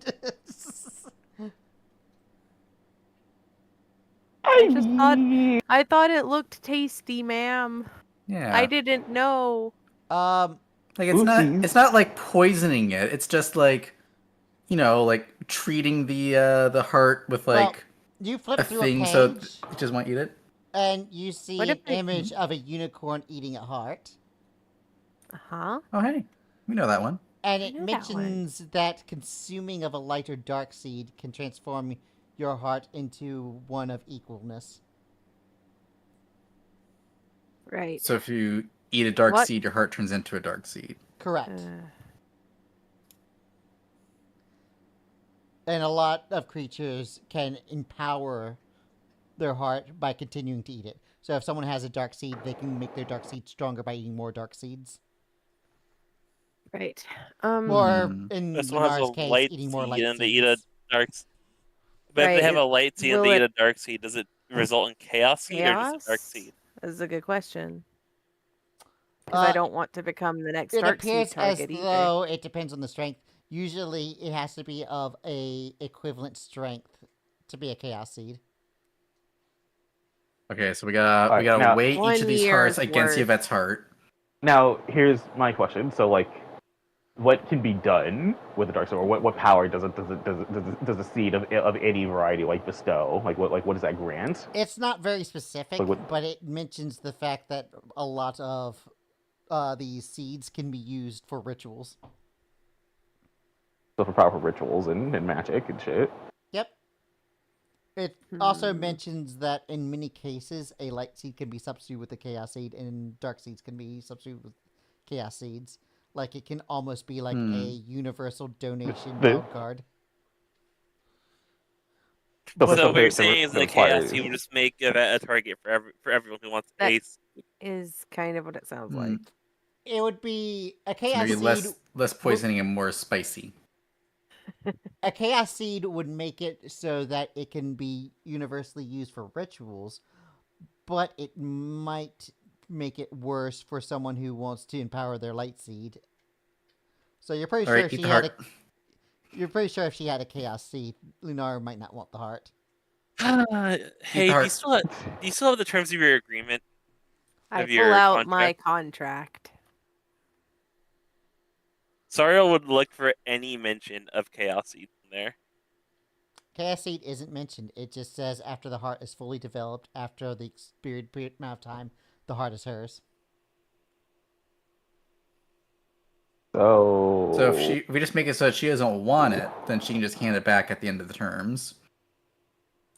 I thought it looked tasty, ma'am. Yeah. I didn't know. Like, it's not like poisoning it. It's just like, you know, like treating the heart with like you flip a through thing a page, so it just won't eat it. And you see an image of a unicorn eating a heart. Uh-huh. Oh, hey. We know that one. And it mentions that consuming of a light or dark seed can transform your heart into one of equalness. Right. So if you eat a dark seed, your heart turns into a dark seed. Correct. And a lot of creatures can empower their heart by continuing to eat it. So if someone has a dark seed, they can make their dark seed stronger by eating more dark seeds. Right. Or Hmm. in If someone has Lunar's a case, light eating more seed light and they seeds. eat a dark. But if Right, they have it- a light seed and will they eat it- a dark seed, does it result in chaos seed or just a dark chaos? seed? Is a good question. Because I don't want to become the next It dark seed appears as target either. though it depends on the strength. Usually, it has to be of a equivalent strength to be a chaos seed. Okay, so we gotta Alright, now- weigh each 1 of these year's hearts against worth. Yvette's heart. Now, here's my question. So, like, what can be done with the dark seed, or what power does a seed of any variety like bestow? What does that grant? It's not very specific, Like what- but it mentions the fact that a lot of these seeds can be used for rituals. So for powerful rituals and magic and shit. Yep. It also Hmm. mentions that in many cases, a light seed can be substituted with a chaos seed, and dark seeds can be substituted with chaos seeds. Like, it can almost be like a universal donation The- wild card. So So what they- you're they saying is they that chaos require- seed would just make a target for everyone who wants That- ace. Is kind of what it sounds Hmm. like. It would be a So chaos maybe seed. less poisoning and more spicy. A chaos seed would make it so that it can be universally used for rituals, but it might make it worse for someone who wants to empower their light seed. So you're pretty All sure right, if eat she the had heart. you're pretty sure if she had a chaos seed, Lunar might not want the heart. Hey, do heart. you still have the terms of your agreement? I Of pull your out my contract. Sariel would look for any mention of chaos seed in there. Chaos seed isn't mentioned. It just says after the heart is fully developed, after the period amount of time, the heart is hers. So If we just make it so that she doesn't want it, then she can just hand it back at the end of the terms.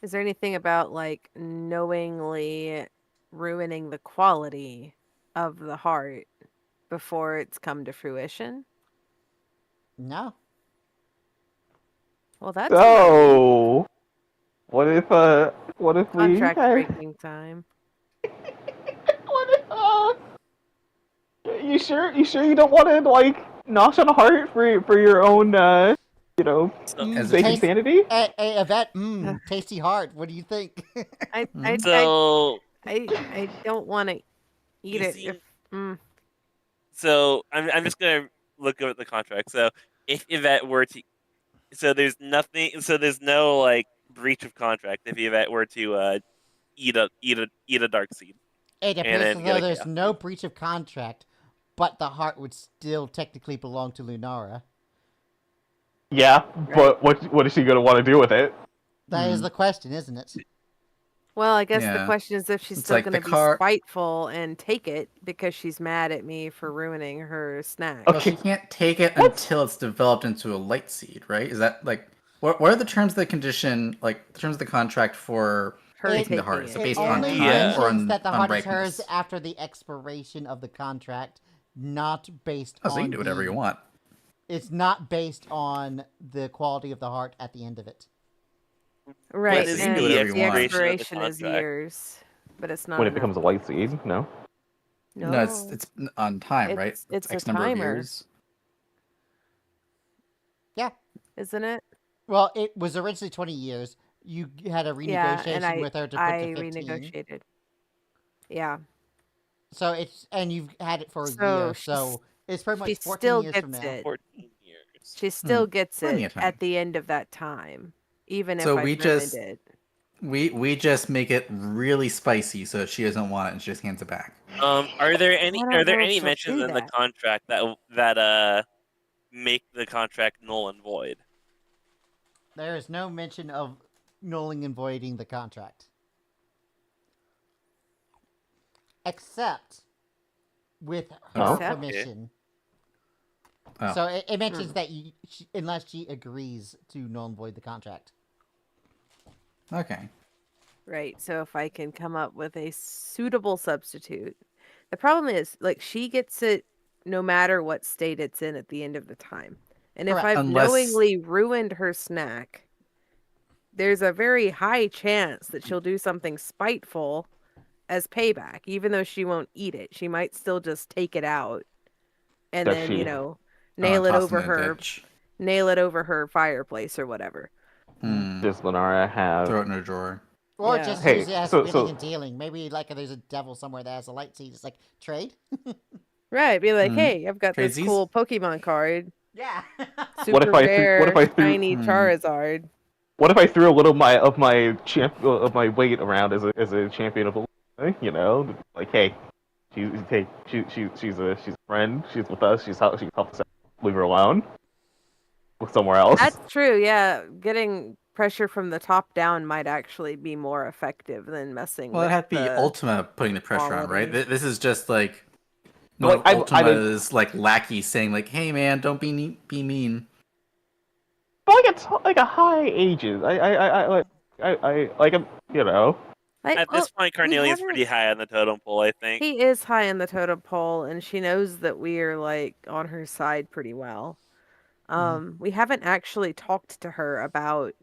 Is there anything about like knowingly ruining the quality of the heart before it's come to fruition? No. Well, that's So what if we contract had- breaking time. What if you sure you don't want to like nosh on a heart for your own As sake a- of sanity? Hey, Yvette, tasty heart. What do you think? I don't want to eat You it. see- If, So I'm just gonna look over the contract. So if Yvette were to, so there's no like breach of contract if Yvette were to eat a dark seed. It And appears then as get though a there's chaos no breach of contract, but the heart would still technically belong to Lunara. Yeah, but what is she gonna want to do with it? That is the question, isn't it? well, I guess the Yeah. question is if she's It's still like going the to be car- spiteful and take it because she's mad at me for ruining her snack. Well, she can't take it until it's developed into a light seed, right? Is that like what are the terms of the condition, like the terms of the contract for Her taking the taking heart? Is it it. based It on only time Yeah. or mentions on, that the on heart is ripeness? hers after the expiration of the contract, not based Oh, on so you can do whatever you want. It's not based on the quality of the heart at the end of it. Right, is and the the expiration of the expiration is contract? years, but it's not When it enough. becomes a light seed? No. No, it's on time, right? It's X a number of timer, years. isn't it? Well, it was originally 20 years. You had a Yeah, renegotiation and with her to put I to 15. renegotiated. Yeah, So and you've had it for a So year, she's- so it's pretty she much 14 still years gets from now. it. 14 years. She still gets plenty it of time. at the end of that time, even So if I we ruined just- it. We just make it really spicy so she doesn't want it and she just hands it back. Are there any I don't know if she'll mentions do in the that. contract that make the contract null and void? There is no mention of nulling and voiding the contract. Except with her Oh. Except? permission. Oh. So it mentions that unless she agrees to null and void the contract. Okay. Right. So if I can come up with a suitable substitute. The problem is, like, she gets it no matter what state it's in at the end of the time. And if Correct. I've Unless- knowingly ruined her snack, there's a very high chance that she'll do something spiteful as payback, even though she won't eat it. She might still just take it out and Does then, she? nail it toss over in the her ditch. fireplace or whatever. Does Lenara have? Throw it in a drawer. Or Yeah. just Hey, use it as so- winning so- and dealing. Maybe like there's a devil somewhere that has a light seed. It's like trade. Right, be like, Mhm. hey, I've got this Crazies? cool Pokemon card. Yeah. Super What if I threw- rare, what if I threw- shiny Hmm. Charizard. What if I threw a little of my weight around as a champion of the, like, hey, she's a friend. She's with us. She's helped us out. Leave her alone. Look somewhere else. That's true, yeah. Getting pressure from the top down might actually be more effective than messing Well, with it had to be the... Ultima putting the pressure on, right? quality. This is just like Like, I didn't- Ultima's like lackey saying like, "Hey, man, don't be mean." But like a high ages. I like I'm, At this point, Cornelius is pretty high on the totem pole, I think. He is high in the totem pole, and she knows that we are like on her side pretty well. We haven't actually talked to her about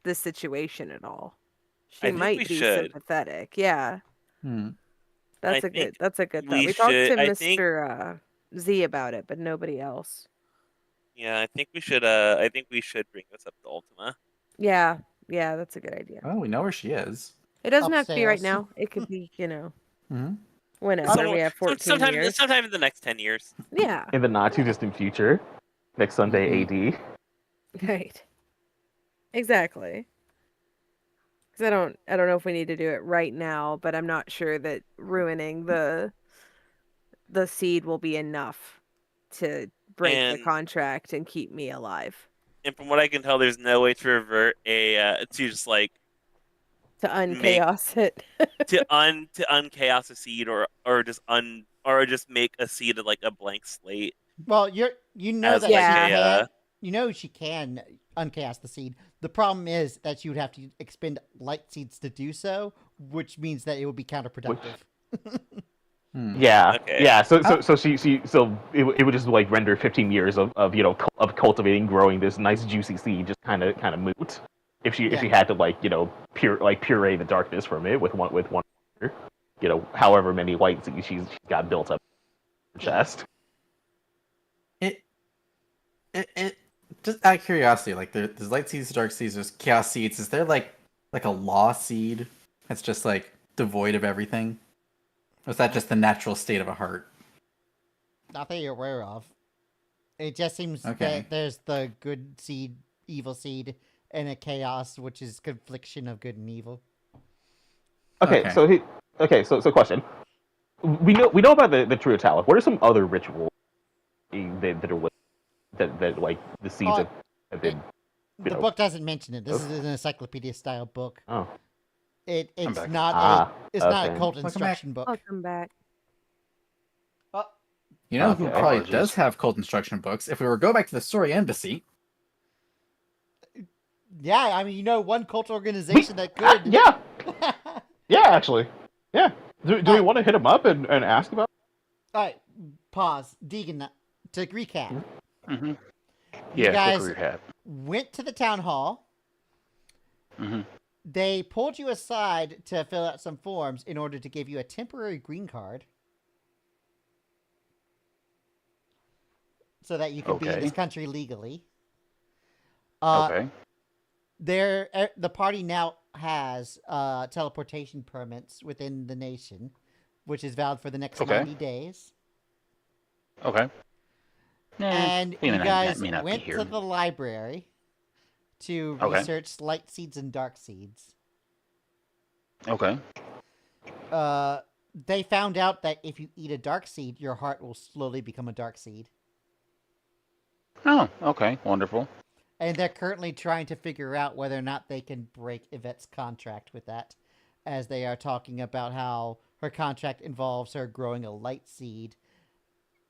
the situation at all. I She think might we be should. sympathetic. Yeah, Hmm. that's I a good. think That's a good thought. we We talked to should- I think- Mr. Z about it, but nobody else. Yeah, I think we should. I think we should bring this up to Ultima. Yeah, that's a good idea. Well, we know where she is. It doesn't have to be right Upstairs. now. It could be, Mhm. whenever. We have 14 sometime, years. sometime in the next 10 years. Yeah, in the not too distant future, next Sunday AD. right. Exactly. Because I don't know if we need to do it right now, but I'm not sure that ruining the seed will be enough to break the And- contract and keep me alive. And from what I can tell, there's no way to revert to just like To unchaos it. to unchaos a seed or just make a seed of like a blank slate. Well, you know As that like she a, can. You know she can uncast the seed. The problem is that you would have to expend light seeds to do so, which means that it would be counterproductive. Yeah, Okay. yeah. So it would just like render 15 years of cultivating, growing this nice juicy seed just kind of moot. If she had to puree the darkness from it with one, however many light seeds she's got built up in her chest. It just out of curiosity, like there's light seeds, dark seeds, there's chaos seeds. Is there like a law seed that's just like devoid of everything? Or is that just the natural state of a heart? Not that you're aware of. It just seems Okay. that there's the good seed, evil seed, and a chaos, which is confliction of good and evil. Okay, so question. We know about the True Italic. What are some other rituals that are with that like the seeds Oh, have been? The book doesn't mention it. This is an encyclopedia style book. Oh, It's back. not it's not a okay. cult Welcome back. instruction book. I'll come back. Oh, You know who Okay. probably Apologies. does have cult instruction books? If we were to go back to the Story Embassy, yeah, I mean, one cult organization that could. yeah, actually, yeah. Do we want to hit him up and ask about? All right, pause. Deegan, to recap, Mm-hmm. you Yeah, guys quick recap. went to the town hall. Mm-hmm. They pulled you aside to fill out some forms in order to give you a temporary green card so that you could be in Okay. this country legally. Okay. The party now has teleportation permits within the nation, which is valid for the next Okay. 90 days. Okay. And may you not- guys may not be went here. to the library to Okay. research light seeds and dark seeds. Okay. They found out that if you eat a dark seed, your heart will slowly become a dark seed. Oh, okay. Wonderful. And they're currently trying to figure out whether or not they can break Yvette's contract with that, as they are talking about how her contract involves her growing a light seed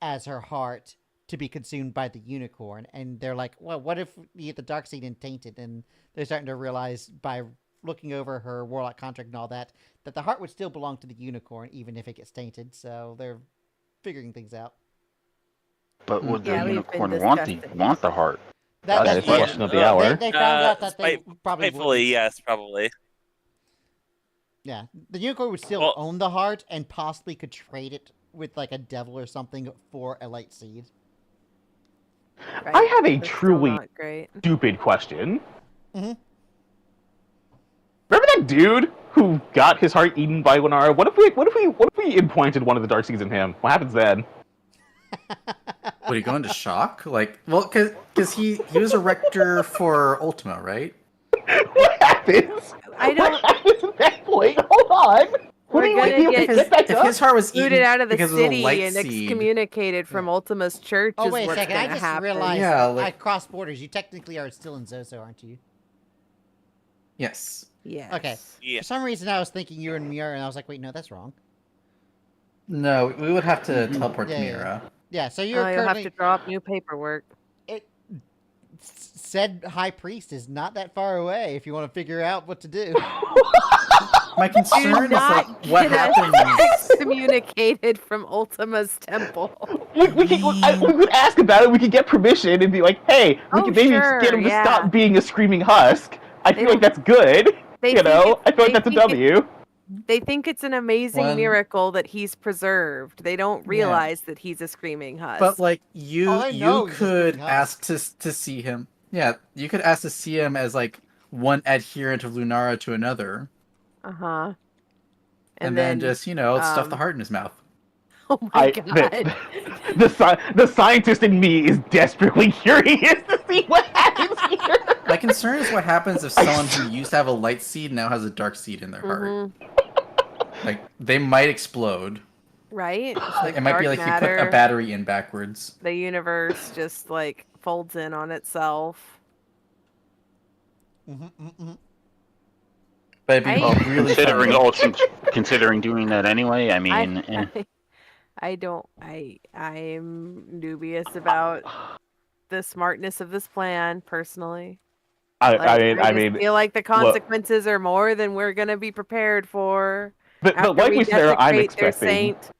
as her heart to be consumed by the unicorn. And they're like, well, what if we get the dark seed and taint it? And they're starting to realize by looking over her warlock contract and all that the heart would still belong to the unicorn even if it gets tainted. So they're figuring things out. But would Yeah, the we've been unicorn want discussing the heart? That's That's the the question of the hour. They found out that they probably spitefully, wouldn't. yes, probably. Yeah, the unicorn would still Well- own the heart and possibly could trade it with like a devil or something for a light seed. Right? I have a That's still truly not great. stupid question. Mhm. Remember that dude who got his heart eaten by Winara? What if we implanted one of the dark seeds in him? What happens then? Would he go into shock? Like, well, because he was a rector for Ultima, right? What happens? I don't- What happens at that point? Hold on. What We're do you gonna think get- he get back If up? his heart was Booted eaten out of the because of the city light and seed, excommunicated from Ultima's church Oh is wait a what's second! I gonna just happen. realized Yeah, I like- crossed borders. You technically are still in Zozo, aren't you? yes. Yes. Okay. Yeah. For some reason, I was thinking you were in Miura, and I was like, wait, no, that's wrong. No, we would have to teleport Yeah, to yeah, Mira. Yeah, so you're You'll have currently to drop new paperwork. said high priest is not that far away. If you want to figure out what to do. My concern is like not what get us happens. excommunicated from Ultima's temple. We could ask about it. We could get permission and be like, "Hey, we Oh, could maybe sure, get him to yeah. stop being a screaming husk." I They feel like don't- that's good. They You think know, it's- I feel like they that's a think it- W. They think it's an amazing One- miracle that he's preserved. They don't realize that he's a screaming husk. But like you, Oh, I know you he's a could screaming ask to see him. Yeah, you could ask to see him as like one adherent of Lunara to another, uh-huh. and then just stuff the um, heart in his mouth. Oh my god. The scientist in me is desperately curious to see what happens here. My concern is what happens if someone who used to have a light seed now has a dark seed in their heart. Mhm. Like they might explode. Right? It's Like, it might be dark like you put a matter, battery in backwards. the universe just like folds in on itself. But it'd be I- really Considering funny. considering doing that anyway, I mean, I'm dubious about the smartness of this plan personally. I just mean, feel like the consequences are more than we're gonna be prepared for. but after like we we Sarah, I'm desecrate their expecting. saint.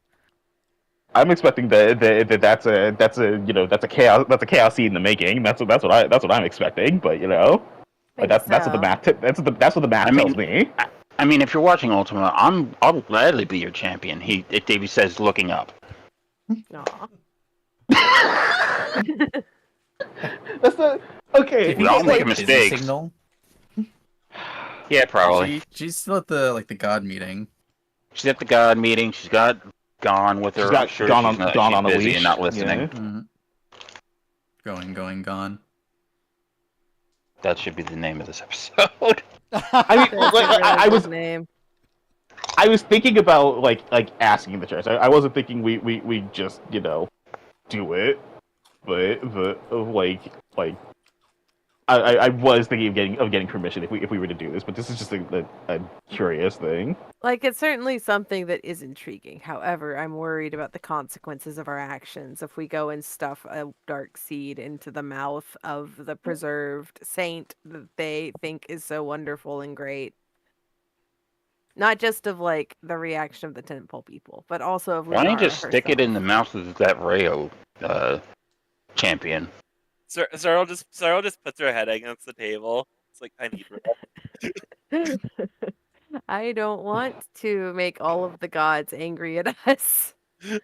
I'm expecting that's a chaos seed in the making. That's what I'm expecting. But like that's what the math that's what the math tells me. I mean, if you're watching Ultima, I'll gladly be your champion. Davey says, looking up. Aw. That's the okay. If he I'll gets, make like, a busy mistake. Signal, Yeah, probably. she's still at the god meeting. She's at the god meeting. She's got Gone with her. She's got I'm sure Gone she's on- not, Gone she's on a busy leash. and not listening. Yeah. Gone. That should be the name of this episode. I mean, That's a like, really I good was name. I was thinking about like asking the church. I wasn't thinking we just do it, but like I was thinking of getting permission if we were to do this. But this is just a curious thing. Like, it's certainly something that is intriguing. However, I'm worried about the consequences of our actions if we go and stuff a dark seed into the mouth of the preserved saint that they think is so wonderful and great. Not just of, like, the reaction of the temple people, but also of Why don't you Lunara just stick it in the herself. mouth of that Rayo champion? Cyril just puts her head against the table. It's like, I need rest. I don't want to make all of the gods angry at us. No,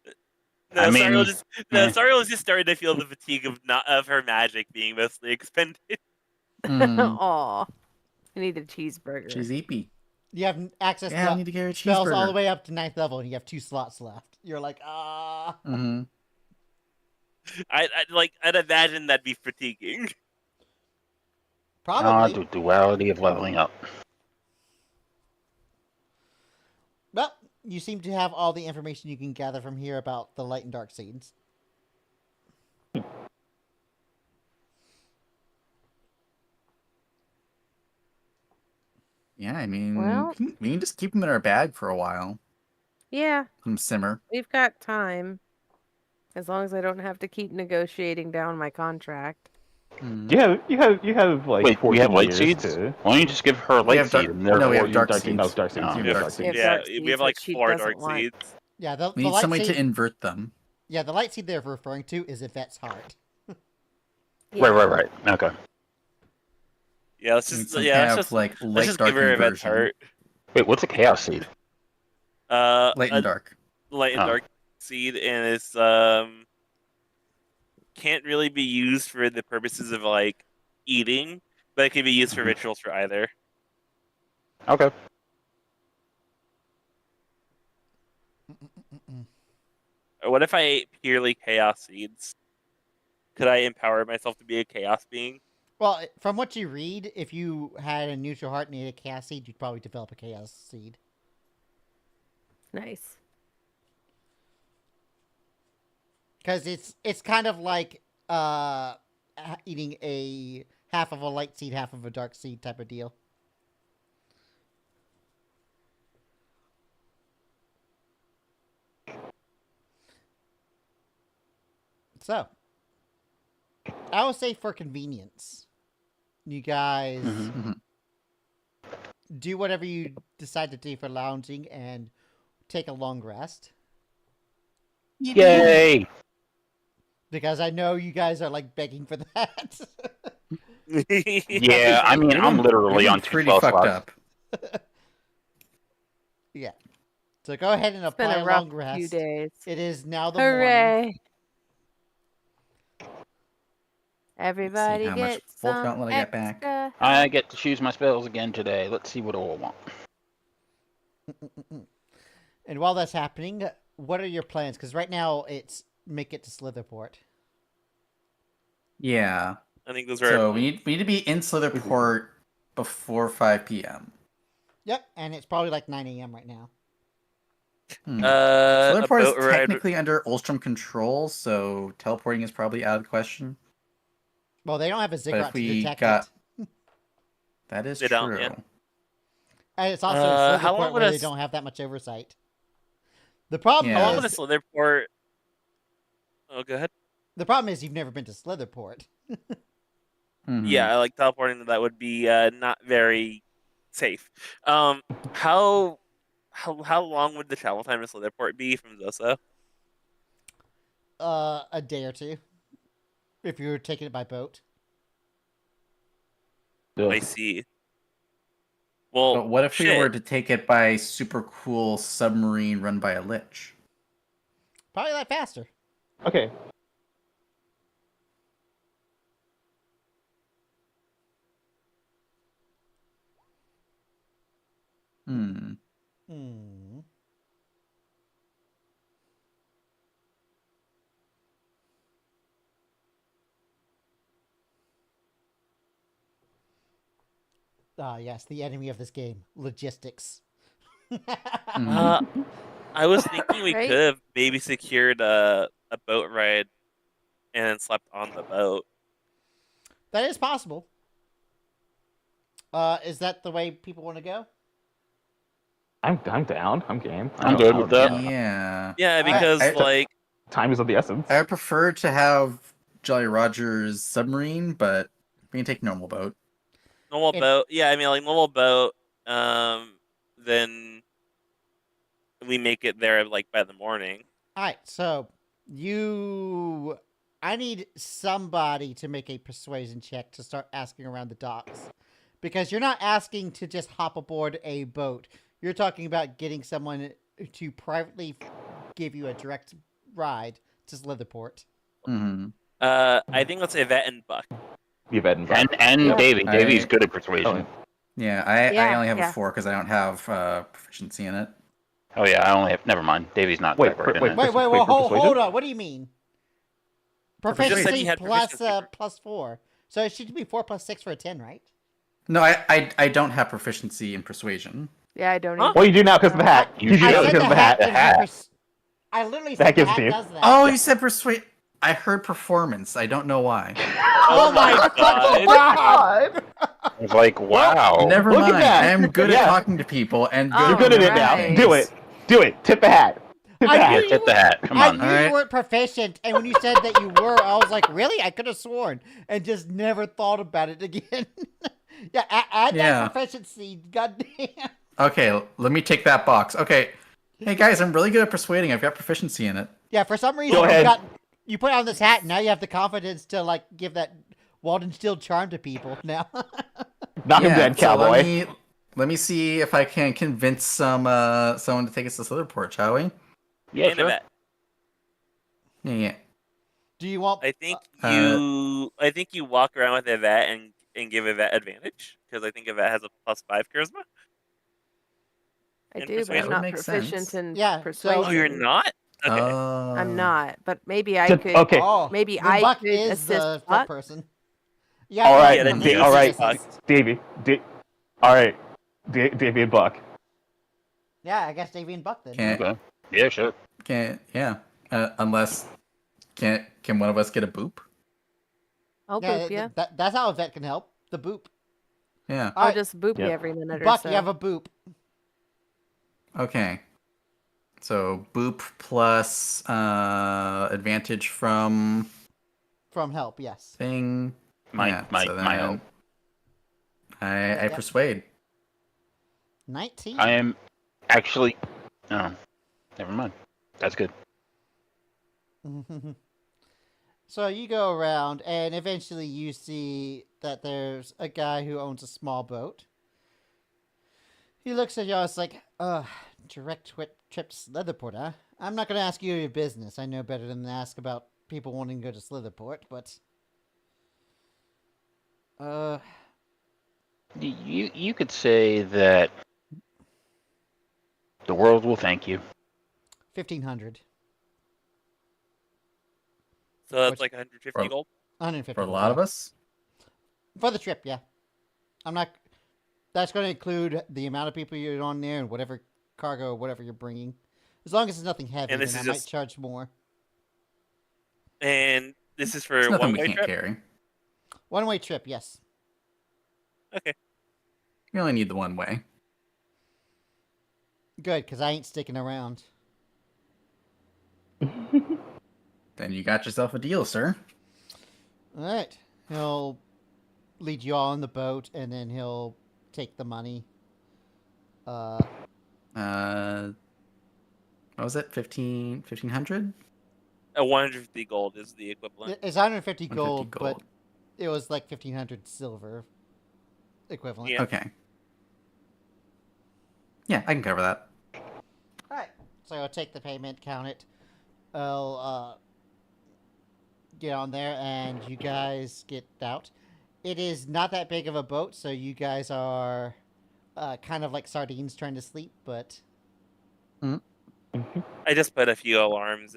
I mean, Cyril is just starting to feel the fatigue of her magic being mostly expended. Mm, Aw. I need a cheeseburger. she's eepy. You have access Yeah, I to need to get her a spells all the cheeseburger. way up to 9th level, and you have 2 slots left. You're like, ah. Mm-hmm. I'd imagine that'd be fatiguing. Probably. The duality of leveling up. Well, you seem to have all the information you can gather from here about the light and dark seeds. Yeah, I mean, Well- we can just keep them in our bag for a while. Yeah, Let them simmer. we've got time. As long as I don't have to keep negotiating down my contract. Mm. You have like Wait, we 14 have light years seeds? to- Why don't you just give her a We light have dark- seed? And no, we therefore have you- dark seeds. seeds. No, dark seeds. No. You We have have dark dark seeds. Yeah, Yeah, dark we seeds have that like she 4 doesn't dark want. seeds. Yeah, the We the need light somebody seed, to invert them. Yeah, the light seed they're referring to is Yvette's heart. Right. Okay. Yeah, let's You need just some yeah, kind let's of just like let's light just dark give her Yvette's inversion. heart. Wait, what's a chaos seed? Light and dark. Light and Oh. dark seed, and it's can't really be used for the purposes of like eating, but it can be used for rituals for either. Okay. Or what if I ate purely chaos seeds? Could I empower myself to be a chaos being? Well, from what you read, if you had a neutral heart and ate a chaos seed, you'd probably develop a chaos seed. Nice. Because it's kind of like eating a half of a light seed, half of a dark seed type of deal. So, I would say for convenience, you guys do whatever you decide to do for lounging and take a long rest. Yay! Because I know you guys are like begging for that. Yeah, I mean, I'm literally You're on pretty 12 fucked slots. up. Yeah. So go ahead and It's been apply a a rough long rest. few days. It is now the morning. Hooray! Everybody how much gets Volt some Gauntlet I get back. extra. I get to choose my spells again today. Let's see what all I want. And while that's happening, what are your plans? Because right now it's make it to Slitherport. Yeah. I think those are. So we need to be in Slitherport before 5 p.m. Yep, and it's probably like 9 a.m. right now. A Slitherport is boat ride. technically under Ulstrom control, so teleporting is probably out of the question. Well, they don't have a But ziggurat if to we detect got... it. That is They true. don't, yeah. And it's also in how long Slitherport would where a they s- don't have that much oversight. The problem Yeah. How long would a is Slitherport? Oh, go ahead. the problem is you've never been to Slitherport. Mhm. Yeah, like teleporting to that would be not very safe. How long would the travel time to Slitherport be from Zoso? A day or two. If you were taking it by boat. I see. Well, But what if we shit. were to take it by super cool submarine run by a lich? Probably a lot faster. Okay. Hmm. Hmm. Ah, yes, the enemy of this game. Logistics. I was thinking we Right? could have maybe secured a boat ride and then slept on the boat. That is possible. Is that the way people want to go? I'm down. I'm game. I'm good with that. Yeah. Yeah, because like Time is of the essence. I would prefer to have Jolly Roger's submarine, but we can take normal boat. normal It- boat. Yeah, I mean like normal boat. Then we make it there like by the morning. Alright, so I need somebody to make a persuasion check to start asking around the docks. Because you're not asking to just hop aboard a boat. You're talking about getting someone to privately give you a direct ride to Slitherport. Mm-hmm. I think let's say Yvette and Buck. The bed and And Yeah. Davey. Davey's good at Oh, persuasion. Yeah, I Yeah, only have yeah. a 4 because I don't have proficiency in it. Oh yeah, I only have. Never mind. Davey's not Wait, that great in wait, it. Wait, for hold persuasion? on. What do you mean? You just said Proficiency you had plus, proficiency. plus 4. So it should be 4 plus 6 for a 10, right? No, I don't have proficiency in persuasion. Yeah, I don't Huh? even. Well, you do now because of the hat. You You do should. now I said because of the the hat hat. gives hat. you I literally That said the gives hat you- does that. Oh, you said persuade. I heard performance. I don't know why. Oh my God. God! I was like, wow. Never look at mind. that. I am good Yeah. at talking to people and good Oh, You're good at it now. Alright. Do it. Do it. Tip the hat. Tip the I hat. knew Yeah, tip the hat. Come I on. knew Alright. you weren't proficient, and when you said that you were, I was like, really? I could have sworn, and just never thought about it again. Yeah, add Yeah. that proficiency, goddamn. Okay, let me take that box. Okay. Hey guys, I'm really good at persuading. I've got proficiency in it. Yeah, for some reason Go ahead. you put on this hat, and now you have the confidence to like give that Walden Steel charm to people now. Knock him dead, so cowboy. let me see if I can convince someone to take us to Slitherport, shall we? Yeah, And a sure. vet. Yeah. Do you want? I think Uh, I think you walk around with a vet and give a vet advantage because I think a vet has a +5 charisma. I And do, but persuasion I'm would not make proficient sense. in Yeah, so- persuasion. Oh, you're not? Okay. I'm not, but maybe I Just- could. okay. Oh, Maybe then I Buck could is assist the Buck. person. Yeah. All right, Yeah, then Buck you is all right, assist Buck. assist. Davey. All right, Davey and Buck. Yeah, I guess Davey and Buck then. Can't Okay. Yeah, sure. unless can one of us get a boop? I'll Yeah, boop you. that's how a vet can help. The boop. Yeah. All I'll right, just boop you Yep. every minute or Buck, so. you have a boop. Okay. So boop plus advantage from From help, yes. thing. My help. I Yeah. persuade. 19. I am actually. Oh, never mind. That's good. So you go around, and eventually you see that there's a guy who owns a small boat. He looks at you and it's like, direct trip to Slitherport, huh? I'm not going to ask you your business. I know better than to ask about people wanting to go to Slitherport, but... You could say that the world will thank you. 1,500. So that's Which- like 150 Or- gold. 150. For a lot of us? For the trip, yeah. I'm not... That's going to include the amount of people you're on there and whatever cargo or whatever you're bringing. As long as it's nothing heavy, And then this I is might just- charge more. And this is for It's nothing one we way can't trip. carry. One-way trip, yes. Okay. We only need the one way. Good, because I ain't sticking around. Then you got yourself a deal, sir. Alright. He'll lead you all on the boat, and then he'll take the money. What was it? 1,500? 150 gold is the equivalent. It's 150 150 gold, gold. but it was like 1,500 silver equivalent. Yeah. Okay. Yeah, I can cover that. Alright. So I'll take the payment, count it. I'll get on there, and you guys get out. It is not that big of a boat, so you guys are kind of like sardines trying to sleep, but... I just put a few alarms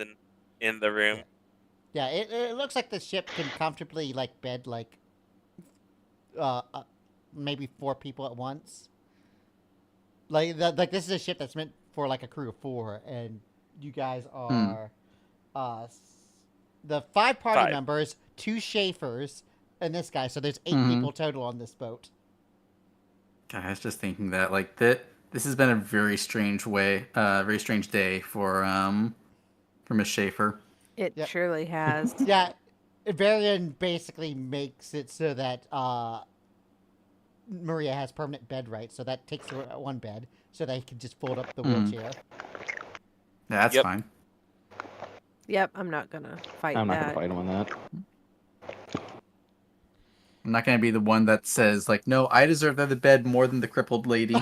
in the room. Yeah, it looks like the ship can comfortably like bed like maybe 4 people at once. Like this is a ship that's meant for like a crew of 4, and you guys are the 5 party 5. members, 2 Schaefers, and this guy. So there's 8 Mhm. people total on this boat. God, I was just thinking that like this has been a very strange day for Miss Schaefer. It Yep. surely has. Yeah, Varian basically makes it so that Maria has permanent bed rights, so that takes her 1 bed, so they can just fold up the wheelchair. Yeah, that's Yep. fine. Yep, I'm not gonna fight I'm not that. gonna fight him on that. I'm not gonna be the one that says like, no, I deserve the bed more than the crippled lady.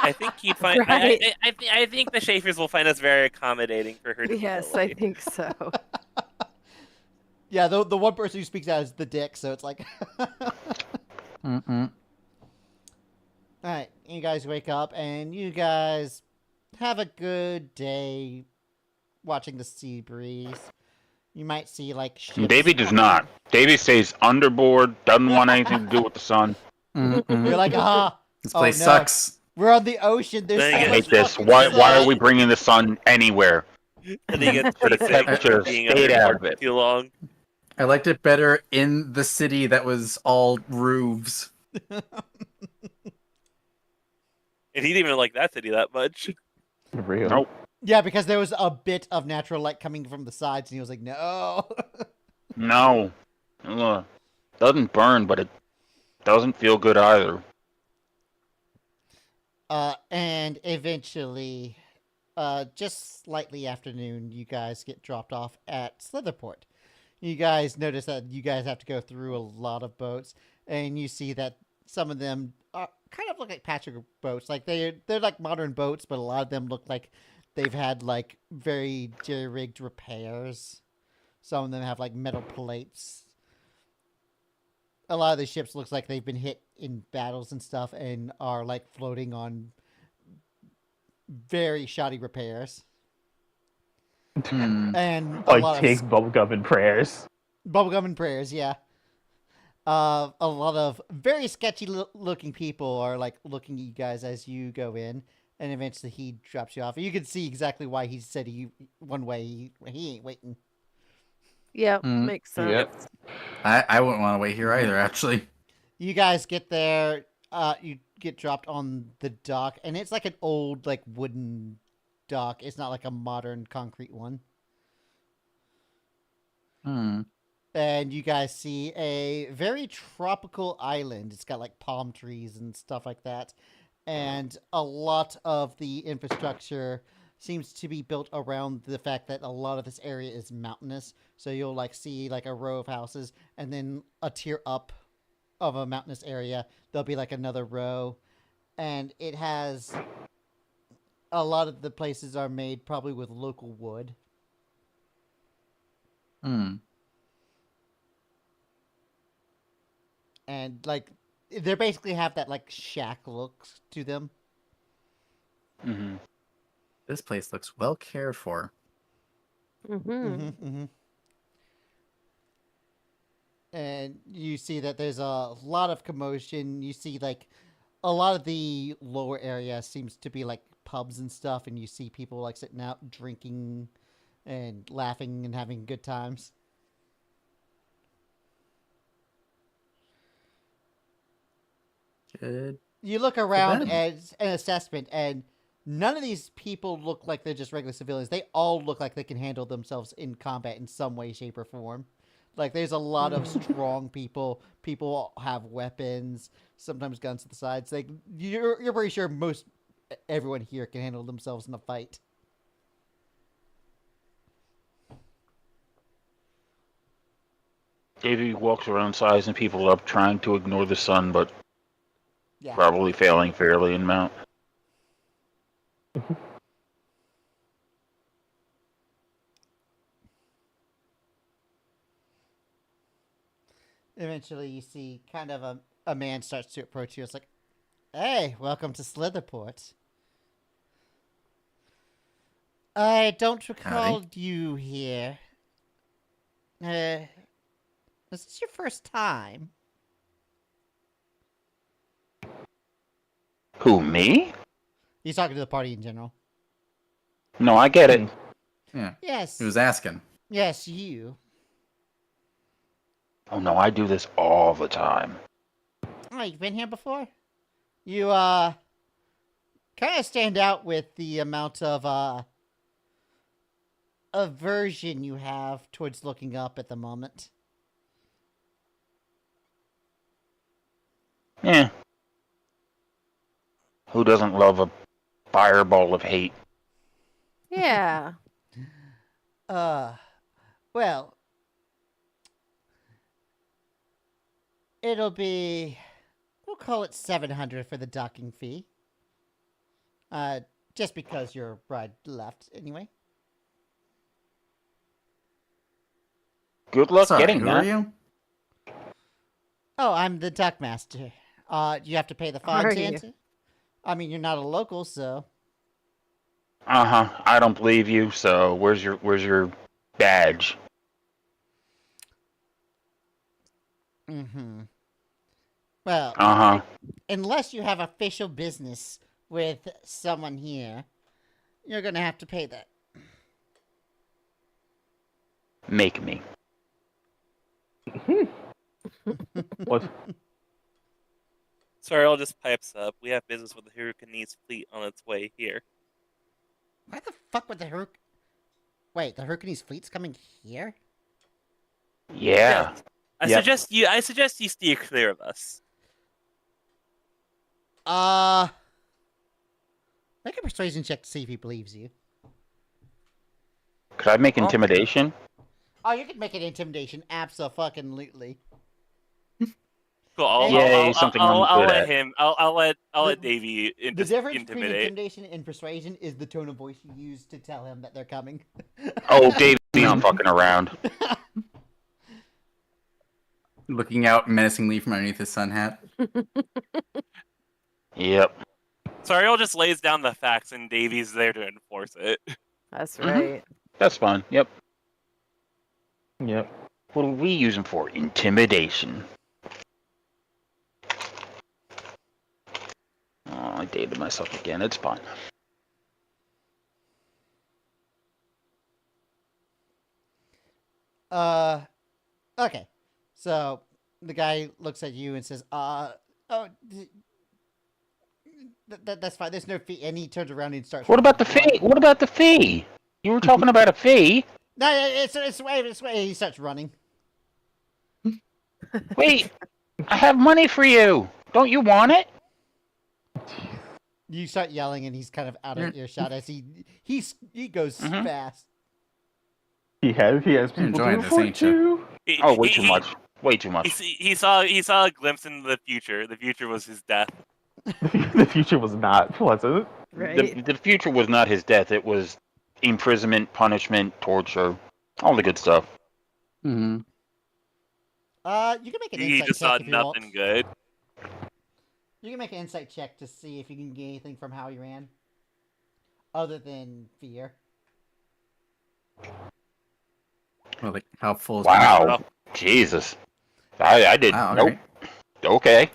I think you'd find. Right. I think the Schaefers will find us very accommodating for her. Yes, I disability. think so. Yeah, the one person who speaks out is the dick, so it's like... Mm-mm. Alright, you guys wake up, and you guys have a good day watching the sea breeze. You might see, like, ships... Davey does not. Davey stays underboard, doesn't want anything to do with the sun. Mm-mm. You're like, This oh, place no. sucks. we're on the ocean, there's Then so you I much hate this. fucking Why are sun." we bringing the sun anywhere? And they get For the seasick temperature, for being stayed out underboard of it. for too long. I liked it better in the city that was all roofs. And he didn't even like that city that much. For real. Nope. Yeah, because there was a bit of natural light coming from the sides, and he was like, no. No. Ugh. Doesn't burn, but it doesn't feel good either. And eventually, just slightly afternoon, you guys get dropped off at Slitherport. You guys notice that you guys have to go through a lot of boats, and you see that some of them are kind of look like patchwork boats. Like they're like modern boats, but a lot of them look like they've had like very jerry-rigged repairs. Some of them have like metal plates. A lot of the ships looks like they've been hit in battles and stuff, and are like floating on very shoddy repairs. And a Like lot take of bubblegum and prayers. bubblegum and prayers, yeah. A lot of very sketchy looking people are like looking at you guys as you go in, and eventually he drops you off. You can see exactly why he said one way. He ain't waiting. Yep, Mm, makes sense. Yep. I wouldn't want to wait here either, actually. You guys get there. You get dropped on the dock, and it's like an old like wooden dock. It's not like a modern concrete one. And you guys see a very tropical island. It's got like palm trees and stuff like that. And a lot of the infrastructure seems to be built around the fact that a lot of this area is mountainous. So you'll like see like a row of houses, and then a tier up of a mountainous area, there'll be like another row. And it has a lot of the places are made probably with local wood. And like they basically have that like shack look to them. Mm-hmm. This place looks well cared for. And you see that there's a lot of commotion. You see like a lot of the lower area seems to be like pubs and stuff, and you see people like sitting out drinking and laughing and having good times. Good. You look around them. as an assessment, and none of these people look like they're just regular civilians. They all look like they can handle themselves in combat in some way, shape, or form. Like, there's a lot of strong people. People have weapons, sometimes guns to the sides. Like, you're pretty sure everyone here can handle themselves in a fight. Davey walks around sizing people up, trying to ignore the sun, but Yeah. probably failing fairly in mount. Eventually, you see kind of a man starts to approach you. It's like, hey, welcome to Slitherport. I don't recall you here. Is this your first time? Who, me? He's talking to the party in general. No, I get it. Yeah. Yes. He was asking. Yes, you. Oh no, I do this all the time. Oh, you've been here before? You, kind of stand out with the amount of, aversion you have towards looking up at the moment. Yeah. Who doesn't love a fireball of hate? Yeah. Well, it'll be, we'll call it 700 for the docking fee. Just because your bride left, anyway. Good luck Sorry, getting who that. are you? Oh, I'm the dock master. You have to pay the fine Are to you? enter? I mean, you're not a local, so. Uh-huh. I don't believe you, so where's your badge? Mm-hmm. Well, Uh-huh. unless you have official business with someone here, you're gonna have to pay that. Make me. What? Sorrel just pipes up. We have business with the Hurricane's fleet on its way here. Why the fuck would the Wait, the Hurricane's fleet's coming here? Yeah. I Yep. suggest you steer clear of us. Make a persuasion check to see if he believes you. Could I make intimidation? Oh, you can make an intimidation, abso-fucking-lutely. Cool. I'll, Yay, I'll, something I'll, I'm I'll good let at. him. I'll let The- Davey The difference between intimidate. intimidation and persuasion is the tone of voice you use to tell him that they're coming. Oh, Davy's not fucking around. Looking out menacingly from underneath his sun hat. Yep. Sariel just lays down the facts, and Davey's there to enforce it. That's Mhm. right. That's fine. Yep. Yep. What are we using for? Intimidation. Oh, I dated myself again. It's fine. Okay. So the guy looks at you and says, that's fine. There's no fee. And he turns around and starts. What about the fee? What about the fee? You were talking about a fee. No, it's way. He starts running. Wait, I have money for you. Don't you want it? You start yelling, and he's kind of out of earshot as he goes Mhm. fast. He has people enjoying to this, report ain't you? to. Oh, way too much. Way too much. He saw a glimpse into the future. The future was his death. The future was not pleasant. Right. The future was not his death. It was imprisonment, punishment, torture, all the good stuff. Mm-hmm. You can make an He insight just check saw if you want. nothing good. You can make an insight check to see if you can get anything from how he ran, other than fear. Well, like how full is Wow. Jesus. I did. Wow, Nope. alright. Okay.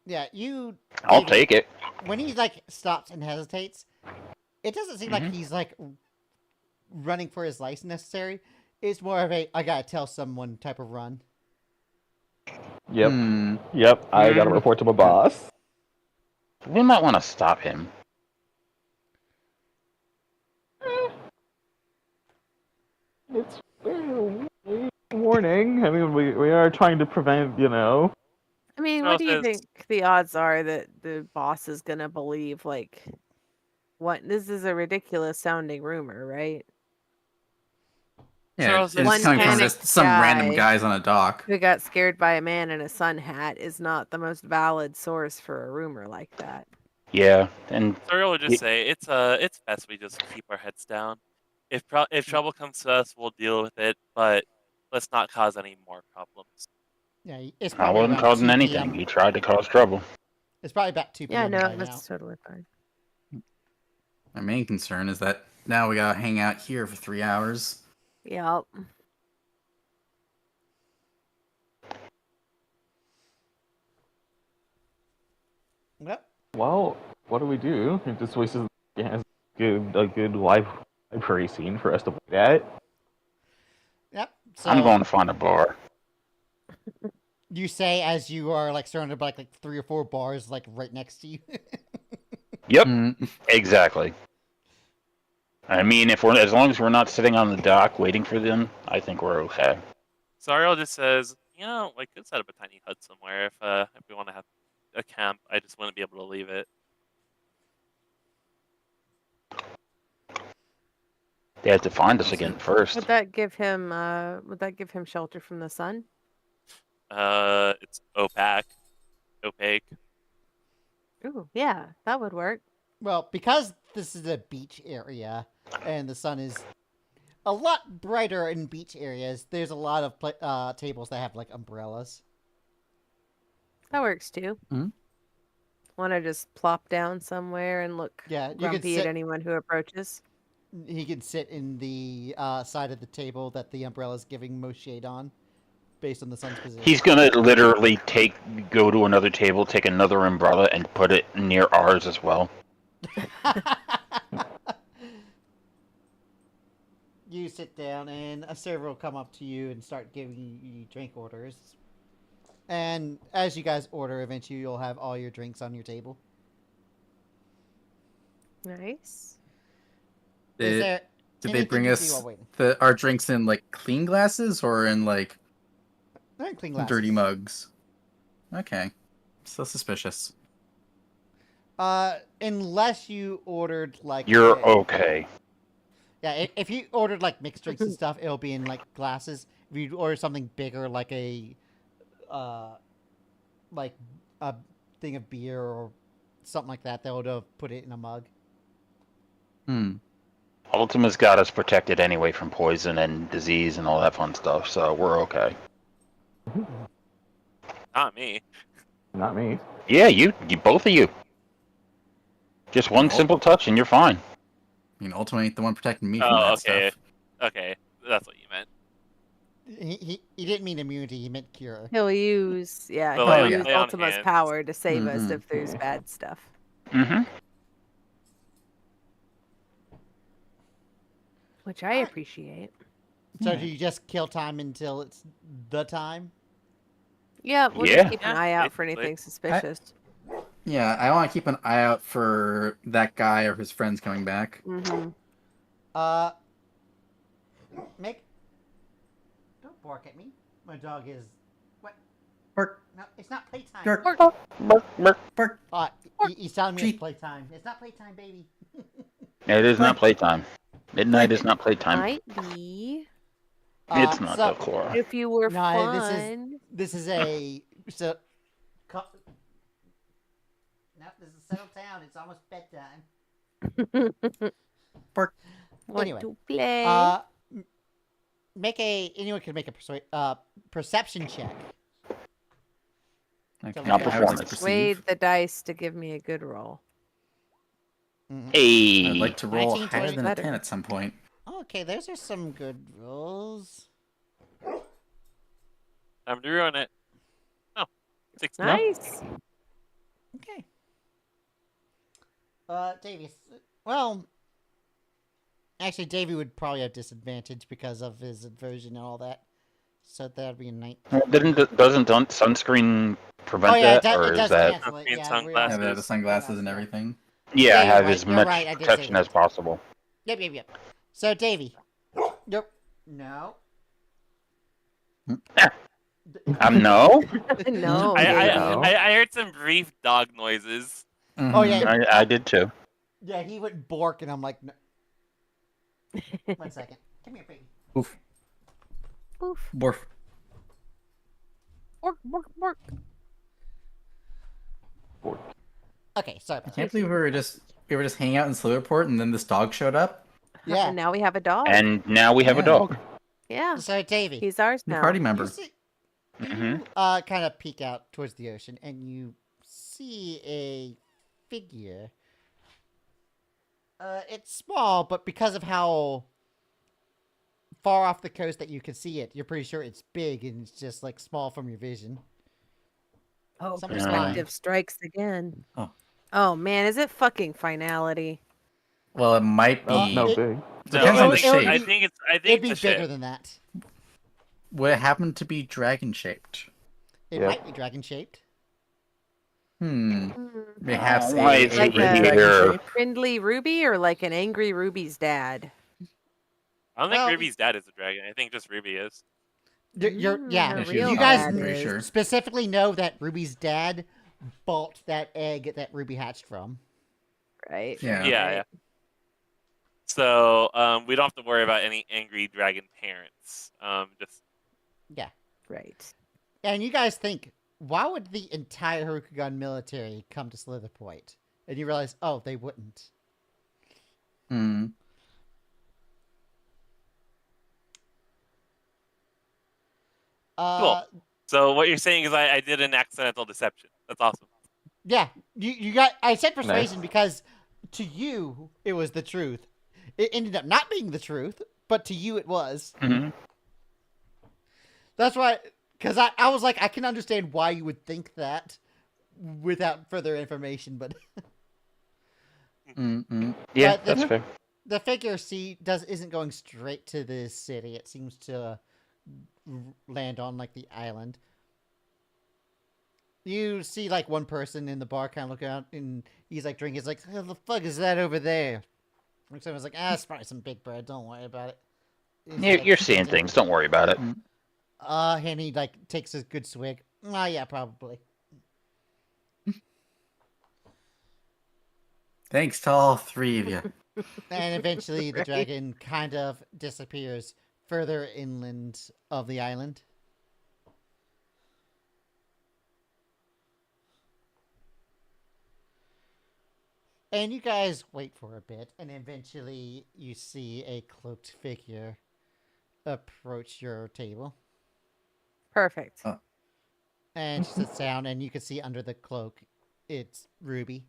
Yeah, you. I'll David, take it. When he like stops and hesitates, it doesn't seem like Mhm. he's like running for his life necessary. It's more of a I gotta tell someone type of run. Yep. Hmm. Yep. I gotta Hmm. report to my boss. We might want to stop him. It's warning. I mean, we are trying to prevent, I mean, Well, what do you says- think the odds are that the boss is gonna believe? Like, what? This is a ridiculous sounding rumor, right? Yeah, Charles it's says- coming from One just some random guy guys on a dock. Who got scared by a man in a sun hat is not the most valid source for a rumor like that. Yeah, and Sariel would just Ye- say it's best we just keep our heads down. If trouble comes to us, we'll deal with it, but let's not cause any more problems. Yeah, it's I probably wasn't around causing 2 anything. PM. He tried to cause trouble. It's probably about 2 Yeah, p.m. no, by now. that's totally fine. My main concern is that now we gotta hang out here for 3 hours. Yep. Yep. Well, what do we do? This place is has a good library scene for us to wait at. Yep. So I'm going to find a bar. you say as you are like surrounded by like 3 or 4 bars like right next to you. Yep, Mm. exactly. I mean, as long as we're not sitting on the dock waiting for them, I think we're okay. Sariel just says, we could set up a tiny hut somewhere if we want to have a camp. I just wouldn't be able to leave it. They have to find us again first. Would that give him shelter from the sun? It's opaque. Ooh, yeah, that would work. Well, because this is a beach area and the sun is a lot brighter in beach areas, there's a lot of tables that have like umbrellas. That works too. Mhm. Want to just plop down somewhere and look Yeah, you can grumpy at sit. anyone who approaches? He can sit in the side of the table that the umbrella is giving most shade on, based on the sun's position. He's gonna literally go to another table, take another umbrella, and put it near ours as well. You sit down, and a server will come up to you and start giving you drink orders. And as you guys order, eventually you'll have all your drinks on your table. Nice. Is Did, there did they anything bring you do us while waiting? our drinks in like clean glasses or in like They're in clean glasses. dirty mugs? Okay, so suspicious. Unless you ordered like You're okay. Yeah, if you ordered like mixed drinks and stuff, it'll be in like glasses. If you order something bigger, like like a thing of beer or something like that, they'll put it in a mug. Ultima's got us protected anyway from poison and disease and all that fun stuff, so we're okay. Not me. Not me. Yeah, you both of you. Just one simple touch and you're fine. I mean, Ultima ain't the one protecting me from Oh, that okay. stuff. Okay, that's what you meant. He didn't mean immunity. He meant cure. He'll use Well, he'll lay use on Ultima's hands. power to save us Mhm. if there's bad stuff. Mm-hmm. Which I appreciate. So do you just kill time until it's the time? Yeah, we'll Yeah. just keep an Yeah, eye out for basically. anything suspicious. Yeah, I want to keep an eye out for that guy or his friends coming back. Mm-hmm. Make. Don't bark at me. My dog is. What? Bark, No, it's not playtime. bark, bark. He's telling me it's Treat. playtime. It's not playtime, baby. It is not playtime. Midnight is not playtime. Might be It's not so, though, Cora. if you were No, fun. this is a so. No, this is settle down. It's almost bedtime. Bark. Want Anyway, to play? Anyone can make a perception check. Okay, Not I was performance. to Persuade perceive. the dice to give me a good roll. Hey. I'd like to roll 19, higher 20 than a better. 10 at some point. Okay, those are some good rolls. Time to ruin it. Oh, 16. Nice. Okay. Davey. Well, actually, Davey would probably have disadvantage because of his aversion and all that. So that'd be a 19. Doesn't sunscreen prevent Oh yeah, that, or it is does that? cancel it. Green Yeah, sunglasses. Yeah, they have the sunglasses and everything. Yeah, Yeah, I you're have right, as you're much right, I did say protection that. as possible. Yep. So Davey. Nope. No. No. No. I heard some brief dog noises. Oh, yeah. Mhm. I did too. Yeah, he went bork, and I'm like, no. 1 second. Come here, baby. Oof. Oof. Borf. Bork, bork, bork. Okay, sorry I about that. can't believe we were just hanging out in Silverport and then this dog showed up. Yeah. And now we have a dog. And now we have a Yeah. dog. Yeah. So Davey, He's ours New now. party you member. see, Mhm. kind of peek out towards the ocean, and you see a figure. It's small, but because of how far off the coast that you can see it, you're pretty sure it's big, and it's just like small from your vision. Oh, Something's perspective strikes again. Oh. Oh man, is it fucking finality? Well, it might be. No, it- big. Depends it on would- the it would shape. I be- think it's It'd be it's a bigger ship. than that. Would it happen to be dragon shaped? It Yeah. might be dragon shaped. Perhaps Why a is it red here? dragon shape? Friendly Ruby or like an angry Ruby's dad? I don't think Well, Ruby's dad is a dragon. I think just Ruby is. Yeah, her Yeah, she's real an you guys dad I'm pretty is- sure. specifically know that Ruby's dad bought that egg that Ruby hatched from. Right. Yeah. Yeah. So we don't have to worry about any angry dragon parents. Just Right. And you guys think, why would the entire Harukagon military come to Slither Point? And you realize, oh, they wouldn't. Hmm. Cool. So what you're saying is I did an accidental deception. That's awesome. Yeah, you got. I said persuasion because to you it was the truth. It ended up not being the truth, but to you it was. Mhm. That's why, because I was like, I can understand why you would think that without further information, but Yeah, But that's fair. the figure isn't going straight to the city. It seems to land on like the island. You see like one person in the bar kind of looking out, and he's like drinking. He's like, "What the fuck is that over there?" And someone's like, "Ah, it's probably some big bird. Don't worry about it." He's like, You're seeing things. Don't worry about it. And he like takes a good swig. Ah, yeah, probably. Thanks to all three of you. And eventually the Right. dragon kind of disappears further inland of the island. And you guys wait for a bit, and eventually you see a cloaked figure approach your table. Perfect. And she sits down, and you can see under the cloak, it's Ruby.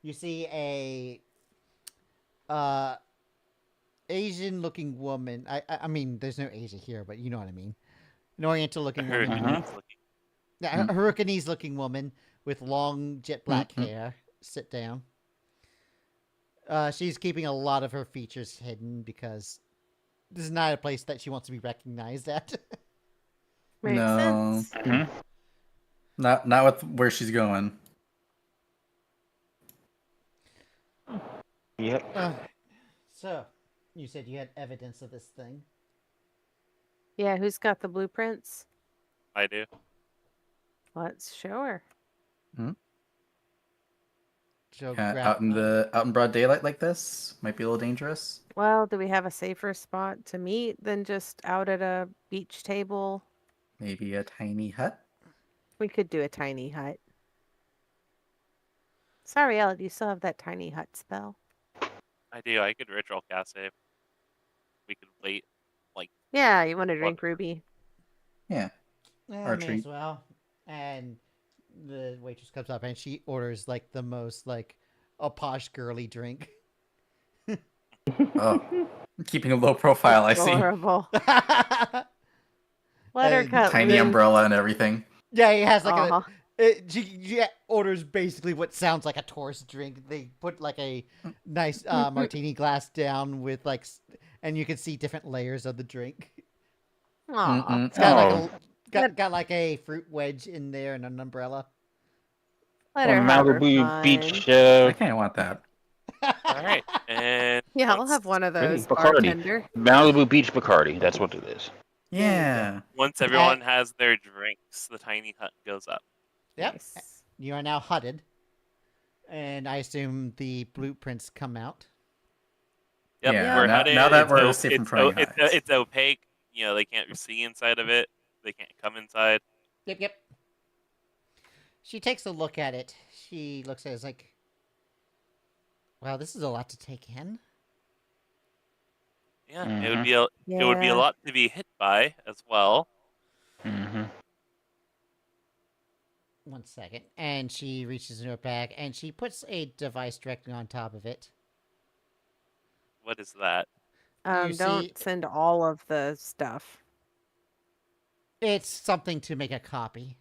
You see a Asian-looking woman. I mean, there's no Asia here, but you know what I mean. An Oriental-looking woman. Hercules looking. Yeah, a Hurricanese-looking woman with long jet black hair. Sit down. She's keeping a lot of her features hidden because this is not a place that she wants to be recognized at. Makes No. sense. Mhm. Not with where she's going. Yep. So, you said you had evidence of this thing. Yeah, who's got the blueprints? I do. Let's show her. So Out in broad daylight like this might be a little dangerous. Well, do we have a safer spot to meet than just out at a beach table? Maybe a tiny hut. We could do a tiny hut. Sorry, Ella, do you still have that tiny hut spell? I do. I could ritual cast it. We could wait. Yeah, you want to drink, Ruby? Yeah. Yeah, Or may treat. as well. And the waitress comes up and she orders like the most like a posh girly drink. Oh, keeping a low profile. I see. Horrible. Let her And cut Tiny loose. umbrella and everything. Yeah, he has like Uh-huh. she orders basically what sounds like a tourist drink. They put like a nice martini glass down with like, and you can see different layers of the drink. Aw. It's got like Oh. got like a fruit wedge in there and an umbrella. Let her have her Malibu fun. Beach. I kind of want that. All right, and Yeah, I'll once- have one of those, Bacardi. bartender. Malibu Beach Bacardi. That's what it is. Yeah. Once everyone has their drinks, the tiny hut goes up. Yep. Nice. You are now hutted, and I assume the blueprints come out. Yep, Yeah, we're now- headed. now that It's we're o- safe from it's prying o- it's, eyes. it's opaque. You know, they can't see inside of it. They can't come inside. Yep. She takes a look at it. She looks at it as like, wow, this is a lot to take in. Yeah, Mhm. it would be a Yeah. lot to be hit by as well. Mm-hmm. 1 second. And she reaches in her bag and she puts a device directly on top of it. What is that? You Don't see- send all of the stuff. It's something to make a copy.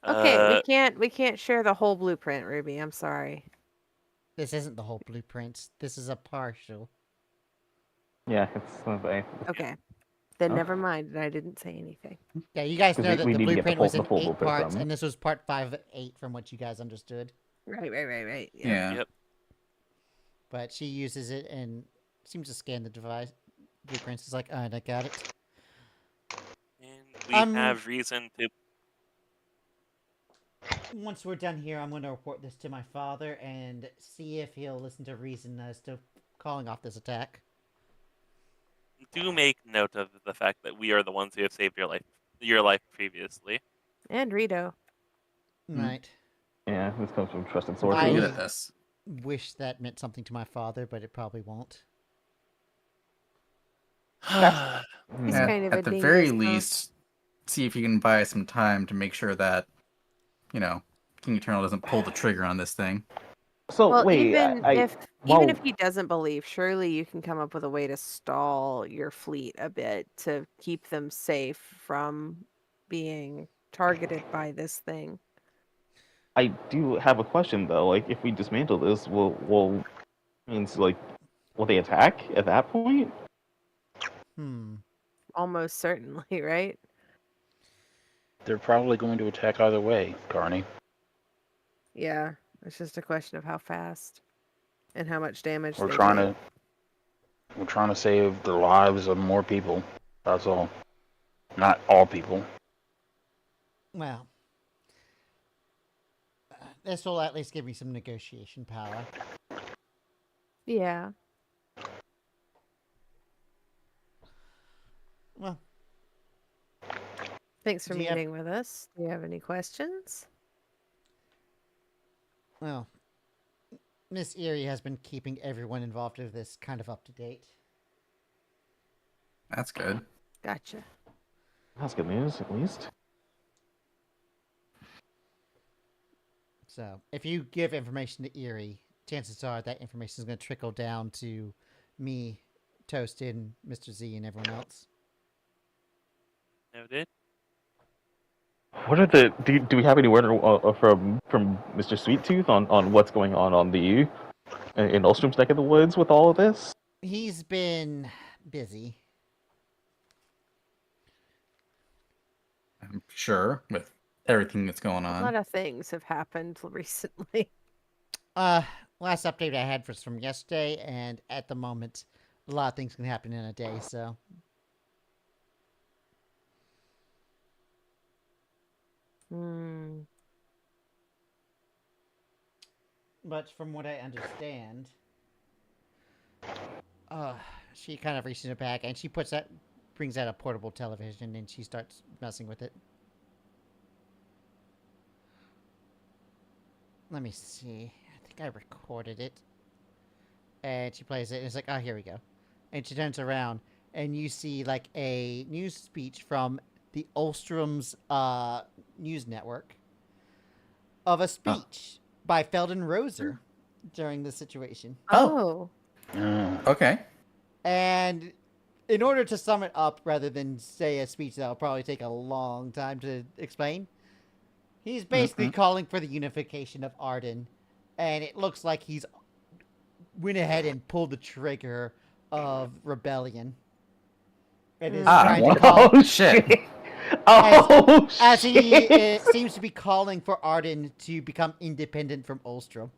Okay, we can't share the whole blueprint, Ruby. I'm sorry. This isn't the whole blueprint. This is a partial. Yeah, it's something. Okay. Then Oh. never mind. I didn't say anything. Yeah, you guys 'Cause know we- that we the need to get the blueprint was full- in the full 8 blueprint parts, from- and this was part 5 of 8 from what you guys understood. Right. Yeah. Yep. But she uses it and seems to scan the device blueprints. It's like, and I got it. And we Um, have reason to. Once we're done here, I'm going to report this to my father and see if he'll listen to reason as to calling off this attack. Do make note of the fact that we are the ones who have saved your life previously. And Rito. Right. Yeah, this comes from trusted I- sources. Pretty good at this. Wish that meant something to my father, but it probably won't. He's At, kind of a at the very dingus, huh? least, see if you can buy some time to make sure that, King Eternal doesn't pull the trigger on this thing. So Well, wait, even I, if well- he doesn't believe, surely you can come up with a way to stall your fleet a bit to keep them safe from being targeted by this thing. I do have a question though. Like, if we dismantle this, will they attack at that point? Almost certainly, right? They're probably going to attack either way, Carney. Yeah, it's just a question of how fast and how much damage We're they trying do. we're trying to save the lives of more people. That's all. Not all people. Well, this will at least give me some negotiation power. Yeah. Well, Thanks for Do you have- meeting with us. Do you have any questions? well, Miss Erie has been keeping everyone involved with this kind of up to date. That's good. Gotcha. That's good news, at least. So, if you give information to Erie, chances are that information is going to trickle down to me, Toasted, and Mr. Z, and everyone else. Noted. What are the? Do we have any word from Mr. Sweet Tooth on what's going on the in Ulstrom's neck of the woods with all of this? He's been busy. I'm sure with everything that's going A on. lot of things have happened recently. Last update I had was from yesterday, and at the moment, a lot of things can happen in a day, so. Hmm. But from what I understand, she kind of reaches it back, and she brings out a portable television, and she starts messing with it. Let me see. I think I recorded it. And she plays it, and it's like, oh, here we go. And she turns around, and you see, like, a news speech from the Ulstrom's news network of a speech by Feldon Roser during the situation. Oh. Okay. And in order to sum it up, rather than say a speech that'll probably take a long time to explain, he's basically calling for the unification of Arden, and it looks like he's went ahead and pulled the trigger of rebellion. And is trying to call, Oh Shit. Oh as he shit! seems to be calling for Arden to become independent from Ulstrom.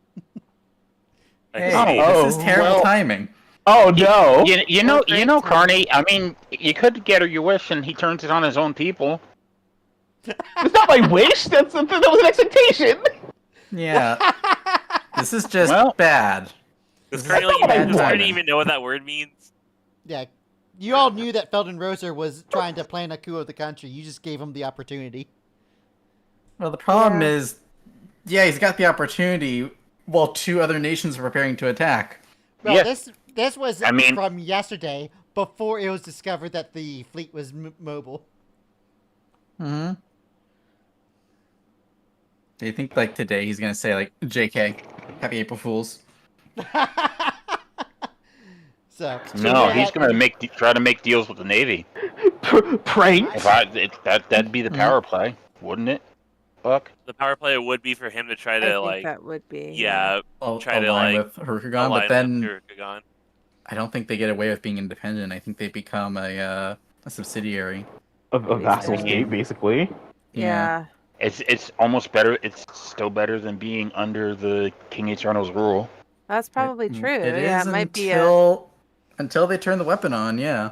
Hey, Oh, this is terrible well- timing. Oh no! You know, great Carney. I mean, you could get her your wish, and he turns it on his own people. It's not my wish. That was an expectation. Yeah. This is just Well- bad. Does This is Carney bad timing. even know what that word means? Yeah, you all knew that Feldon Roser was trying to plan a coup of the country. You just gave him the opportunity. Well, the problem Yeah. is, yeah, he's got the opportunity while two other nations are preparing to attack. Well, Yeah. this was I mean- from yesterday, before it was discovered that the fleet was mobile. Mm-hmm. Do you think, like, today he's gonna say, like, JK, Happy April Fools? So No, yeah, he's gonna try to make deals with the Navy. Prank. That'd be the power play, wouldn't it? Buck. The power play would be for him to try I to think like, that would be. yeah, try to align like with Harukagon, align but then with Kurokagon. I don't think they get away with being independent. I think they become a subsidiary. A vassal Basically. state, basically. Yeah. It's almost better. It's still better than being under the King Eternal's rule. That's probably true. It Yeah, is it might be a. until they turn the weapon on, yeah.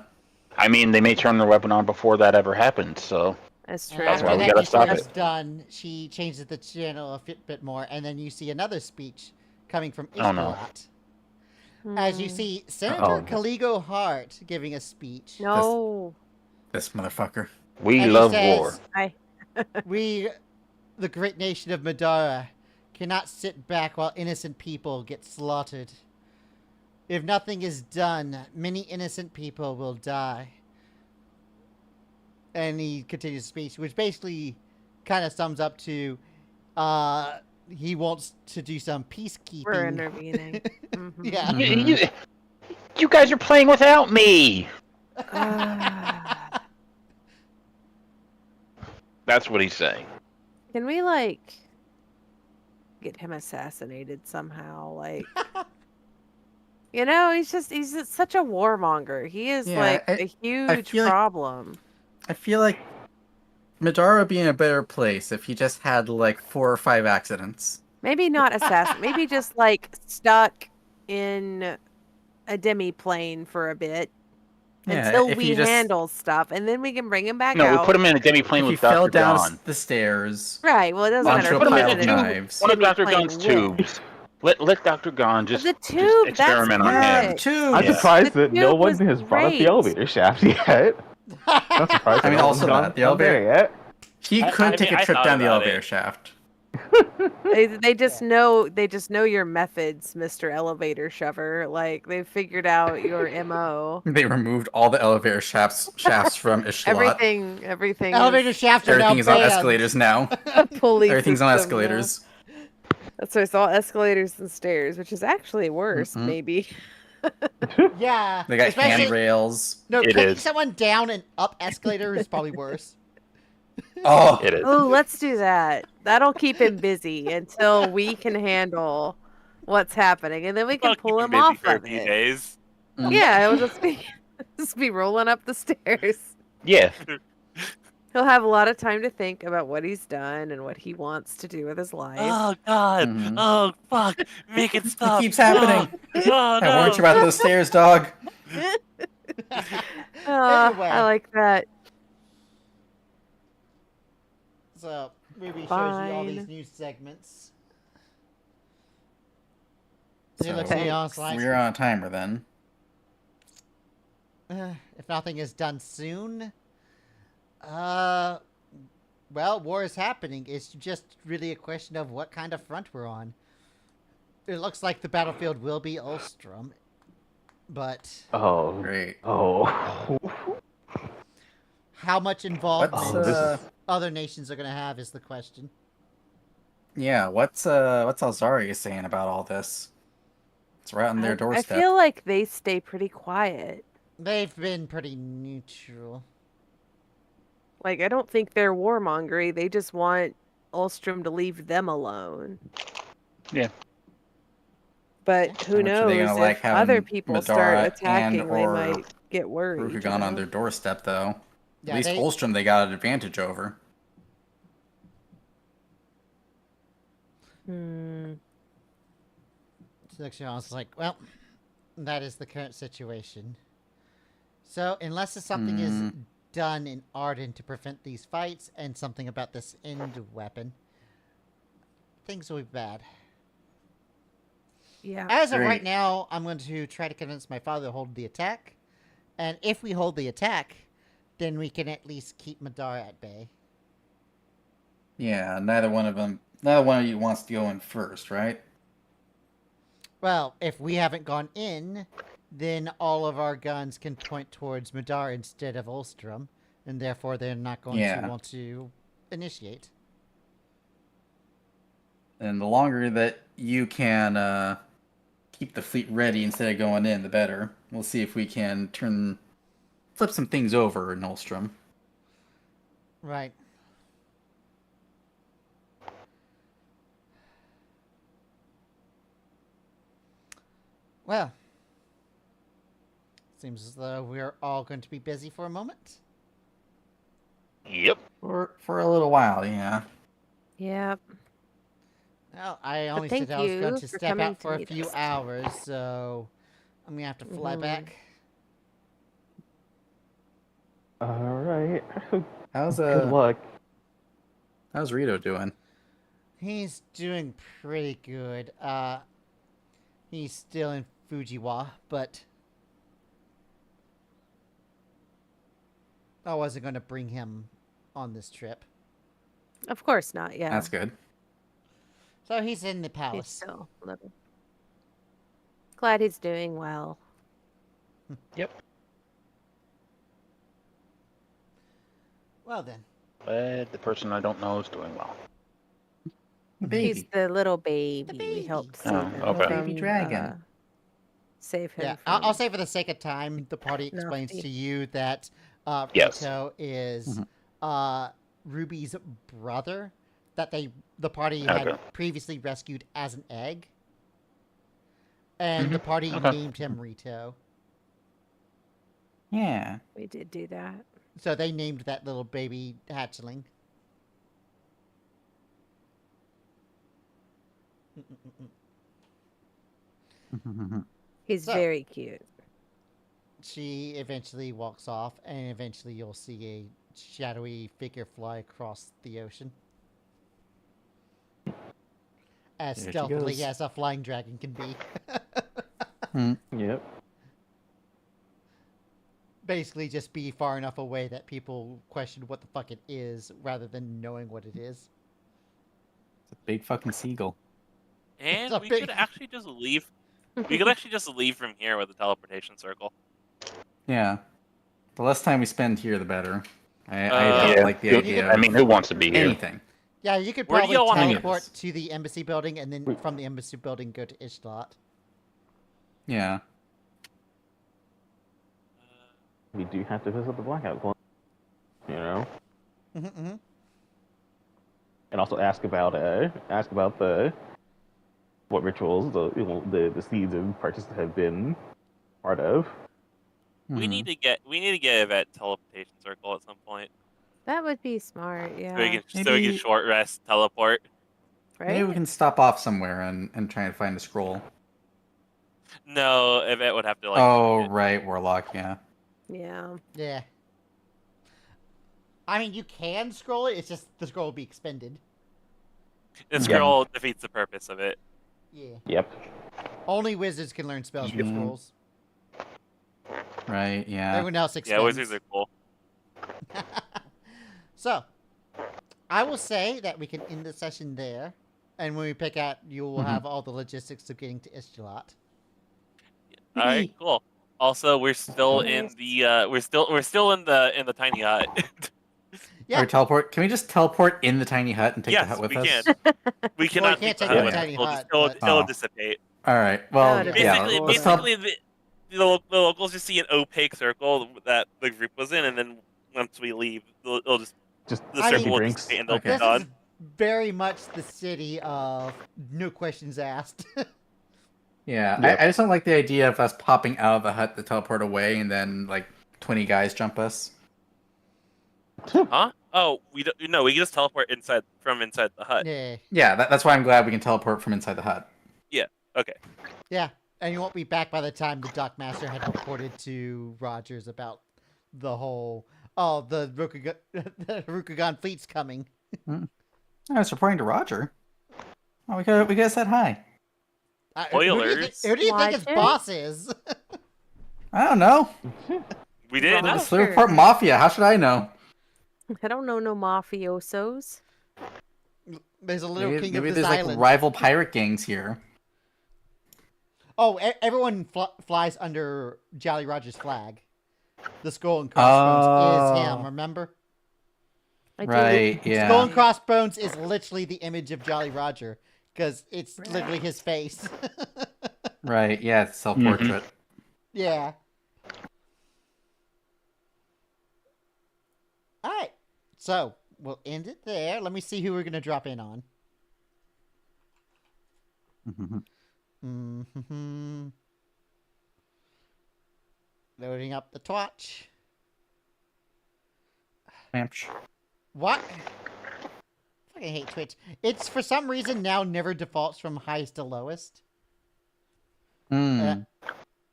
I mean, they may turn their weapon on before that ever happens. So That's and true. That's why after we that gotta stop speech is it. done, she changes the channel a bit more, and then you see another speech coming from Oh, no. Ishtalat. As you Hmm. see Senator Uh-oh. Caligo Hart giving a speech. No. This motherfucker. we And he love says, war. We, the great nation of Madara, cannot sit back while innocent people get slaughtered. If nothing is done, many innocent people will die. And he continues the speech, which basically kind of sums up to he wants to do some peacekeeping. We're intervening. Mhm. Yeah. You guys are playing without me. Ah. That's what he's saying. Can we like get him assassinated somehow? Like, you know, he's just such a warmonger. He is Yeah, like I a huge feel like- problem. I feel like Madara would be in a better place if he just had like 4 or 5 accidents. Maybe not assassin. Maybe just like stuck in a demi-plane for a bit Yeah, until if we he just- handle stuff, and then we can bring him back No, out. we put him in a demi-plane If he with fell Dr. down Gon. the stairs Right. Well, it doesn't onto matter. a if we Put him put pile in it of a in tube. knives. One of Dr. demi-plane Gun's with. tubes. Let Dr. Gon just tube, that's experiment on Yeah, him. the perfect. tube. I'm Yeah. surprised The that no tube one was has brought up the great. elevator shaft yet. I'm surprised I that mean, no one's also gone that the gone there elevator. yet. He I could take mean, a I trip thought down the about elevator it. shaft. They just know your methods, Mr. Elevator Shover. Like they've figured out your MO. They removed all the elevator shafts from Ishlot. Everything Elevator is shafts are now Everything is on banned. escalators now. a pulley Everything's on system now. escalators. So it's all escalators and stairs, which is actually worse, Mm-mm. maybe. Yeah. They got especially, handrails. No, It kicking is. someone down and up escalator is probably worse. Oh, It is. Oh, let's do that. That'll keep him busy until we can handle what's happening, and then we can I'll keep pull him him busy off for a of few it. days. Yeah, it'll just be rolling up the stairs. Yeah. He'll have a lot of time to think about what he's done and what he wants to do with his life. Oh God! Mhm. Oh fuck! Make it it stop! keeps happening. Oh I warned you no! about those stairs, dog. Anyway. I like that. So, Ruby shows you all these Fine. new segments. He So, looks at me honest like, we're on a timer then. if nothing is done soon, well, war is happening. It's just really a question of what kind of front we're on. It looks like the battlefield will be Ulstrom, but Oh, Great. oh. how much involvement What's this is- other nations are going to have is the question. Yeah, what's Alzari saying about all this? It's right on their I doorstep. feel like they stay pretty quiet. They've been pretty neutral. Like, I don't think they're warmongery. They just want Ulstrom to leave them alone. Yeah. But who How much are they knows? gonna like If having other people start Madara attacking, and they or might get worried. you Rukugan on know? their doorstep, though. Yeah, At least they- Ulstrom they got an advantage over. Hmm. So I was like, well, that is the current situation. So unless something is done in Arden to prevent these fights and something about this end weapon, things will be bad. Yeah. As of right Great. now, I'm going to try to convince my father to hold the attack. And if we hold the attack, then we can at least keep Madara at bay. Yeah, neither one of you wants to go in first, right? Well, if we haven't gone in, then all of our guns can point towards Madara instead of Ulstrom, and therefore they're not going Yeah. to want to initiate. And the longer that you can keep the fleet ready instead of going in, the better. We'll see if we can flip some things over in Ulstrom. Right. Well, seems as though we're all going to be busy for a moment. Yep. For a little while, yeah. Yep. Well, I only thank said I was going you to for step coming out to for a meet few us. hours, so I'm going to have to fly Mhm. back. Alright. How's Good luck. how's Rito doing? He's doing pretty good. He's still in Fujiwa, but I wasn't going to bring him on this trip. Of course not. Yeah. That's good. So he's in the He's palace. still living. Glad he's doing well. Yep. Well then. But the person I don't know is doing well. He's the little baby. We baby. helped Oh, save him okay. from, Baby dragon. save him Yeah, from... I'll say for the sake of time, the party explains Nasty. to you that Yes. Rito is Mhm. Ruby's brother that the party had Okay. previously rescued as an egg. And the party Okay. named him Rito. Yeah. We did do that. So they named that little baby hatchling. He's So- very cute. She eventually walks off, and eventually you'll see a shadowy figure fly across the ocean. as There she stealthily goes. as a flying dragon can be. Yep. Basically, just be far enough away that people question what the fuck it is, rather than knowing what it is. It's a big fucking seagull. And a we big- could actually just leave. We could actually just leave from here with a teleportation circle. Yeah. The less time we spend here, the better. I Yeah. don't like the idea I of mean, who wants to be here? anything. Yeah, you could Where do probably y'all wanna teleport go? to the embassy building, and then from the embassy building go to Ishlat. Yeah. We do have to visit the Blackout Club. You know? Mm-hmm. And also ask about the what rituals the seeds and participants have been part of. We need to get a vet teleportation circle at some point. That would be smart, So we yeah. can Maybe- short rest, teleport. Maybe we Right? can stop off somewhere and try and find a scroll. No, Yvette would have to like. Oh, find it. right, Warlock, yeah. Yeah. Yeah. I mean, you can scroll it. It's just the scroll will be expended. This Yeah. girl defeats the purpose of it. Yeah. Yep. Only wizards can learn spells with Mhm. scrolls. Right, yeah. Everyone else Yeah, expends. wizards are cool. So, I will say that we can end the session there, and when we pick out, you will have all the logistics of getting to Ishtalat. All right, cool. Also, we're still in the we're still in the tiny hut. Yeah. Or teleport. Can we just teleport in the tiny hut and take Yes, the hut with we us? can. We cannot can't take take the the hut with tiny us. It'll hut, just- it'll- but- it'll Oh. dissipate. All right. Well, That would yeah. be Basically, Let's basically the locals just see an opaque circle that the group was in, and then once we leave, it'll just Just the I circle mean- will drinks. dissipate and they'll Okay. be This done. is very much the city of no questions asked. Yeah, Yep. I just don't like the idea of us popping out of the hut to teleport away and then like 20 guys jump us. Huh? Oh, we don't. No, we can just teleport from inside the hut. Yeah. Yeah, that's why I'm glad we can teleport from inside the hut. Okay. Yeah. And you won't be back by the time the Dockmaster had reported to Rogers about the whole, the Rukugan fleet's coming. I was reporting to Roger. Oh, we could have said hi. Spoilers. Who do you think his Roger? boss is? I don't know. We didn't Oh, know. It's the report mafia. How should I know? I don't know no mafiosos. There's a little Maybe, king of maybe this there's island. like rival pirate gangs here. Oh, everyone flies under Jolly Roger's flag. The skull and crossbones is him, remember? I do- Right, yeah. Skull and crossbones is literally the image of Jolly Roger, because it's literally his face. Right, yeah, it's self-portrait. Yeah. Alright, so we'll end it there. Let me see who we're going to drop in on. Mm-hmm. Loading up the Twitch. What? I fucking hate Twitch. It's for some reason now never defaults from highest to lowest. Mm.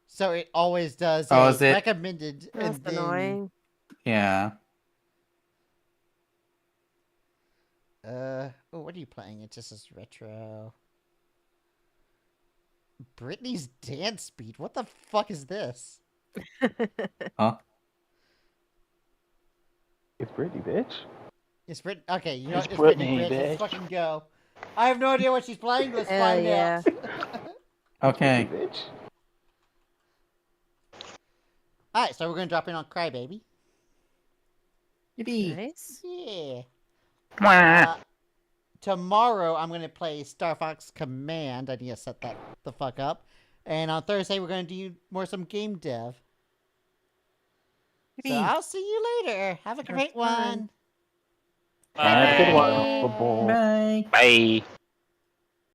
So it always does Oh, a is it? recommended. That's and then, annoying. Yeah. oh, what are you playing? It just says retro. Britney's dance beat. What the fuck is this? Huh? It's pretty, bitch. It's Brit. Okay, you know It's it's Britney, Britney, bitch. Let's bitch. fucking go. I have no idea what she's playing. Let's Hell find yeah. out. Okay. Pretty, bitch. All right, so we're gonna drop in on Crybaby. Yippee. Nice. Yeah. Mwah. Tomorrow I'm gonna play Star Fox Command. I need to set that the fuck up. And on Thursday we're gonna do some game dev. So Yippee. I'll see you later. Have a great fun. one. Have a good Bye. one. Bye. Bye.